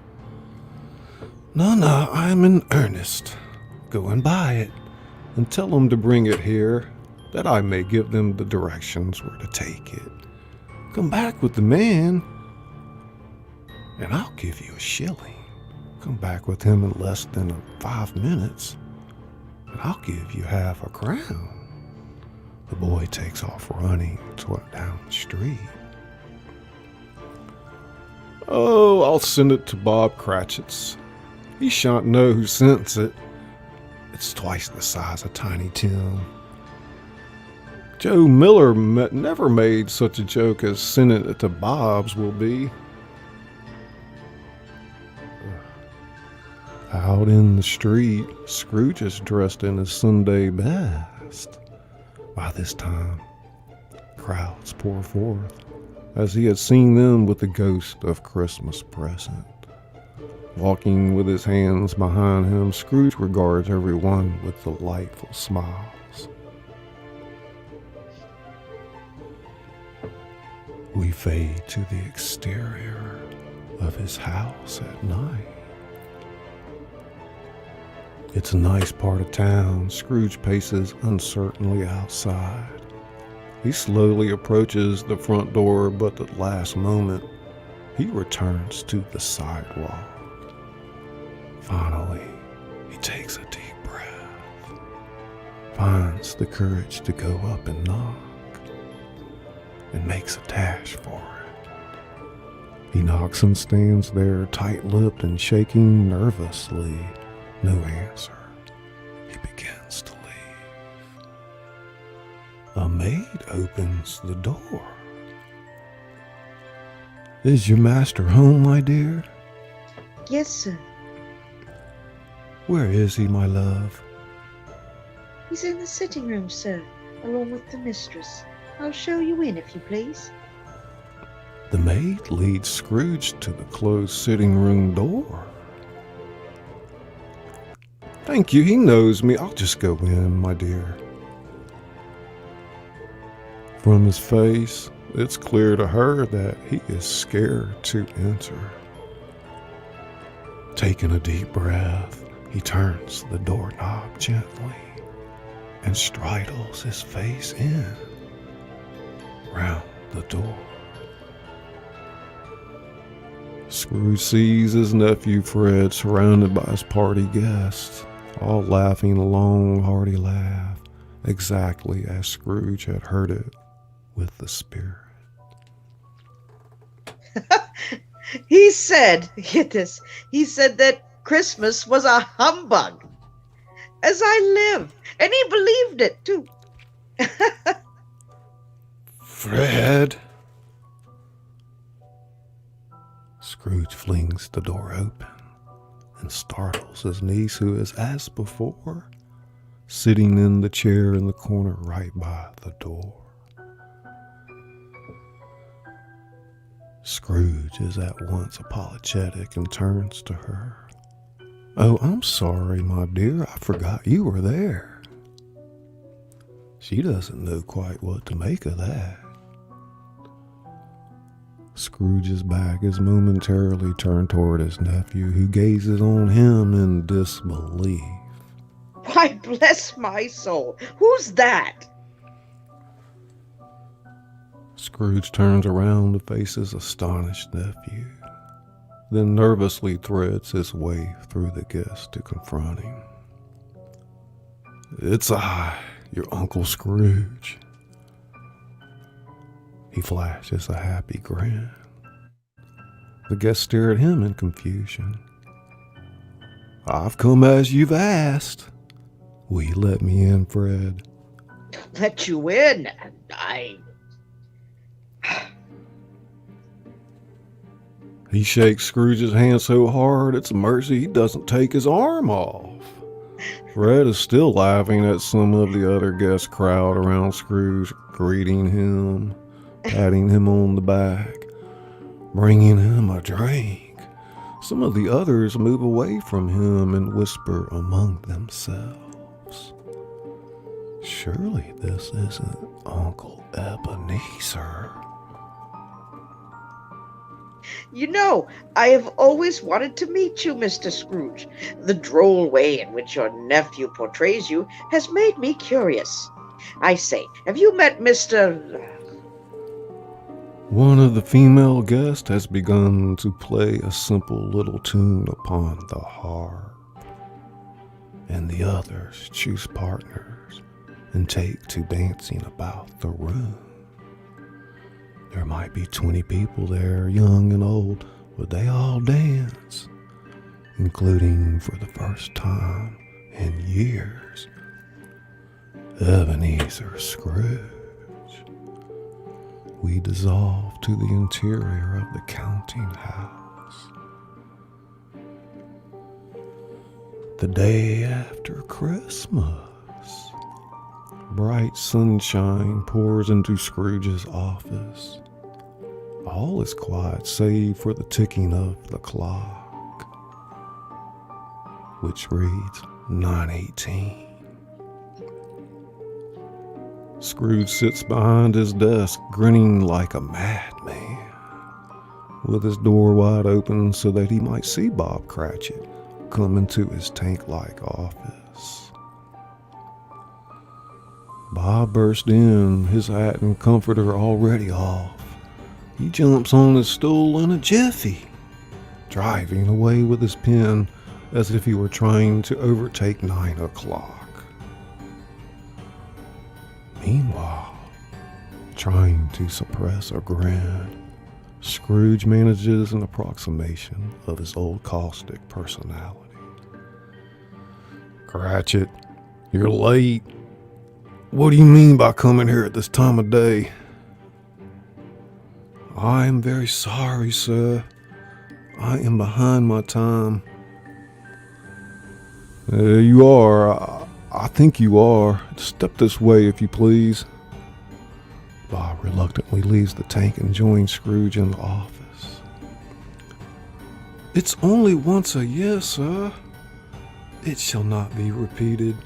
No, I'm in earnest. Go and buy it, and tell them to bring it here, that I may give them the directions where to take it. Come back with the man, and I'll give you a shilling. Come back with him in less than 5 minutes, and I'll give you half a crown. The boy takes off running down the street. Oh, I'll send it to Bob Cratchit's. He shan't know who sends it. It's twice the size of Tiny Tim. Joe Miller never made such a joke as sending it to Bob's will be. Out in the street, Scrooge is dressed in his Sunday best. By this time, crowds pour forth, as he had seen them with the ghost of Christmas present. Walking with his hands behind him, Scrooge regards everyone with delightful smiles. We fade to the exterior of his house at night. It's a nice part of town. Scrooge paces uncertainly outside. He slowly approaches the front door, but at the last moment, he returns to the sidewalk. Finally, he takes a deep breath, finds the courage to go up and knock, and makes a dash for it. He knocks and stands there, tight-lipped and shaking nervously. No answer. He begins to leave. A maid opens the door. "Is your master home, my dear?" Yes, sir. "Where is he, my love?" He's in the sitting room, sir, along with the mistress. I'll show you in, if you please. The maid leads Scrooge to the closed sitting room door. "Thank you, he knows me. I'll just go in, my dear." From his face, it's clear to her that he is scared to enter. Taking a deep breath, he turns the doorknob gently and straddles his face in, round the door. Scrooge sees his nephew Fred surrounded by his party guests, all laughing a long, hearty laugh, exactly as Scrooge had heard it with the spirit. He said, get this, he said that Christmas was a humbug. As I live. And he believed it, too. "Fred!" Scrooge flings the door open and startles his niece, who is, as before, sitting in the chair in the corner right by the door. Scrooge is at once apologetic and turns to her. "Oh, I'm sorry, my dear. I forgot you were there." She doesn't know quite what to make of that. Scrooge's back is momentarily turned toward his nephew, who gazes on him in disbelief. Why, bless my soul. Who's that? Scrooge turns around to face his astonished nephew, then nervously threads his way through the guests to confront him. "It's I, your Uncle Scrooge." He flashes a happy grin. The guests stare at him in confusion. "I've come as you've asked. Will you let me in, Fred?" Let you in? He shakes Scrooge's hand so hard it's a mercy he doesn't take his arm off. Fred is still laughing at some of the other guests crowd around Scrooge, greeting him, patting him on the back, bringing him a drink. Some of the others move away from him and whisper among themselves, "Surely this isn't Uncle Ebenezer." You know, I have always wanted to meet you, Mr. Scrooge. The droll way in which your nephew portrays you has made me curious. I say, have you met Mr. One of the female guests has begun to play a simple little tune upon the harp, and the others choose partners and take to dancing about the room. There might be 20 people there, young and old, but they all dance, including, for the first time in years, Ebenezer Scrooge. We dissolve to the interior of the counting house. The day after Christmas. Bright sunshine pours into Scrooge's office. All is quiet save for the ticking of the clock, which reads 9:18. Scrooge sits behind his desk, grinning like a madman, with his door wide open so that he might see Bob Cratchit come into his tank-like office. Bob burst in, his hat and comforter already off. He jumps on his stool in a jiffy, driving away with his pen as if he were trying to overtake 9 o'clock. Meanwhile, trying to suppress a grin, Scrooge manages an approximation of his old caustic personality. Cratchit, you're late. What do you mean by coming here at this time of day? I am very sorry, sir. I am behind my time. You are. I think you are. Step this way, if you please. Bob reluctantly leaves the tank and joins Scrooge in the office. It's only once a year, sir. It shall not be repeated.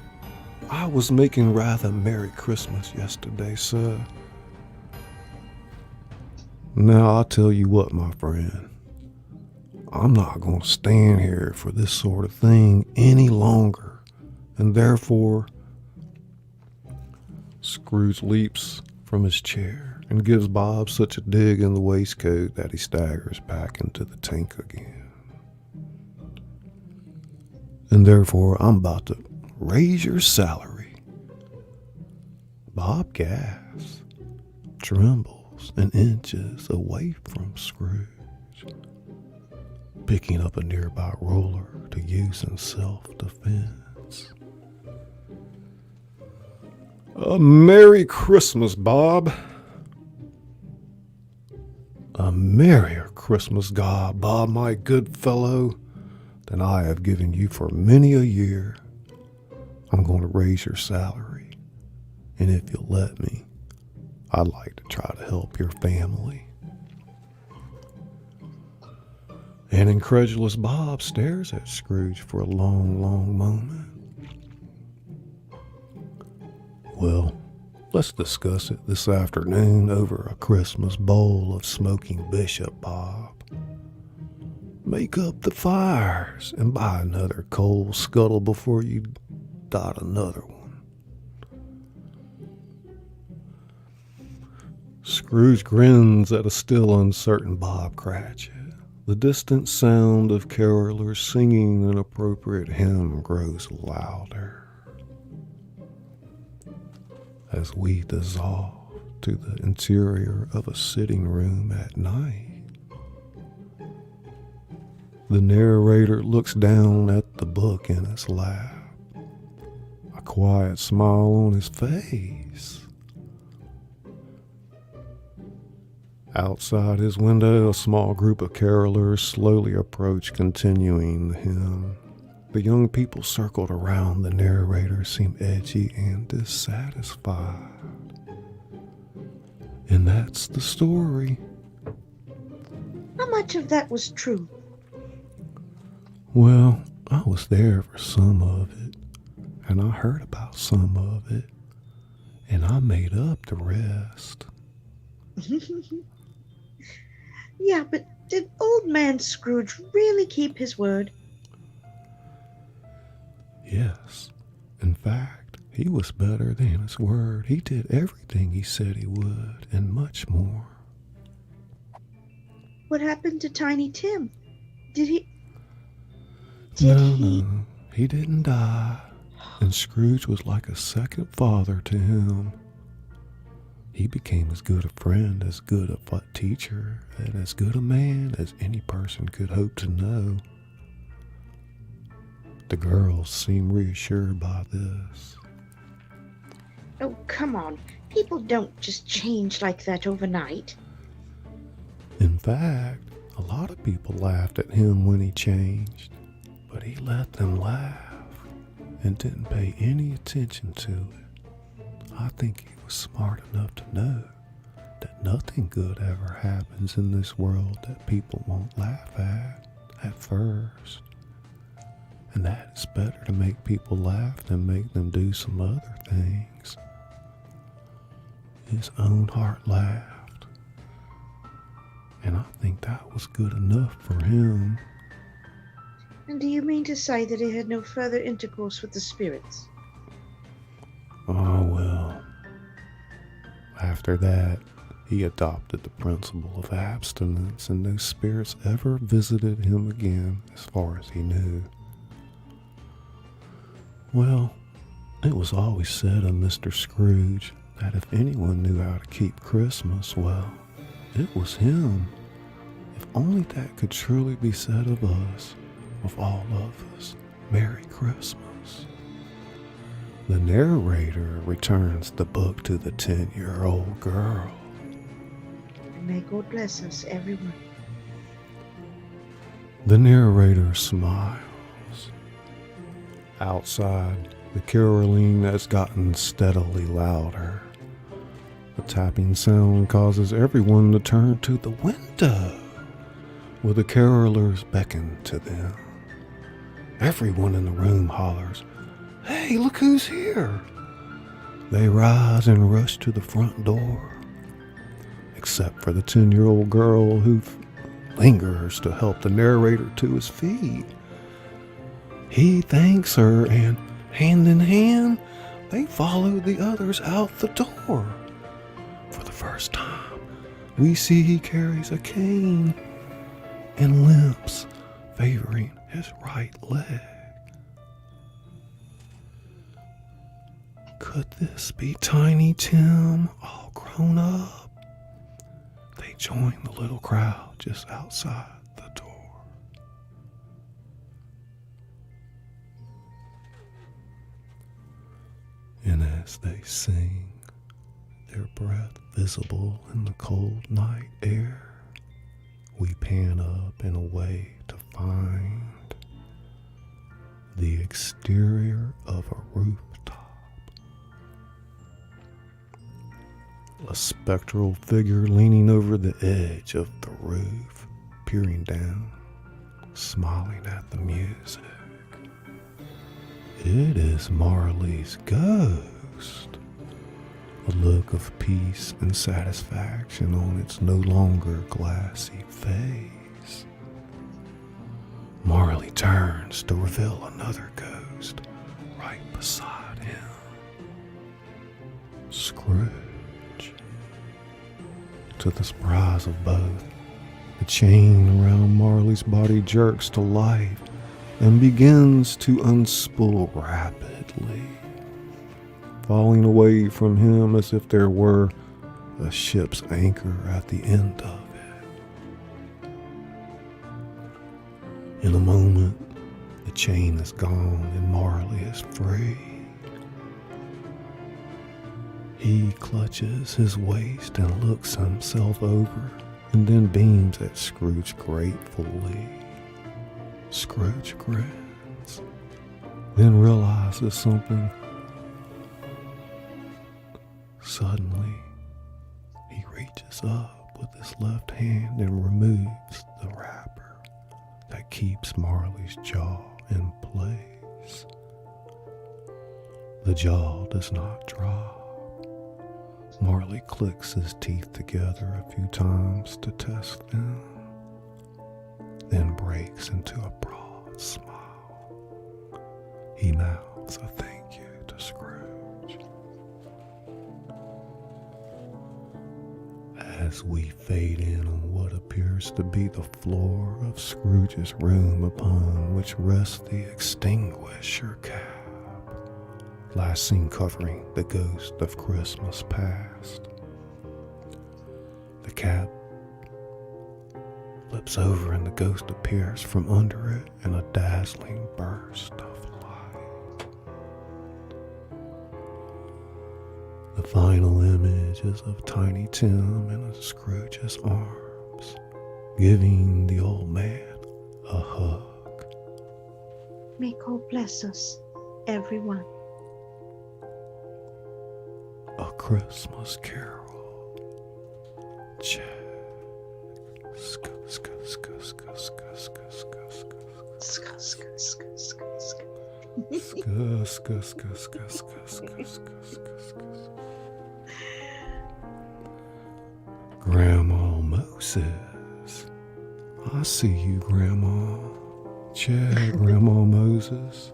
I was making rather Merry Christmas yesterday, sir. Now, I'll tell you what, my friend. I'm not going to stand here for this sort of thing any longer, and therefore, Scrooge leaps from his chair and gives Bob such a dig in the waistcoat that he staggers back into the tank again. And therefore, I'm about to raise your salary. Bob gasps, trembles, and inches away from Scrooge, picking up a nearby roller to use in self-defense. A Merry Christmas, Bob. A merrier Christmas, God, Bob, my good fellow, than I have given you for many a year. I'm going to raise your salary, and if you'll let me, I'd like to try to help your family. And incredulous Bob stares at Scrooge for a long, long moment. Well, let's discuss it this afternoon over a Christmas bowl of smoking bishop, Bob. Make up the fires and buy another coal scuttle before you dot another one. Scrooge grins at a still uncertain Bob Cratchit. The distant sound of carolers singing an appropriate hymn grows louder as we dissolve to the interior of a sitting room at night. The narrator looks down at the book in his lap, a quiet smile on his face. Outside his window, a small group of carolers slowly approach, continuing the hymn. The young people circled around the narrator seem edgy and dissatisfied. And that's the story. How much of that was true? Well, I was there for some of it, and I heard about some of it, and I made up the rest. Yeah, but did old man Scrooge really keep his word? Yes. In fact, he was better than his word. He did everything he said he would, and much more. What happened to Tiny Tim? Did he... No, he didn't die. And Scrooge was like a second father to him. He became as good a friend, as good a teacher, and as good a man as any person could hope to know. The girls seemed reassured by this. Oh, come on. People don't just change like that overnight. In fact, a lot of people laughed at him when he changed, but he let them laugh and didn't pay any attention to it. I think he was smart enough to know that nothing good ever happens in this world that people won't laugh at first. And that it's better to make people laugh than make them do some other things. His own heart laughed, and I think that was good enough for him. And do you mean to say that he had no further intercourse with the spirits? Oh, well. After that, he adopted the principle of abstinence, and no spirits ever visited him again, as far as he knew. Well, it was always said of Mr. Scrooge that if anyone knew how to keep Christmas, well, it was him. If only that could truly be said of us, of all of us. Merry Christmas. The narrator returns the book to the 10-year-old girl. And may God bless us, everyone. The narrator smiles. Outside, the caroling has gotten steadily louder. The tapping sound causes everyone to turn to the window, where the carolers beckon to them. Everyone in the room hollers, "Hey, look who's here!" They rise and rush to the front door, except for the 10-year-old girl who lingers to help the narrator to his feet. He thanks her, and hand in hand, they follow the others out the door. For the first time, we see he carries a cane and limps, favoring his right leg. Could this be Tiny Tim all grown up? They join the little crowd just outside the door. And as they sing, their breath visible in the cold night air, we pan up and away to find the exterior of a rooftop. A spectral figure leaning over the edge of the roof, peering down, smiling at the music. It is Marley's ghost. A look of peace and satisfaction on its no longer glassy face. Marley turns to reveal another ghost right beside him. Scrooge. To the surprise of both, the chain around Marley's body jerks to life and begins to unspool rapidly, falling away from him as if there were a ship's anchor at the end of it. In a moment, the chain is gone and Marley is free. He clutches his waist and looks himself over, and then beams at Scrooge gratefully. Scrooge grins, then realizes something. Suddenly, he reaches up with his left hand and removes the wrapper that keeps Marley's jaw in place. The jaw does not drop. Marley clicks his teeth together a few times to test them, then breaks into a broad smile. He mouths a thank you to Scrooge. As we fade in on what appears to be the floor of Scrooge's room, upon which rests the extinguisher cap, last seen covering the ghost of Christmas past. The cap flips over and the ghost appears from under it in a dazzling burst of light. The final image is of Tiny Tim in Scrooge's arms, giving the old man a hug. May God bless us, everyone. A Christmas Carol. Check. Grandma Moses. I see you, Grandma. Check, Grandma Moses.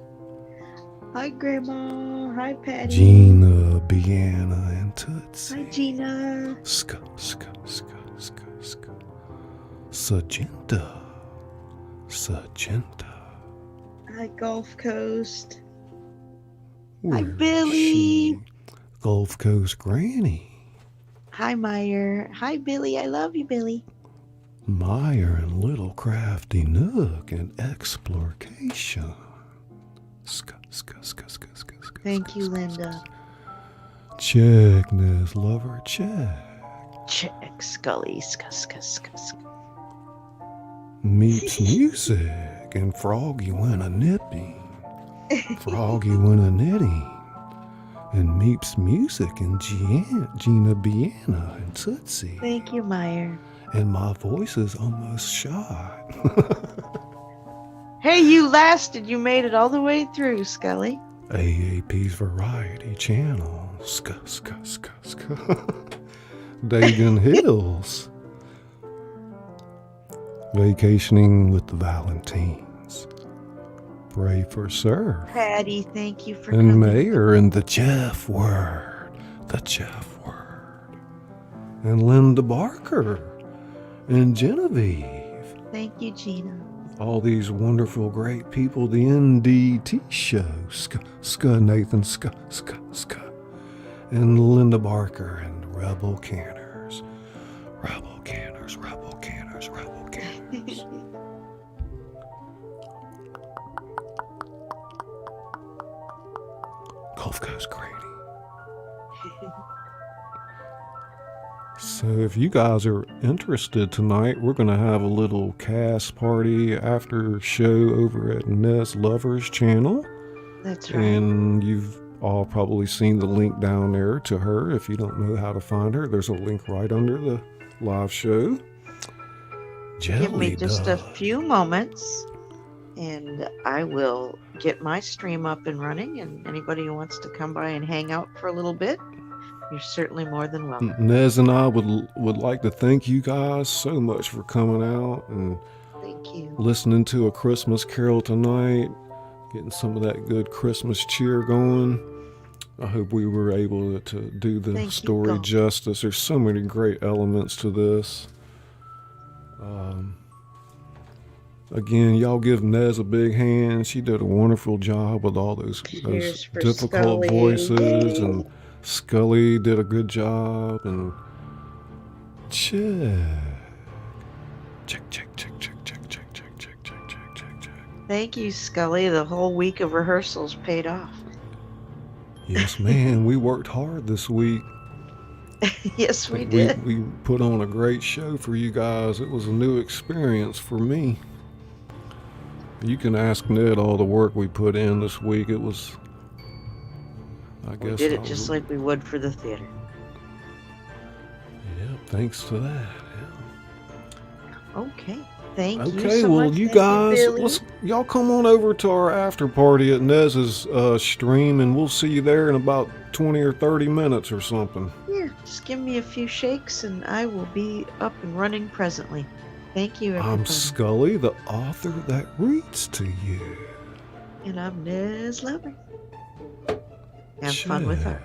Hi, Grandma. Hi, Patty. Gina, Bianna, and Tootsie. Hi, Gina. Sagenta. Hi, Gulf Coast. Where's Billy. she? Gulf Coast Granny. Hi, Meyer. Hi, Billy. I love you, Billy. Meyer and Little Crafty Nook and Exploration. Thank you, Linda. Check, Nez Lover, check. Check, Scully. Meeps Music and Froggy went a nipping. Froggy went a knitting. And Meeps Music and Gina Biana and Tootsie. Thank you, Meyer. And my voice is almost shot. Hey, you lasted. You made it all the way through, Scully. AAP's Variety Channel. Dagon Hills. Vacationing with the Valentines. Pray for Surf. Patty, thank you for And coming. Mayor and the Jeff Word. And Linda Barker. And Genevieve. Thank you, Gina. All these wonderful, great people. The NDT show. Nathan. And Linda Barker and Rebel Canners. Gulf Coast Granny. So if you guys are interested tonight, we're going to have a little cast party after show over at Nez Lover's channel. That's right. And you've all probably seen the link down there to her. If you don't know how to find her, there's a link right under the live show. Give me just a few moments and I will get my stream up and running, and anybody who wants to come by and hang out for a little bit, you're certainly more than welcome. Nez and I would like to thank you guys so much for coming out and Thank you. listening to A Christmas Carol tonight, getting some of that good Christmas cheer going. I hope we were able to do the Thank you, story Gulf. justice. There's so many great elements to this. Again, y'all give Nez a big hand. She did a wonderful job with all those Cheers for difficult Scully. voices, and Scully did a good job. And check. Thank you, Scully. The whole week of rehearsals paid off. Yes, man, we worked hard this week. Yes, we did. We put on a great show for you guys. It was a new experience for me. You can ask Ned all the work we put in this week. It was, I guess. We did it just like we would for the theater. Yeah, thanks to that. Okay. Thank you Okay, so well, much. you Thank guys, Billy. y'all come on over to our after party at Nez's stream, and we'll see you there in about 20 or 30 minutes or something. Yeah, just give me a few shakes and I will be up and running presently. Thank you, everybody. I'm Scully, the author that reads to you. And I'm Nez Lover. Have fun with her.